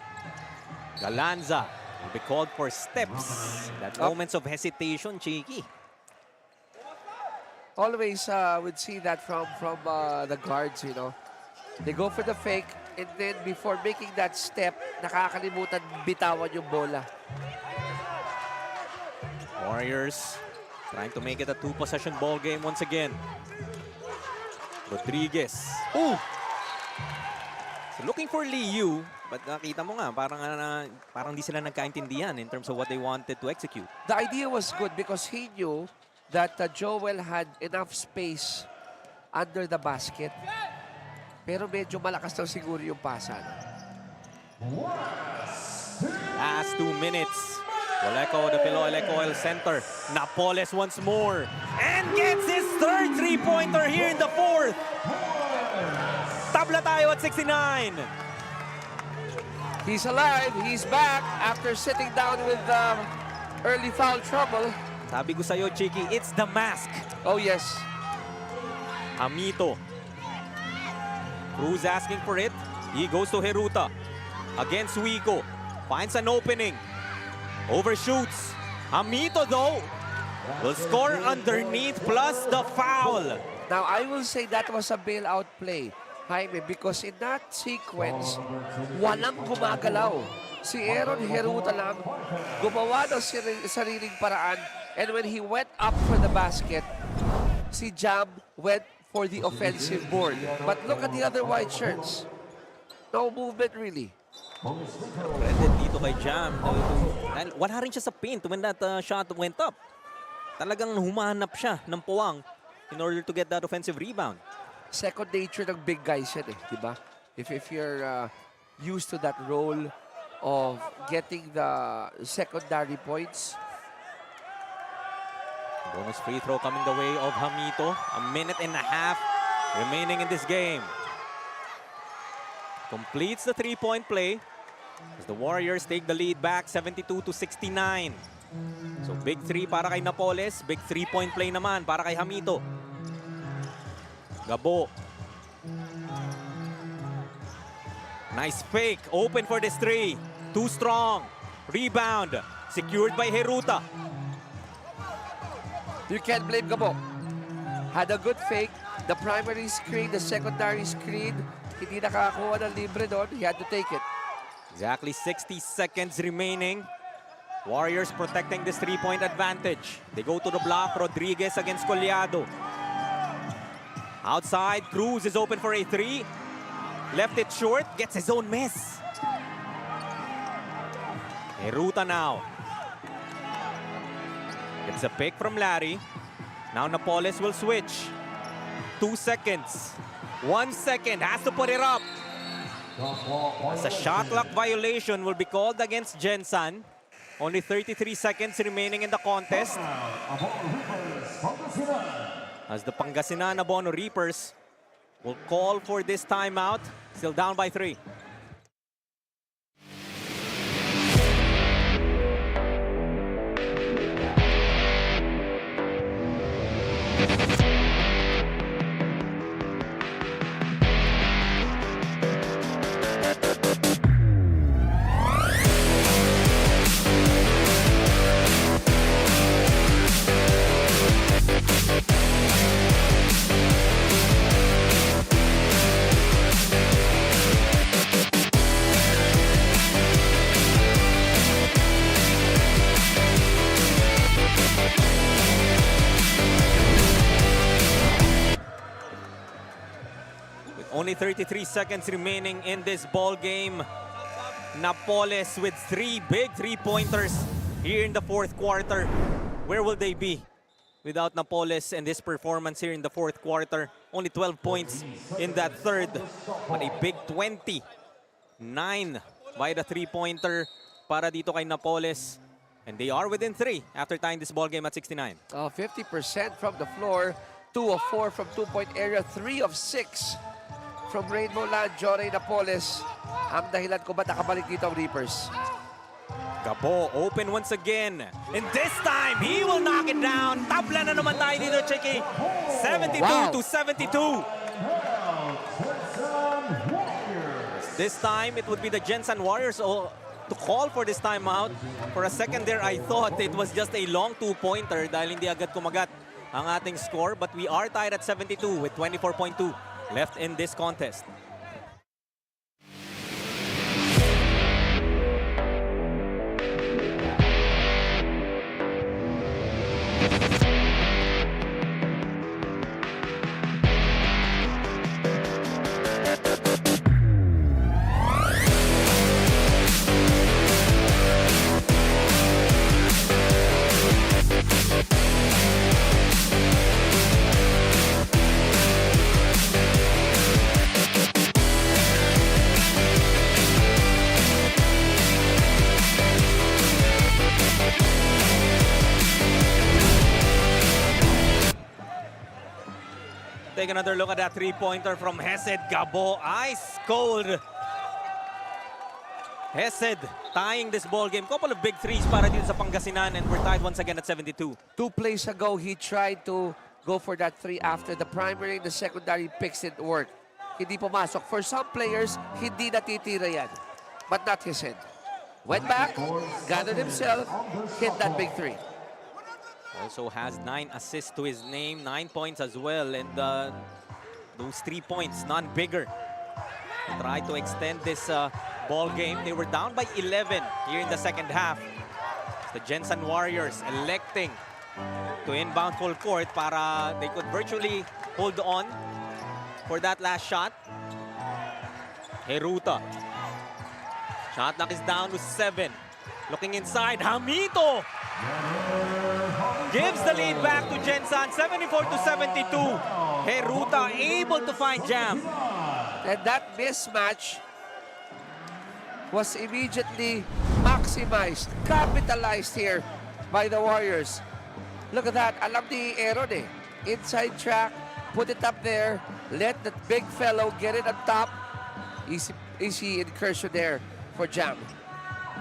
Galanza will be called for steps. That moments of hesitation, Cheeky. Always would see that from the guards, you know. They go for the fake. and then before making that step, nakakalimutan bitawan yung bola. Warriors trying to make it a two-possession ball game once again. Rodriguez. Ooh! So looking for Liu, but nakita mo nga, parang di sila nagkaintindihan in terms of what they wanted to execute. The idea was good because he knew that Joel had enough space under the basket. Pero medyo malakas lang siguro yung pasan. Last 2 minutes. Will echo the FILOIL ECOOIL center. Napoles once more. And gets his third three-pointer here in the fourth. Tabla tayo at 69. He's alive. He's back after sitting down with early foul trouble. Sabi ko sa'yo, Chiki, it's the mask. Oh, yes. Amito. Cruz asking for it. He goes to Heruta. Against Wico. Finds an opening. Overshoots. Amito, though, will score underneath plus the foul. Now, I will say that was a bailout play, Jaime, because in that sequence, walang gumagalaw. Si Aaron Heruta lang gumawa ng sariling paraan, and when he went up for the basket, si Jam went for the offensive board. But look at the other white shirts. No movement really. Credit dito kay Jam. Wala rin siya sa paint when that shot went up. Talagang humanap siya ng puwang in order to get that offensive rebound. Second nature ng big guys yan di ba? If you're used to that role of getting the secondary points. Bonus free throw coming the way of Hamito. 1.5 minutes remaining in this game. Completes the three-point play as the Warriors take the lead back 72-69. So big three para kay Napoles, big three-point play naman para kay Hamito. Gabo. Nice fake, open for this three. Too strong. Rebound, secured by Heruta. You can't blame Gabo. Had a good fake. The primary screen, the secondary screen. Hindi nakakakuha ng libre doon. He had to take it. Exactly 60 seconds remaining. Warriors protecting this three-point advantage. They go to the block. Rodriguez against Collado. Outside, Cruz is open for a three. Left it short, gets his own miss. Heruta now. It's a pick from Larry. Now Napoles will switch. 2 seconds. 1 second, has to put it up. As a shot clock violation will be called against Jensen. Only 33 seconds remaining in the contest. As the Pangasinan Abono Reapers will call for this timeout. Still down by 3. Only 33 seconds remaining in this ball game. Napoles with 3 big three-pointers here in the fourth quarter. Where will they be without Napoles and this performance here in the fourth quarter? Only 12 points in that third, but a big 29 by the three-pointer para dito kay Napoles. And they are within 3 after tying this ball game at 69. 50% from the floor, 2 of 4 from two-point area, 3 of 6 from Rainbow Land. Jory Napoles ang dahilan kung ba't nakabalik dito ang Reapers. Gabo open once again. And this time, he will knock it down. Tabla na naman tayo dito, Chiki. 72-72. This time, it would be the Jensen Warriors to call for this timeout. For a second there, I thought it was just a long two-pointer dahil hindi agad kumagat ang ating score. But we are tied at 72 with 24.2 left in this contest. take another look at that three-pointer from Hesed Gabo. Ice cold. Hesed tying this ball game. Couple of big threes para dito sa Pangasinan, and we're tied once again at 72. 2 plays ago, he tried to go for that 3 after the primary and the secondary picks didn't work. Hindi pumasok. For some players, hindi natitira yan. But not Hesed. Went back, gathered himself, hit that big 3. Also has 9 assists to his name, 9 points as well, and those 3 points, none bigger. Try to extend this ball game. They were down by 11 here in the second half. The Jensen Warriors electing to inbound full court para they could virtually hold on for that last shot. Heruta. Shot clock is down to 7. Looking inside, Hamito gives the lead back to Jensen, 74-72. Heruta able to find jam. And that mismatch was immediately maximized, capitalized here by the Warriors. Look at that. Alam ni Aaron eh. Inside track, put it up there, let that big fellow get it on top. Easy incursion there for Jam.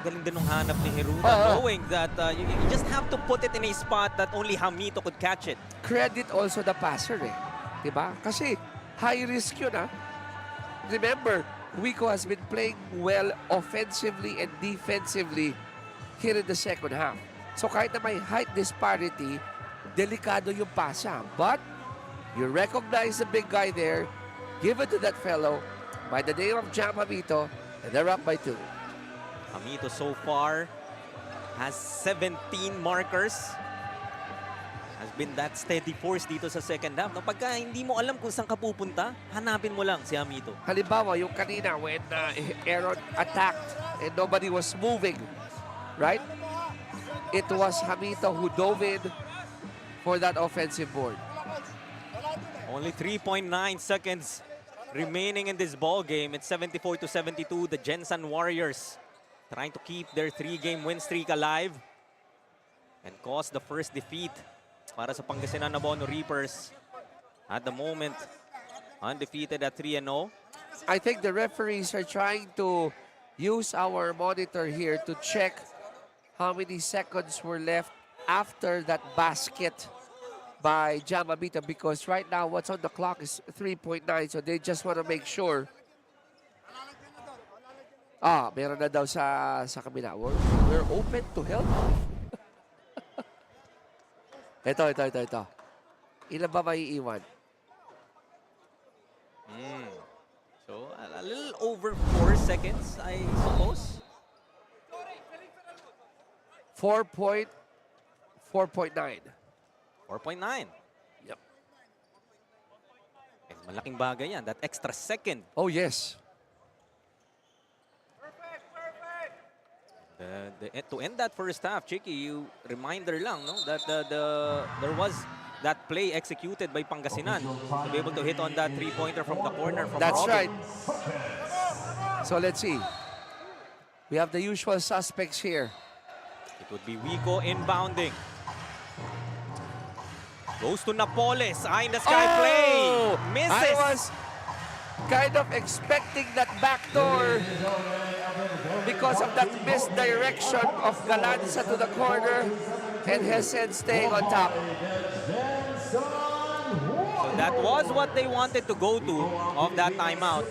Galing din nung hanap ni Heruta, knowing that you just have to put it in a spot that only Hamito could catch it. Credit also the passer eh. Diba? Kasi high risk yun ah. Remember, Wico has been playing well offensively and defensively here in the second half. So kahit na may height disparity, delikado yung pasa. But you recognize the big guy there, give it to that fellow by the name of Jam Hamito, and they're up by 2. Hamito so far has 17 markers. Has been that steady force dito sa second half. No, pagka hindi mo alam kung saan ka pupunta, hanapin mo lang si Hamito. Halimbawa, yung kanina when Aaron attacked and nobody was moving, right? It was Hamito who dove in for that offensive board. Only 3.9 seconds remaining in this ball game. It's 74-72. The Jensen Warriors trying to keep their 3-game win streak alive and cause the first defeat para sa Pangasinan Abono Reapers. At the moment, undefeated at 3-0. I think the referees are trying to use our monitor here to check how many seconds were left after that basket by Jam Hamito, because right now what's on the clock is 3.9, so they just want to make sure. Meron na daw sa kabila. We're open to help. Ito. Ilan ba maiiwan? So, a little over 4 seconds, I suppose. 4.9. 4.9. Yep. And malaking bagay yan, that extra second. Oh, yes. To end that first half, Chicky, you reminder lang, no, that there was that play executed by Pangasinan to be able to hit on that three-pointer from the corner from That's Robin. right. So let's see. We have the usual suspects here. It would be Wico inbounding. Goes to Napoles. Eye in the sky play. Misses. I was kind of expecting that backdoor because of that misdirection of Galanza to the corner and Hesed staying on top. So that was what they wanted to go to of that timeout.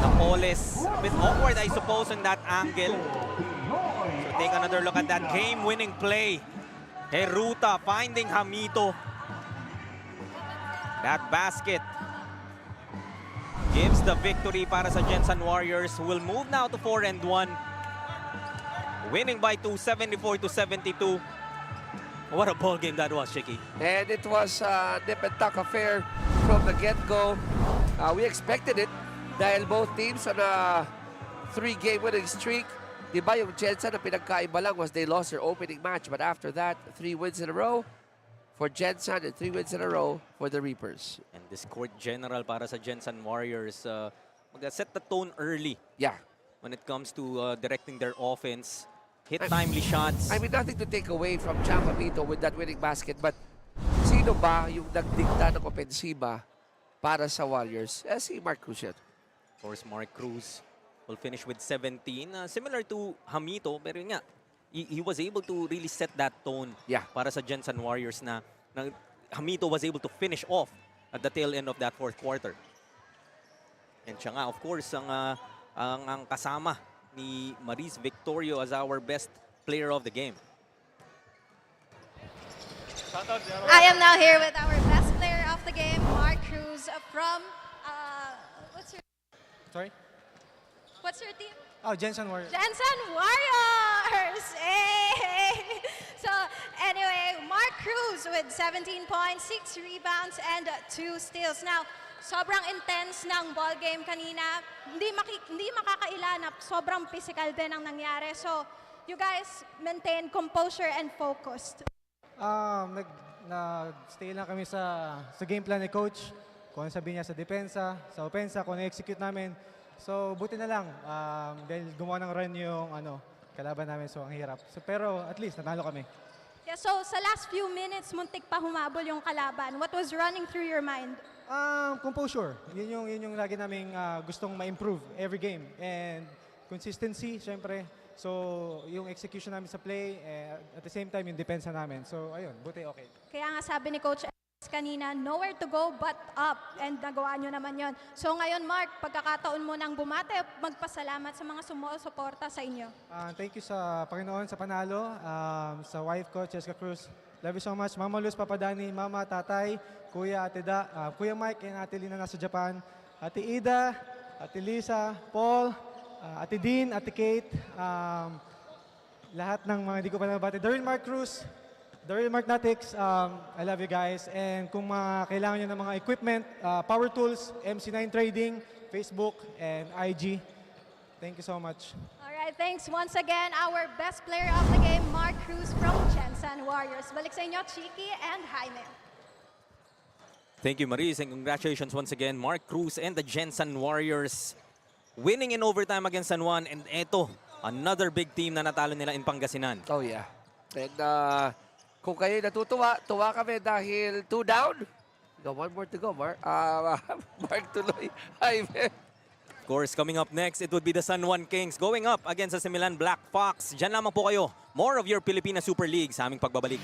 Napoles, a bit awkward, I suppose, in that angle. So take another look at that game-winning play. Heruta finding Hamito. That basket gives the victory para sa Jensen Warriors, who will move now to 4-1. Winning by 2, 74-72. What a ball game that was, Chicky. And it was a nip and tuck affair from the get-go. We expected it dahil both teams on a 3-game winning streak. Diba yung Jensen, ang pinagkaiba lang was they lost their opening match. But after that, 3 wins in a row for Jensen and 3 wins in a row for the Reapers. And this court general para sa Jensen Warriors, mag-set the tone early. Yeah. When it comes to directing their offense. Hit timely shots. I mean, nothing to take away from Jam Hamito with that winning basket, but see Sino ba yung nagdikta ng opensiba para sa Warriors? Si Mark Cruz yan. Of course, Mark Cruz will finish with 17. Similar to Hamito, pero yun nga, he was able to really set that tone para sa Jensen Warriors na Hamito was able to finish off at the tail end of that fourth quarter. And siya nga, of course, ang kasama ni Maris Victorio as our best player of the game. I am now here with our best player of the game, Mark Cruz from, what's your team? Oh, Jensen Warriors. Jensen Warriors! Hey! So, anyway, Mark Cruz with 17 points, 6 rebounds, and 2 steals. Now, sobrang intense ng ball game kanina. Hindi makakaila na sobrang physical din ang nangyari. So, you guys maintain composure and focused. Nag-stay lang kami sa game plan ni Coach. Kung ano sabi niya sa depensa, sa opensa, kung na-execute namin. So, buti na lang. Dahil gumawa ng run yung kalaban namin. So, ang hirap. So, pero at least, natalo kami. Yeah, so, sa last few minutes, muntik pa humabol yung kalaban. What was running through your mind? Composure. Yun yung lagi naming gustong ma-improve every game. And consistency, syempre. So, yung execution namin sa play, at the same time, yung depensa namin. So, ayun, buti okay. Kaya nga sabi ni Coach kanina, nowhere to go but up. And nagawa nyo naman yon. So ngayon, Mark, pagkakataon mo nang bumate, magpasalamat sa mga sumusuporta sa inyo. Thank you sa Panginoon sa panalo, sa wife ko, Cheska Cruz. Love you so much. Mama Luz, Papa Dani, Mama, Tatay, Kuya, Ate Da, Kuya Mike, and Ate Lina nasa Japan. Ate Ida, Ate Lisa, Paul, Ate Dean, Ate Kate, lahat ng mga hindi ko pa nabati. Daryl Mark Cruz, Daryl Mark Natix, I love you guys. And kung kailangan nyo ng mga equipment, power tools, MC9 Trading, Facebook, and IG. Thank you so much. Alright, thanks once again. Our best player of the game, Mark Cruz from Jensen Warriors. Balik sa inyo, Chiki and Jaime. Thank you, Maris, and congratulations once again, Mark Cruz and the Jensen Warriors. Winning in overtime against San Juan, and eto, another big team na natalo nila in Pangasinan. Oh yeah. And kung kayo natutuwa, tuwa kami dahil 2 down. One more to go, Mark. Mark tuloy. Jaime. Of course, coming up next, it would be the San Juan Kings going up against the Similan Black Fox. Diyan lamang po kayo. More of your Pilipinas Super League sa aming pagbabalik.